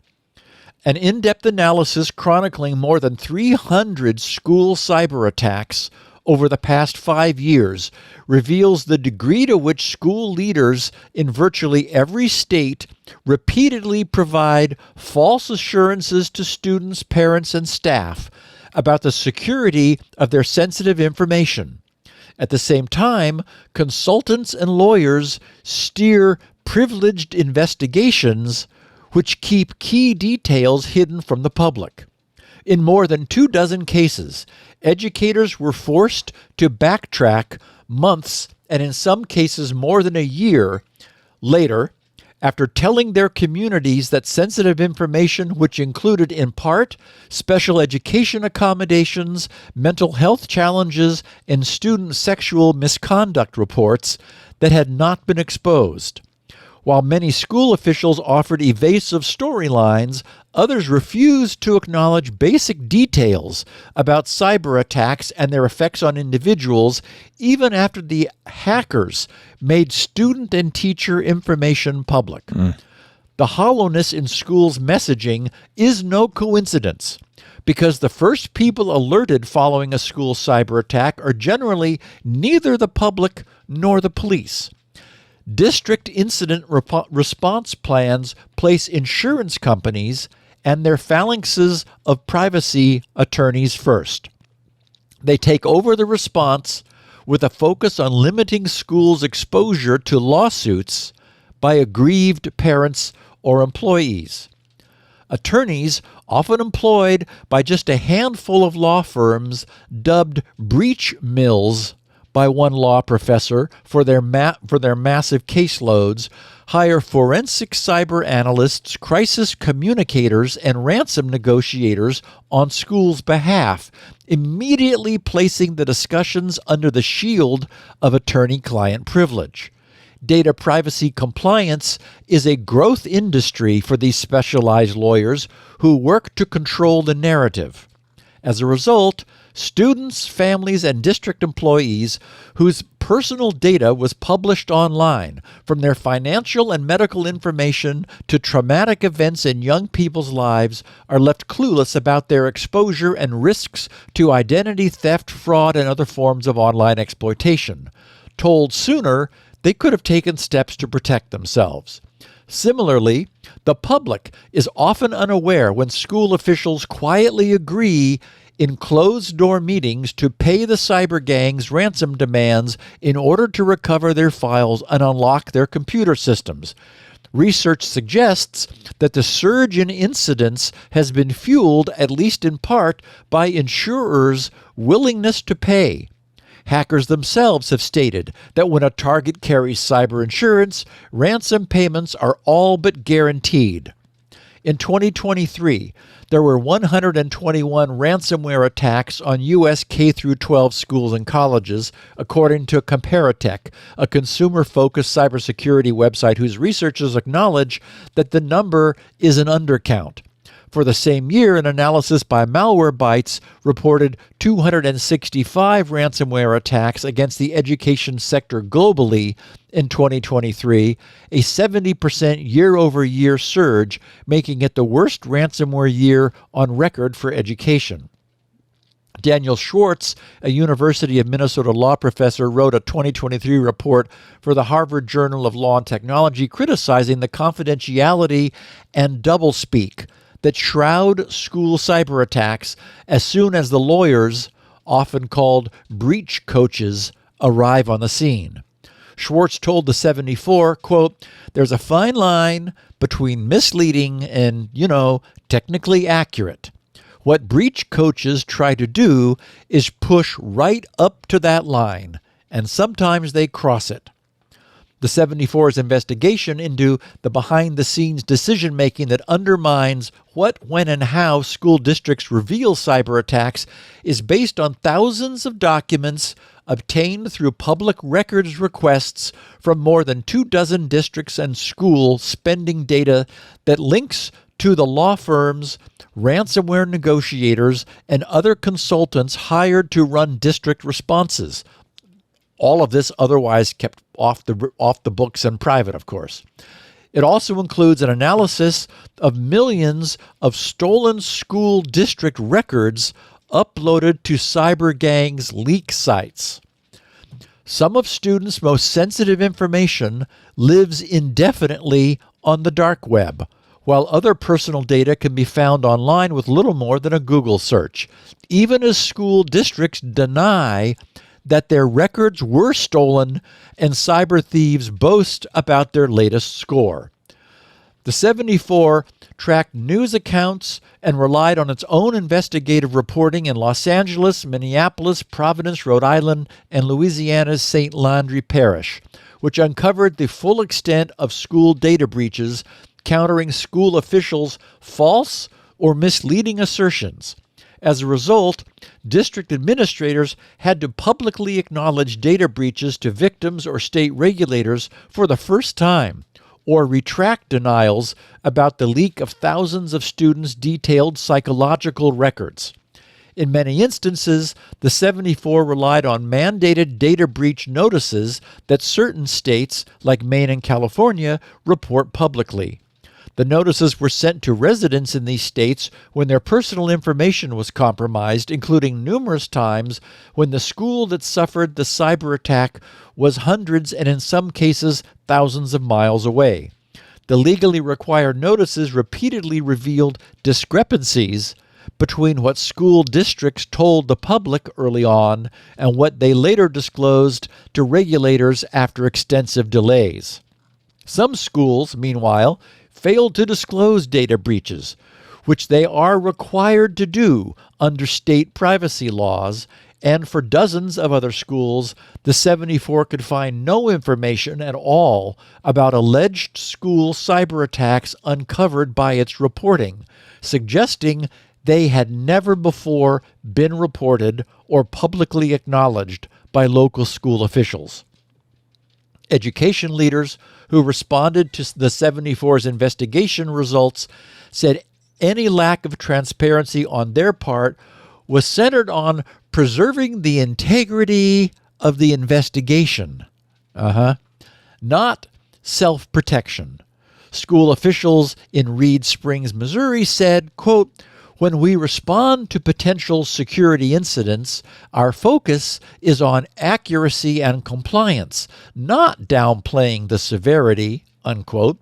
An in-depth analysis chronicling more than 300 school cyber attacks over the past 5 years reveals the degree to which school leaders in virtually every state repeatedly provide false assurances to students, parents, and staff about the security of their sensitive information. At the same time, consultants and lawyers steer privileged investigations which keep key details hidden from the public. In more than 24 cases, educators were forced to backtrack months and in some cases more than a year later after telling their communities that sensitive information, which included in part special education accommodations, mental health challenges, and student sexual misconduct reports, that had not been exposed. While many school officials offered evasive storylines, others refused to acknowledge basic details about cyber attacks and their effects on individuals, even after the hackers made student and teacher information public. The hollowness in schools' messaging is no coincidence, because the first people alerted following a school cyber attack are generally neither the public nor the police. district incident response plans place insurance companies and their phalanxes of privacy attorneys first. They take over the response with a focus on limiting schools' exposure to lawsuits by aggrieved parents or employees. Attorneys, often employed by just a handful of law firms, dubbed breach mills by one law professor for their massive caseloads, hire forensic cyber analysts, crisis communicators, and ransom negotiators on schools' behalf, immediately placing the discussions under the shield of attorney-client privilege. Data privacy compliance is a growth industry for these specialized lawyers who work to control the narrative. As a result, students, families, and district employees whose personal data was published online, from their financial and medical information to traumatic events in young people's lives, are left clueless about their exposure and risks to identity theft, fraud, and other forms of online exploitation. Told sooner, they could have taken steps to protect themselves. Similarly, the public is often unaware when school officials quietly agree in closed-door meetings to pay the cyber gangs ransom demands in order to recover their files and unlock their computer systems. Research suggests that the surge in incidents has been fueled, at least in part, by insurers' willingness to pay. Hackers themselves have stated that when a target carries cyber insurance, ransom payments are all but guaranteed. In 2023, there were 121 ransomware attacks on U.S. K-12 schools and colleges, according to Cyberattacks, a consumer-focused cybersecurity website whose researchers acknowledge that the number is an undercount. For the same year, an analysis by Malwarebytes reported 265 ransomware attacks against the education sector globally in 2023, a 70% year-over-year surge, making it the worst ransomware year on record for education. Daniel Schwartz, a University of Minnesota law professor, wrote a 2023 report for the Harvard Journal of Law and Technology criticizing the confidentiality and doublespeak that shroud school cyber attacks as soon as the lawyers, often called breach coaches, arrive on the scene. Schwartz told the 74, quote, "There's a fine line between misleading and, technically accurate. What breach coaches try to do is push right up to that line, and sometimes they cross it." The 74's investigation into the behind-the-scenes decision-making that undermines what, when, and how school districts reveal cyber attacks is based on thousands of documents obtained through public records requests from more than 24 districts and schools spending data that links to the law firms, ransomware negotiators, and other consultants hired to run district responses. All of this otherwise kept off the books and private, of course. It also includes an analysis of millions of stolen school district records uploaded to cyber gangs' leak sites. Some of students' most sensitive information lives indefinitely on the dark web, while other personal data can be found online with little more than a Google search, even as school districts deny that their records were stolen and cyber thieves boast about their latest score. The 74 tracked news accounts and relied on its own investigative reporting in Los Angeles, Minneapolis, Providence, Rhode Island, and Louisiana's St. Landry Parish, which uncovered the full extent of school data breaches, countering school officials' false or misleading assertions. As a result, district administrators had to publicly acknowledge data breaches to victims or state regulators for the first time, or retract denials about the leak of thousands of students' detailed psychological records. In many instances, the 74 relied on mandated data breach notices that certain states, like Maine and California, report publicly. The notices were sent to residents in these states when their personal information was compromised, including numerous times when the school that suffered the cyber attack was hundreds and in some cases thousands of miles away. The legally required notices repeatedly revealed discrepancies between what school districts told the public early on and what they later disclosed to regulators after extensive delays. Some schools, meanwhile, failed to disclose data breaches, which they are required to do under state privacy laws, and for dozens of other schools, the 74 could find no information at all about alleged school cyber attacks uncovered by its reporting, suggesting they had never before been reported or publicly acknowledged by local school officials. Education leaders who responded to the 74's investigation results said any lack of transparency on their part was centered on preserving the integrity of the investigation, not self-protection. School officials in Reed Springs, Missouri said, quote, "When we respond to potential security incidents, our focus is on accuracy and compliance, not downplaying the severity," unquote.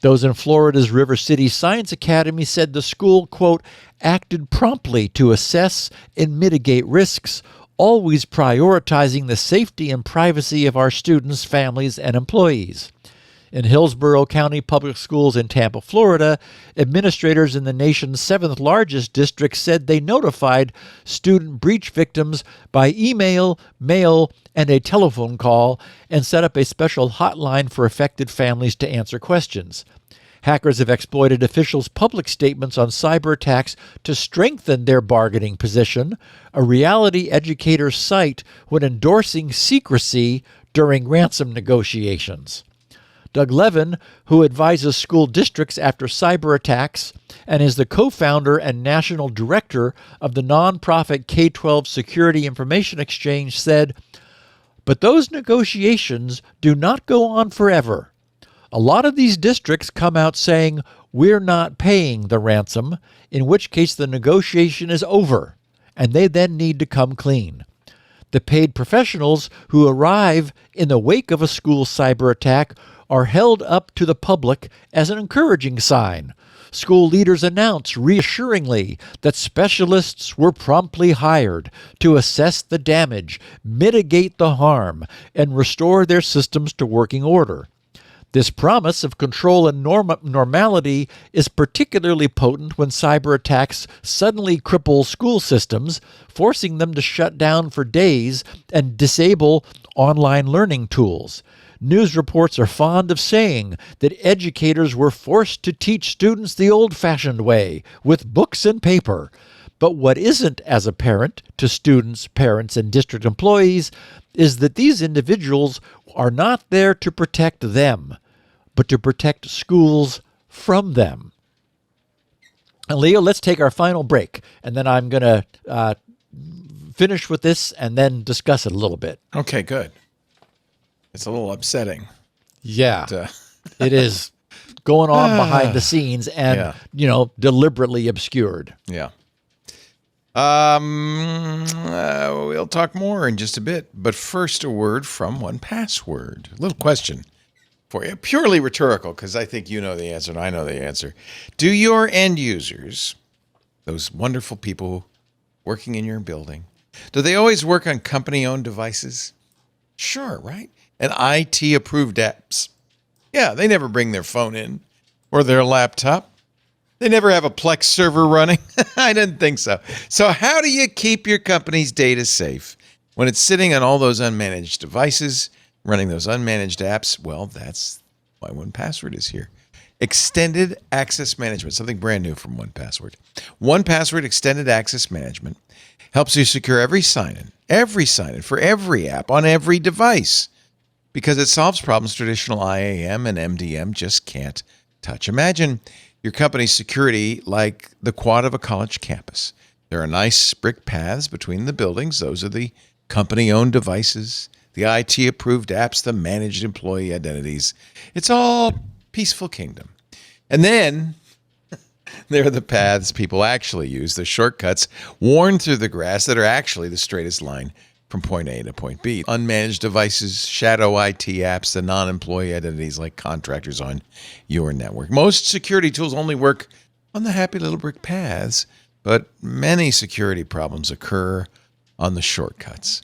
Those in Florida's River City Science Academy said the school, quote, "acted promptly to assess and mitigate risks, always prioritizing the safety and privacy of our students, families, and employees." In Hillsborough County Public Schools in Tampa, Florida, administrators in the nation's seventh largest district said they notified student breach victims by email, mail, and a telephone call, and set up a special hotline for affected families to answer questions. Hackers have exploited officials' public statements on cyber attacks to strengthen their bargaining position, a reality educators cite when endorsing secrecy during ransom negotiations. Doug Levin, who advises school districts after cyber attacks and is the co-founder and national director of the nonprofit K-12 Security Information Exchange, said, "But those negotiations do not go on forever. A lot of these districts come out saying, 'We're not paying the ransom,' in which case the negotiation is over, and they then need to come clean. The paid professionals who arrive in the wake of a school cyber attack are held up to the public as an encouraging sign. School leaders announce reassuringly that specialists were promptly hired to assess the damage, mitigate the harm, and restore their systems to working order. This promise of control and normality is particularly potent when cyber attacks suddenly cripple school systems, forcing them to shut down for days and disable online learning tools. News reports are fond of saying that educators were forced to teach students the old-fashioned way, with books and paper. But what isn't as apparent to students, parents, and district employees is that these individuals are not there to protect them, but to protect schools from them." And Leo, let's take our final break, and then I'm going to finish with this and then discuss it a little bit. Okay, good. It's a little upsetting. Yeah, But, it is going on behind the scenes and, deliberately obscured. yeah. We'll talk more in just a bit. But first, a word from 1Password. A little question for you, purely rhetorical, because I think you know the answer and I know the answer. Do your end users, those wonderful people working in your building, do they always work on company-owned devices? Sure, right? And IT-approved apps. Yeah, they never bring their phone in or their laptop. They never have a Plex server running. I didn't think so. So how do you keep your company's data safe when it's sitting on all those unmanaged devices, running those unmanaged apps? Well, that's why 1Password is here. Extended Access Management, something brand new from 1Password. 1Password Extended Access Management helps you secure every sign-in for every app on every device, because it solves problems traditional IAM and MDM just can't touch. Imagine your company's security like the quad of a college campus. There are nice brick paths between the buildings. Those are the company-owned devices, the IT-approved apps, the managed employee identities. It's all peaceful kingdom. And then there are the paths people actually use, the shortcuts worn through the grass that are actually the straightest line from point A to point B. Unmanaged devices, shadow IT apps, the non-employee identities like contractors on your network. Most security tools only work on the happy little brick paths, but many security problems occur on the shortcuts.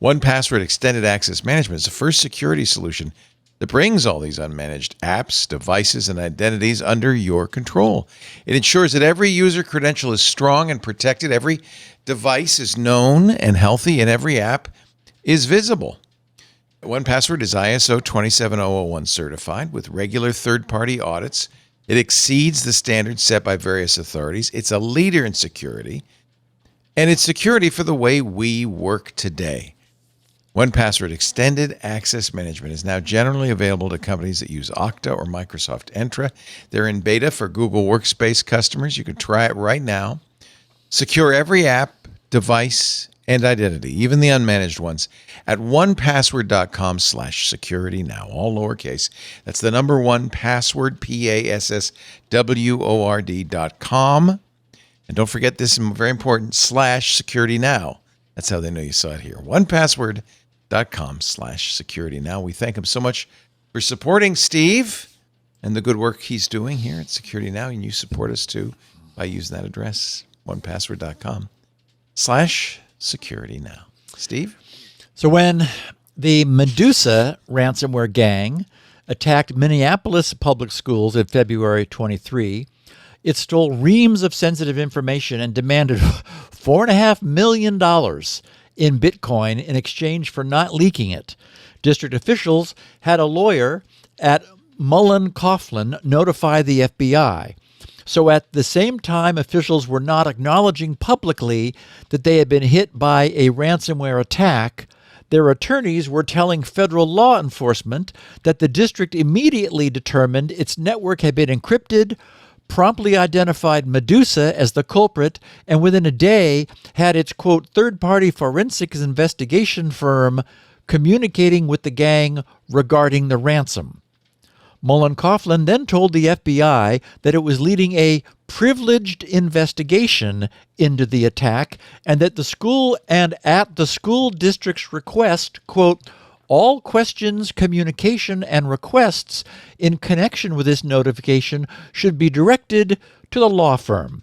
1Password Extended Access Management is the first security solution that brings all these unmanaged apps, devices, and identities under your control. It ensures that every user credential is strong and protected, every device is known and healthy, and every app is visible. 1Password is ISO 27001 certified with regular third-party audits. It exceeds the standards set by various authorities. It's a leader in security, and it's security for the way we work today. 1Password Extended Access Management is now generally available to companies that use Okta or Microsoft Entra. They're in beta for Google Workspace customers. You can try it right now. Secure every app, device, and identity, even the unmanaged ones, at 1password.com /security now, all lowercase. That's the number 1Password, PASSWORD.com. And don't forget this is very important, /security now. That's how they know you saw it here. 1Password.com /security now. We thank him so much for supporting Steve and the good work he's doing here at Security Now. And you support us too by using that address, 1Password.com /security now. Steve? So when the Medusa ransomware gang attacked Minneapolis public schools in February 23, it stole reams of sensitive information and demanded $4.5 million in Bitcoin in exchange for not leaking it. District officials had a lawyer at Mullen Coughlin notify the FBI. So at the same time, officials were not acknowledging publicly that they had been hit by a ransomware attack, their attorneys were telling federal law enforcement that the district immediately determined its network had been encrypted, promptly identified Medusa as the culprit, and within a day had its, quote, third-party forensics investigation firm communicating with the gang regarding the ransom. Mullen Coughlin then told the FBI that it was leading a privileged investigation into the attack and that the school and at the school district's request, quote, all questions, communication, and requests in connection with this notification should be directed to the law firm.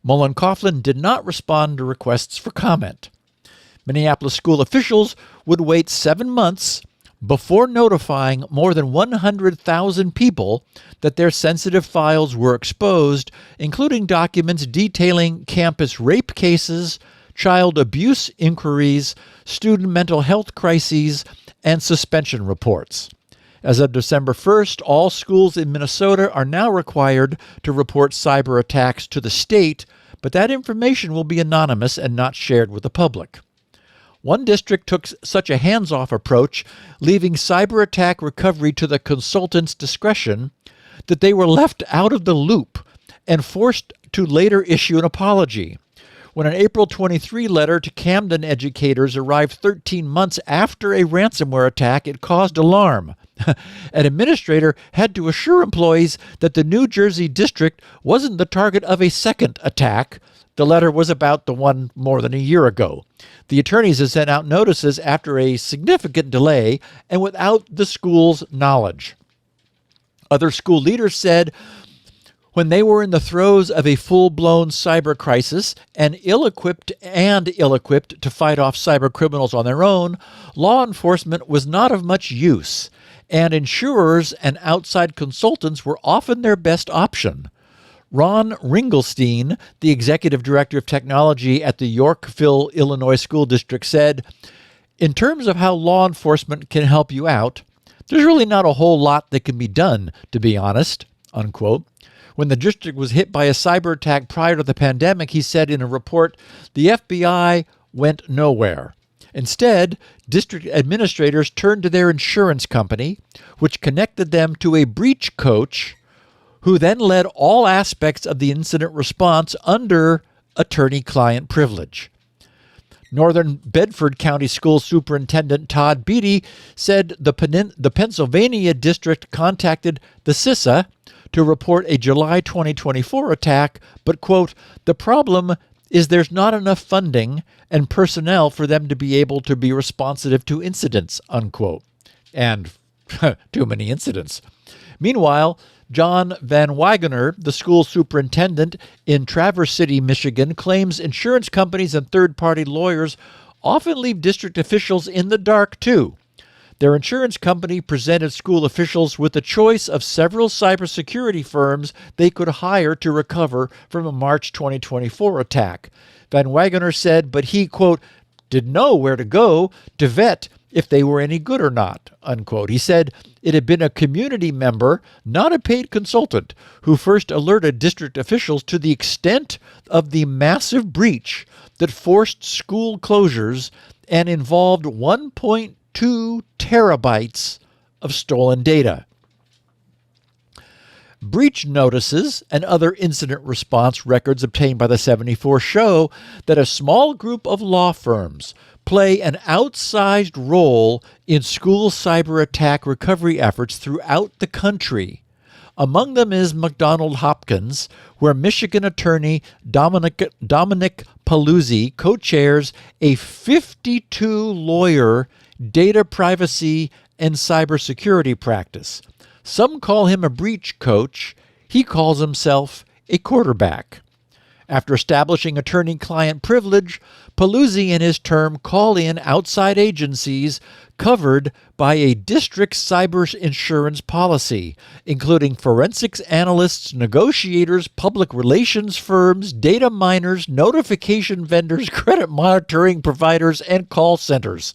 Mullen Coughlin did not respond to requests for comment. Minneapolis school officials would wait 7 months before notifying more than 100,000 people that their sensitive files were exposed, including documents detailing campus rape cases, child abuse inquiries, student mental health crises, and suspension reports. As of December 1st, all schools in Minnesota are now required to report cyber attacks to the state, but that information will be anonymous and not shared with the public. One district took such a hands-off approach, leaving cyber attack recovery to the consultant's discretion, that they were left out of the loop and forced to later issue an apology. When an April 23 letter to Camden educators arrived 13 months after a ransomware attack, it caused alarm. An administrator had to assure employees that the New Jersey district wasn't the target of a second attack. The letter was about the one more than a year ago. The attorneys had sent out notices after a significant delay and without the school's knowledge. Other school leaders said when they were in the throes of a full-blown cyber crisis and ill-equipped to fight off cyber criminals on their own, law enforcement was not of much use, and insurers and outside consultants were often their best option. Ron Ringelstein, the executive director of technology at the Yorkville, Illinois School District, said, in terms of how law enforcement can help you out, there's really not a whole lot that can be done, to be honest, unquote. When the district was hit by a cyber attack prior to the pandemic, he said in a report, the FBI went nowhere. Instead, district administrators turned to their insurance company, which connected them to a breach coach, who then led all aspects of the incident response under attorney-client privilege. Northern Bedford County School Superintendent Todd Beatty said the Pennsylvania district contacted the CISA to report a July 2024 attack, but, quote, the problem is there's not enough funding and personnel for them to be able to be responsive to incidents, unquote. And too many incidents. Meanwhile, John Van Wagener, the school superintendent in Traverse City, Michigan, claims insurance companies and third-party lawyers often leave district officials in the dark, too. Their insurance company presented school officials with a choice of several cybersecurity firms they could hire to recover from a March 2024 attack. Van Wagener said, but he, quote, didn't know where to go to vet if they were any good or not, unquote. He said it had been a community member, not a paid consultant, who first alerted district officials to the extent of the massive breach that forced school closures and involved 1.2 terabytes of stolen data. Breach notices and other incident response records obtained by the 74 show that a small group of law firms play an outsized role in school cyber attack recovery efforts throughout the country. Among them is McDonald Hopkins, where Michigan attorney Dominic Paluzzi co-chairs a 52-lawyer data privacy and cybersecurity practice. Some call him a breach coach. He calls himself a quarterback. After establishing attorney-client privilege, Paluzzi and his term call in outside agencies covered by a district cyber insurance policy, including forensics analysts, negotiators, public relations firms, data miners, notification vendors, credit monitoring providers, and call centers.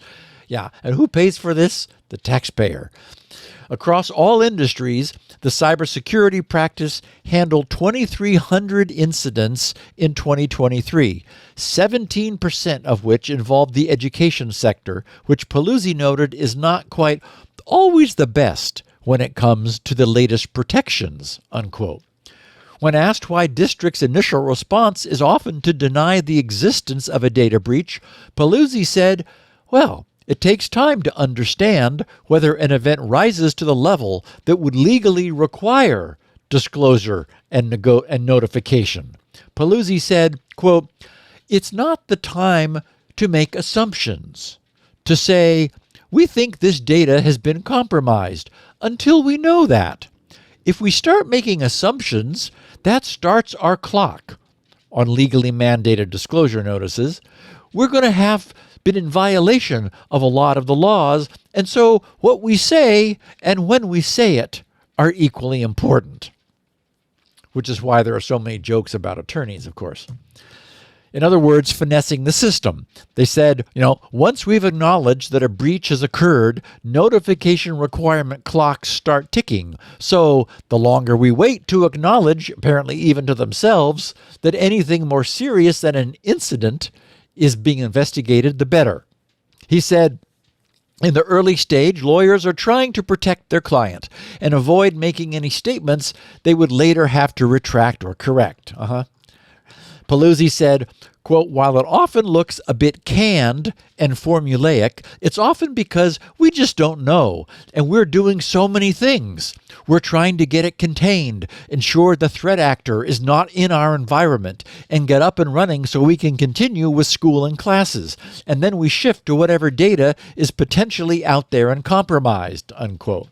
Yeah, and who pays for this? The taxpayer. Across all industries, the cybersecurity practice handled 2,300 incidents in 2023, 17% of which involved the education sector, which Paluzzi noted is not quite always the best when it comes to the latest protections, unquote. When asked why districts' initial response is often to deny the existence of a data breach, Paluzzi said, well, it takes time to understand whether an event rises to the level that would legally require disclosure and notification. Paluzzi said, quote, it's not the time to make assumptions, to say, we think this data has been compromised, until we know that. If we start making assumptions, that starts our clock on legally mandated disclosure notices. We're going to have been in violation of a lot of the laws, and so what we say and when we say it are equally important. Which is why there are so many jokes about attorneys, of course. In other words, finessing the system. They said, once we've acknowledged that a breach has occurred, notification requirement clocks start ticking. So the longer we wait to acknowledge, apparently even to themselves, that anything more serious than an incident is being investigated, the better. He said, in the early stage, lawyers are trying to protect their client and avoid making any statements they would later have to retract or correct. Paluzzi said, quote, while it often looks a bit canned and formulaic, it's often because we just don't know, and we're doing so many things. We're trying to get it contained, ensure the threat actor is not in our environment, and get up and running so we can continue with school and classes, and then we shift to whatever data is potentially out there and compromised, unquote.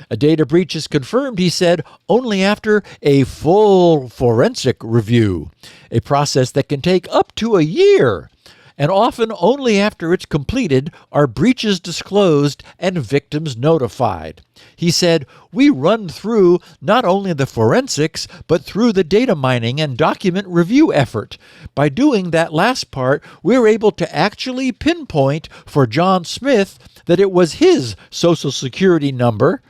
A data breach is confirmed, he said, only after a full forensic review, a process that can take up to a year. And often only after it's completed are breaches disclosed and victims notified. He said, we run through not only the forensics, but through the data mining and document review effort. By doing that last part, we're able to actually pinpoint for John Smith that it was his social security number,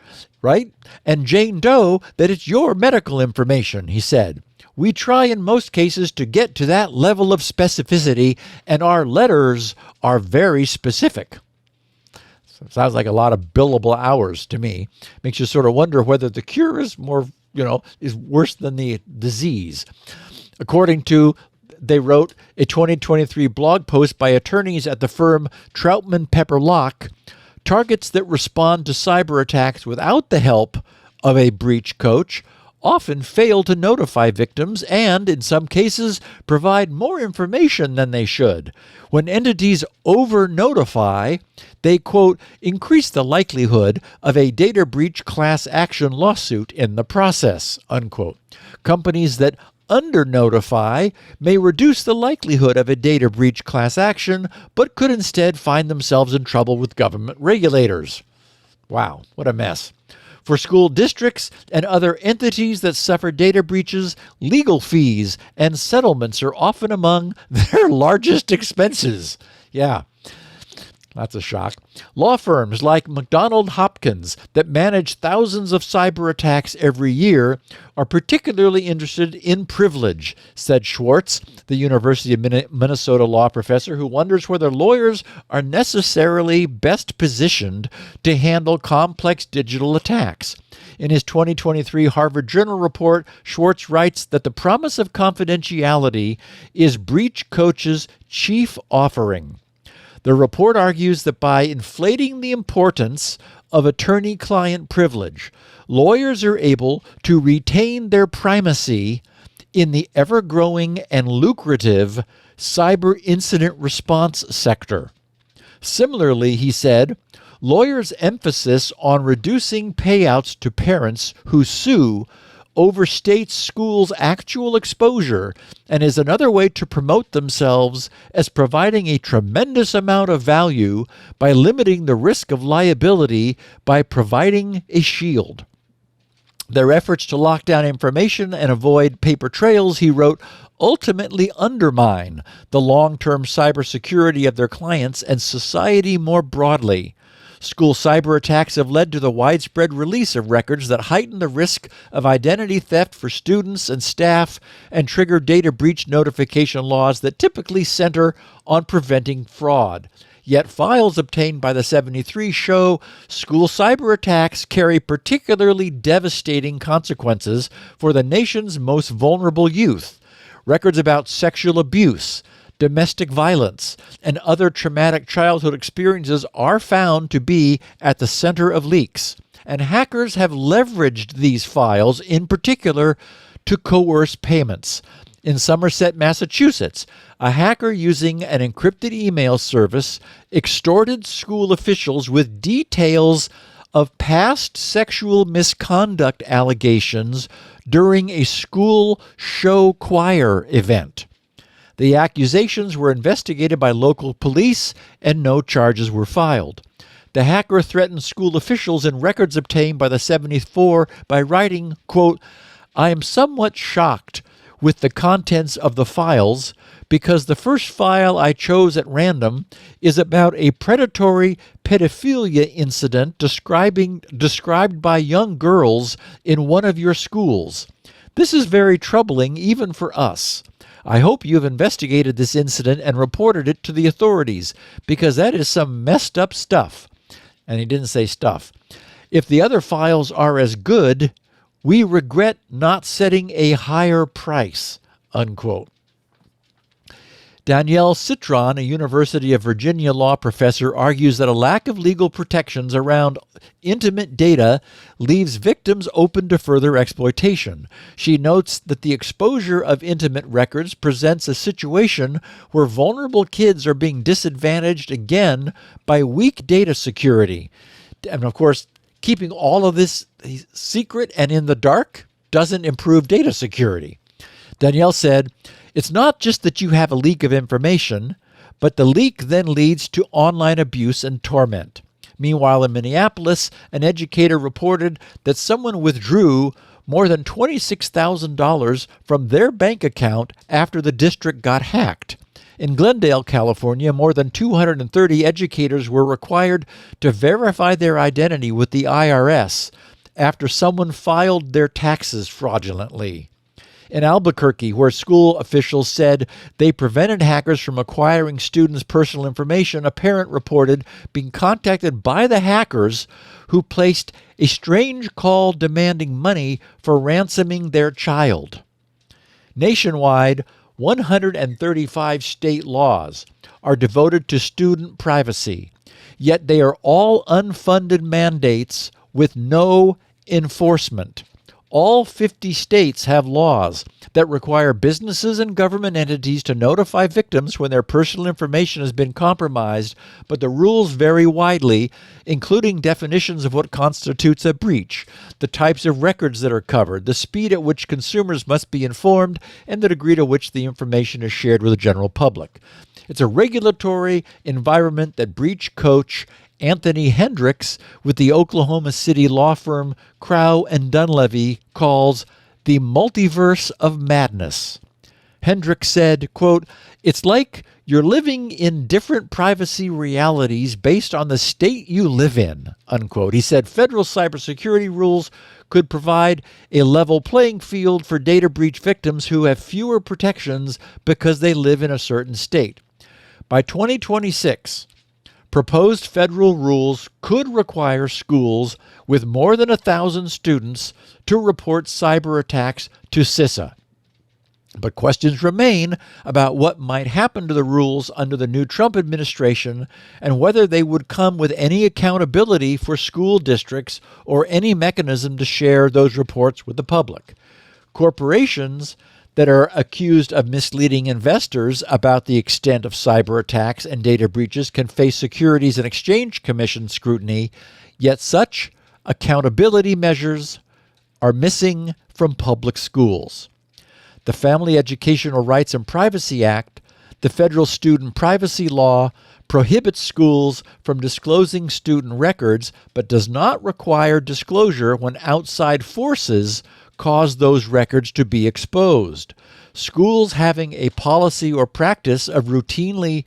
right? And Jane Doe that it's your medical information, he said. We try in most cases to get to that level of specificity, and our letters are very specific. So it sounds like a lot of billable hours to me. Makes you sort of wonder whether the cure is more, is worse than the disease. According to, they wrote a 2023 blog post by attorneys at the firm Troutman Pepper Locke, targets that respond to cyber attacks without the help of a breach coach often fail to notify victims and, in some cases, provide more information than they should. When entities over-notify, they, quote, increase the likelihood of a data breach class action lawsuit in the process, unquote. Companies that under-notify may reduce the likelihood of a data breach class action, but could instead find themselves in trouble with government regulators. Wow, what a mess. For school districts and other entities that suffer data breaches, legal fees and settlements are often among their largest expenses. Yeah, that's a shock. Law firms like McDonald Hopkins that manage thousands of cyber attacks every year are particularly interested in privilege, said Schwartz, the University of Minnesota law professor who wonders whether lawyers are necessarily best positioned to handle complex digital attacks. In his 2023 Harvard Journal report, Schwartz writes that the promise of confidentiality is breach coach's chief offering. The report argues that by inflating the importance of attorney-client privilege, lawyers are able to retain their primacy in the ever-growing and lucrative cyber incident response sector. Similarly, he said, lawyers' emphasis on reducing payouts to parents who sue overstates schools' actual exposure and is another way to promote themselves as providing a tremendous amount of value by limiting the risk of liability by providing a shield. Their efforts to lock down information and avoid paper trails, he wrote, ultimately undermine the long-term cybersecurity of their clients and society more broadly. School cyber attacks have led to the widespread release of records that heighten the risk of identity theft for students and staff and trigger data breach notification laws that typically center on preventing fraud. Yet files obtained by the 73 show school cyber attacks carry particularly devastating consequences for the nation's most vulnerable youth. Records about sexual abuse, domestic violence, and other traumatic childhood experiences are found to be at the center of leaks, and hackers have leveraged these files in particular to coerce payments. In Somerset, Massachusetts, a hacker using an encrypted email service extorted school officials with details of past sexual misconduct allegations during a school show choir event. The accusations were investigated by local police and no charges were filed. The hacker threatened school officials in records obtained by the 74 by writing, quote, I am somewhat shocked with the contents of the files because the first file I chose at random is about a predatory pedophilia incident described by young girls in one of your schools. This is very troubling even for us. I hope you have investigated this incident and reported it to the authorities, because that is some messed up stuff. And he didn't say stuff. If the other files are as good, we regret not setting a higher price, unquote. Danielle Citron, a University of Virginia law professor, argues that a lack of legal protections around intimate data leaves victims open to further exploitation. She notes that the exposure of intimate records presents a situation where vulnerable kids are being disadvantaged again by weak data security. And of course, keeping all of this secret and in the dark doesn't improve data security. Danielle said, it's not just that you have a leak of information, but the leak then leads to online abuse and torment. Meanwhile, in Minneapolis, an educator reported that someone withdrew more than $26,000 from their bank account after the district got hacked. In Glendale, California, more than 230 educators were required to verify their identity with the IRS after someone filed their taxes fraudulently. In Albuquerque, where school officials said they prevented hackers from acquiring students' personal information, a parent reported being contacted by the hackers who placed a strange call demanding money for ransoming their child. Nationwide, 135 state laws are devoted to student privacy, yet they are all unfunded mandates with no enforcement. all 50 states have laws that require businesses and government entities to notify victims when their personal information has been compromised, but the rules vary widely, including definitions of what constitutes a breach, the types of records that are covered, the speed at which consumers must be informed, and the degree to which the information is shared with the general public. It's a regulatory environment that breach coach Anthony Hendricks with the Oklahoma City law firm Crow and Dunlevy calls the multiverse of madness. Hendricks said, quote, "It's like you're living in different privacy realities based on the state you live in," unquote. He said federal cybersecurity rules could provide a level playing field for data breach victims who have fewer protections because they live in a certain state. By 2026, proposed federal rules could require schools with more than 1,000 students to report cyber attacks to CISA. But questions remain about what might happen to the rules under the new Trump administration and whether they would come with any accountability for school districts or any mechanism to share those reports with the public. Corporations that are accused of misleading investors about the extent of cyber attacks and data breaches can face Securities and Exchange Commission scrutiny, yet such accountability measures are missing from public schools. The Family Educational Rights and Privacy Act, the federal student privacy law, prohibits schools from disclosing student records but does not require disclosure when outside forces cause those records to be exposed. Schools having a policy or practice of routinely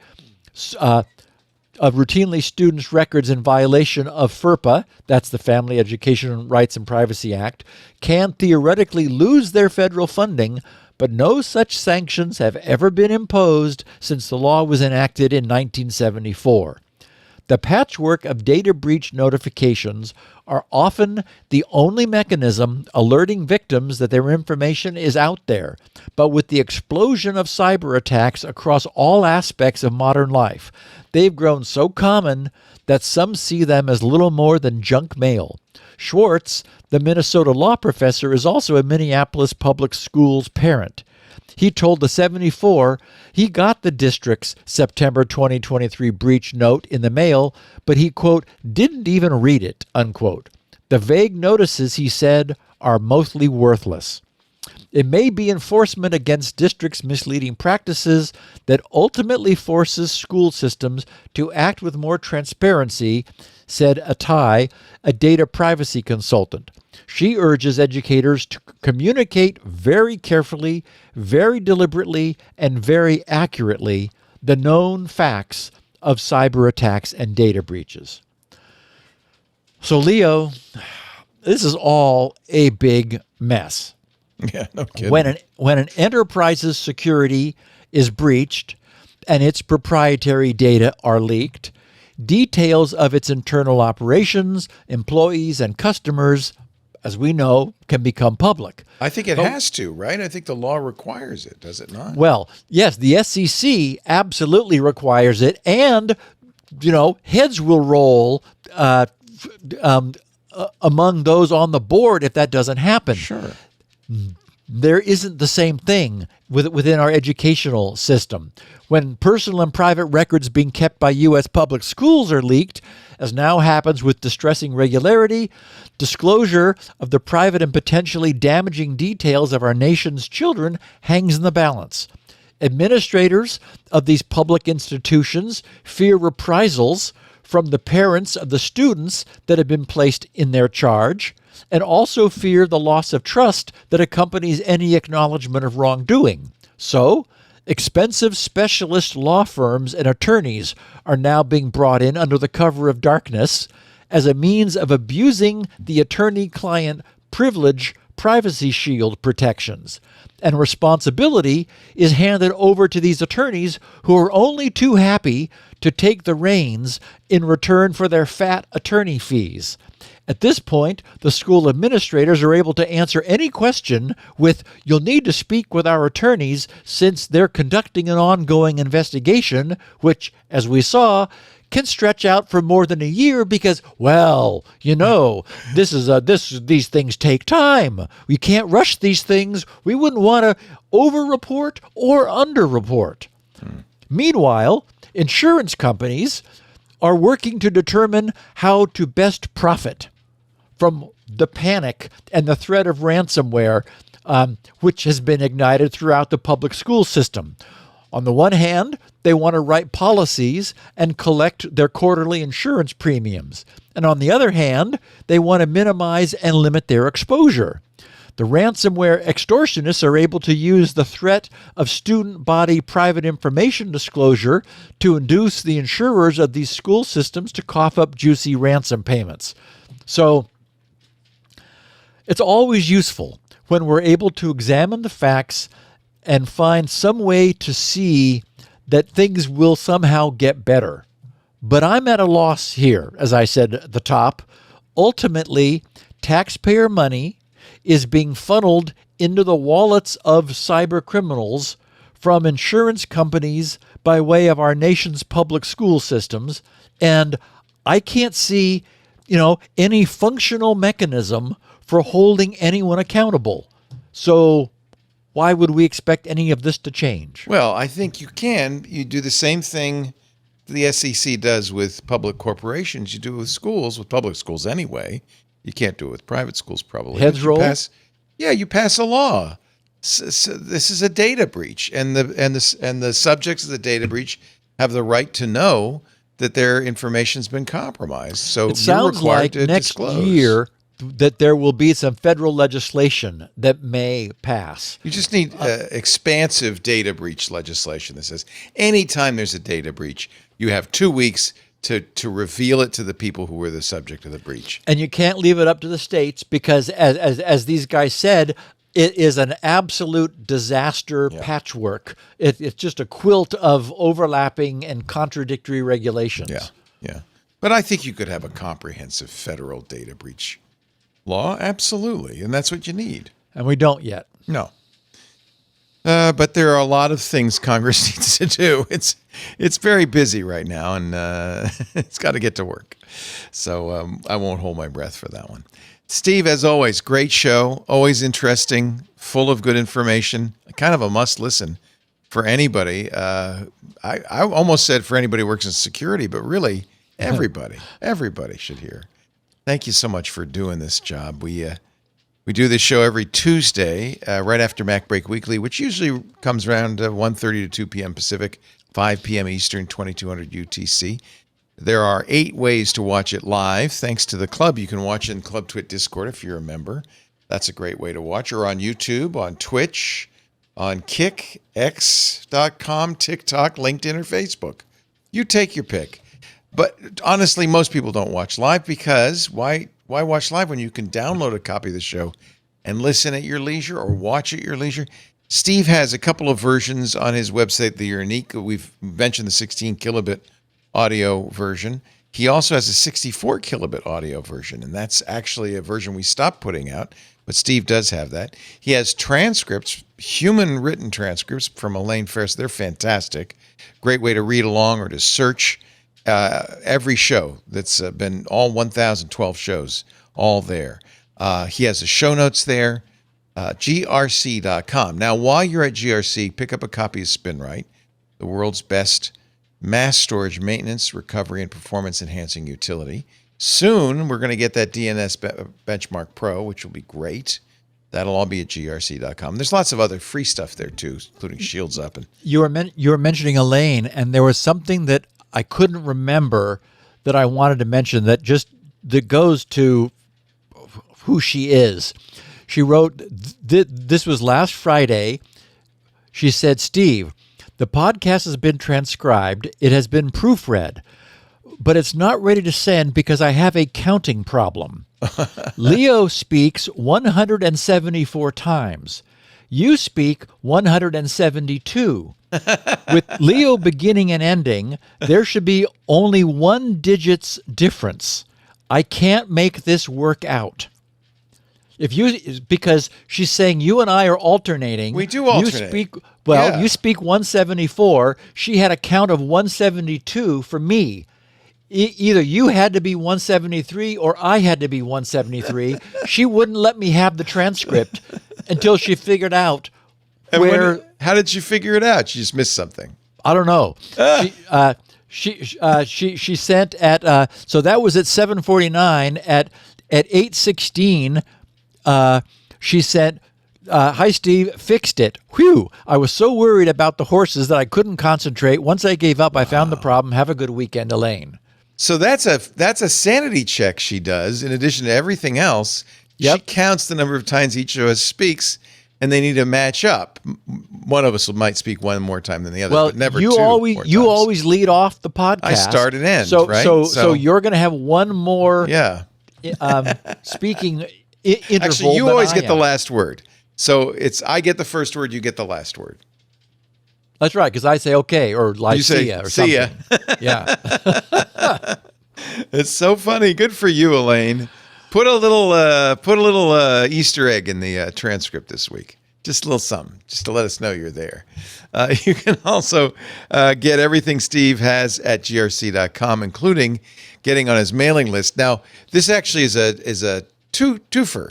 students' records in violation of FERPA, that's the Family Education Rights and Privacy Act, can theoretically lose their federal funding, but no such sanctions have ever been imposed since the law was enacted in 1974. The patchwork of data breach notifications are often the only mechanism alerting victims that their information is out there. But with the explosion of cyber attacks across all aspects of modern life, they've grown so common that some see them as little more than junk mail. Schwartz, the Minnesota law professor, is also a Minneapolis public schools parent. He told the 74 he got the district's September 2023 breach note in the mail, but he, quote, didn't even read it, unquote. The vague notices, he said, are mostly worthless. It may be enforcement against districts' misleading practices that ultimately forces school systems to act with more transparency, said Atai, a data privacy consultant. She urges educators to communicate very carefully, very deliberately, and very accurately the known facts of cyber attacks and data breaches. So, Leo, this is all a big mess. Yeah, no kidding. When an enterprise's security is breached and its proprietary data are leaked, details of its internal operations, employees, and customers, as we know, can become public. I think it has to, right? I think the law requires it, does it not? Well, yes, the SEC absolutely requires it, and, heads will roll among those on the board if that doesn't happen. Sure. There isn't the same thing within our educational system. When personal and private records being kept by U.S. public schools are leaked, as now happens with distressing regularity, disclosure of the private and potentially damaging details of our nation's children hangs in the balance. Administrators of these public institutions fear reprisals from the parents of the students that have been placed in their charge, and also fear the loss of trust that accompanies any acknowledgement of wrongdoing. So, expensive specialist law firms and attorneys are now being brought in under the cover of darkness as a means of abusing the attorney-client privilege privacy shield protections. And responsibility is handed over to these attorneys who are only too happy to take the reins in return for their fat attorney fees. At this point, the school administrators are able to answer any question with, "You'll need to speak with our attorneys since they're conducting an ongoing investigation," which, as we saw, can stretch out for more than a year because, well, these things take time. We can't rush these things. We wouldn't want to over-report or under-report. Meanwhile, insurance companies are working to determine how to best profit from the panic and the threat of ransomware, which has been ignited throughout the public school system. On the one hand, they want to write policies and collect their quarterly insurance premiums. And on the other hand, they want to minimize and limit their exposure. The ransomware extortionists are able to use the threat of student body private information disclosure to induce the insurers of these school systems to cough up juicy ransom payments. So it's always useful when we're able to examine the facts and find some way to see that things will somehow get better. But I'm at a loss here, as I said at the top. Ultimately, taxpayer money is being funneled into the wallets of cyber criminals from insurance companies by way of our nation's public school systems. And I can't see, any functional mechanism for holding anyone accountable. So why would we expect any of this to change? Well, I think you can. You do the same thing the SEC does with public corporations. You do it with schools, with public schools anyway. You can't do it with private schools, probably. Heads roll? You pass a law. So this is a data breach, and the subjects of the data breach have the right to know that their information's been compromised. So it sounds you're required like to next disclose. year that there will be some federal legislation that may pass. You just need expansive data breach legislation that says anytime there's a data breach, you have 2 weeks to reveal it to the people who were the subject of the breach. And you can't leave it up to the states because, as these guys said, it is an absolute disaster patchwork. It's just a quilt of overlapping and contradictory regulations. Yeah. But I think you could have a comprehensive federal data breach law, absolutely, and that's what you need. And we don't yet. No. But there are a lot of things Congress needs to do. It's very busy right now, and it's got to get to work. So I won't hold my breath for that one. Steve, as always, great show, always interesting, full of good information, kind of a must-listen for anybody. I almost said for anybody who works in security, but really everybody should hear. Thank you so much for doing this job. We do this show every Tuesday, right after Mac Break Weekly, which usually comes around 1:30 to 2 p.m. Pacific, 5 p.m. Eastern, 2200 UTC. There are 8 ways to watch it live. Thanks to the club, you can watch it in Club Twit Discord if you're a member. That's a great way to watch. Or on YouTube, on Twitch, on Kick, X.com, TikTok, LinkedIn, or Facebook. You take your pick. But honestly, most people don't watch live because why watch live when you can download a copy of the show and listen at your leisure or watch at your leisure? Steve has a couple of versions on his website that are unique. We've mentioned the 16 kilobit audio version. He also has a 64 kilobit audio version, and that's actually a version we stopped putting out, but Steve does have that. He has transcripts, human written transcripts from Elaine Ferris. They're fantastic. Great way to read along or to search every show that's been all 1,012 shows, all there. He has the show notes there, grc.com. Now, while you're at GRC, pick up a copy of SpinRite, the world's best mass storage maintenance, recovery, and performance enhancing utility. Soon, we're going to get that DNS Benchmark Pro, which will be great. That'll all be at grc.com. There's lots of other free stuff there, too, including Shields Up. And you were mentioning Elaine, and there was something that I couldn't remember that I wanted to mention that goes to who she is. She wrote, this was last Friday. She said, Steve, the podcast has been transcribed. It has been proofread, but it's not ready to send because I have a counting problem. Leo speaks 174 times. You speak 172. With Leo beginning and ending, there should be only 1 digit's difference. I can't make this work out. Because she's saying you and I are alternating. We do alternate. You speak 174. She had a count of 172 for me. either you had to be 173 or I had to be 173. She wouldn't let me have the transcript until she figured out And how did she figure it out? She just missed something. I don't know. She sent at so that was at 7:49. At 8:16, she sent, "Hi Steve, fixed it. Whew! I was so worried about the horses that I couldn't concentrate. Once I gave up, I found the problem. Have a good weekend, Elaine." So that's a sanity check she does. In addition to everything else, Yep. she counts the number of times each of us speaks, and they need to match up. One of us might speak one more time than the other, Well, but never you two always more you times. always lead off the podcast. I start and end, So right? so you're going to have one more speaking interval. Actually, you than always I get the am. last word. So I get the first word, you get the last word. That's right, because I say okay or like You say, see ya or "See ya." something. Yeah. It's so funny. Good for you, Elaine. Put a little Easter egg in the transcript this week. Just a little something, just to let us know you're there. You can also get everything Steve has at grc.com, including getting on his mailing list. Now, this actually is a twofer.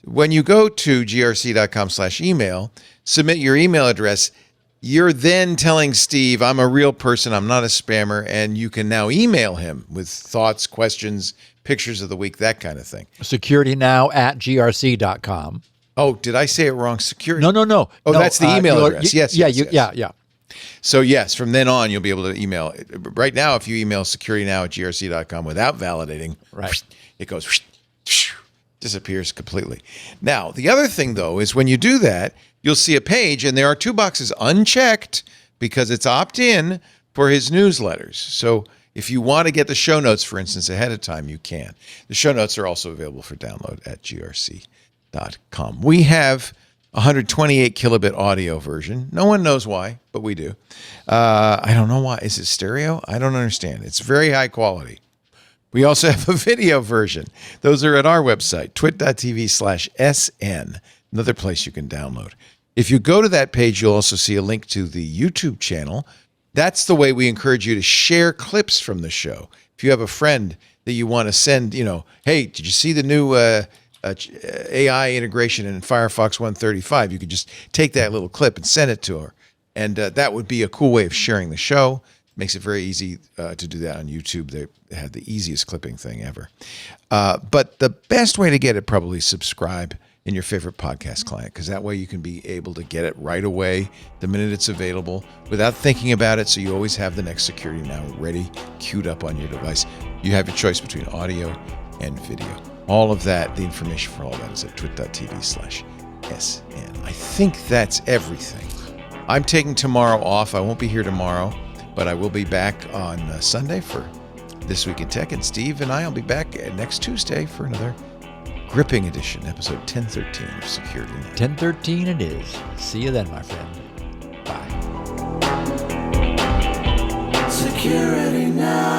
When you go to grc.com/email, submit your email address. You're then telling Steve, I'm a real person, I'm not a spammer, and you can now email him with thoughts, questions, pictures of the week, that kind of thing. Security now at grc.com. Oh, did I say it wrong? Security? No. Oh, that's the email address. Yes. Yeah. So yes, from then on, you'll be able to email. Right now, if you email securitynow at grc.com without validating, Right. it goes, disappears completely. Now, the other thing, though, is when you do that, you'll see a page, and there are two boxes unchecked because it's opt-in for his newsletters. So if you want to get the show notes, for instance, ahead of time, you can. The show notes are also available for download at grc.com. We have 128 kilobit audio version. No one knows why, but we do. I don't know why. Is it stereo? I don't understand. It's very high quality. We also have a video version. Those are at our website, twit.tv/SN, another place you can download. If you go to that page, you'll also see a link to the YouTube channel. That's the way we encourage you to share clips from the show. If you have a friend that you want to send, hey, did you see the new AI integration in Firefox 135? You could just take that little clip and send it to her. And that would be a cool way of sharing the show. Makes it very easy to do that on YouTube. They have the easiest clipping thing ever. But the best way to get it, probably subscribe in your favorite podcast client, because that way you can be able to get it right away the minute it's available without thinking about it. So you always have the next Security Now ready, queued up on your device. You have your choice between audio and video. All of that, the information for all that is at twit.tv/SN. I think that's everything. I'm taking tomorrow off. I won't be here tomorrow, but I will be back on Sunday for This Week in Tech, and Steve and I will be back next Tuesday for another gripping edition, episode 1013 of Security Now. 1013 it is. See you then, my friend. Bye. Security now.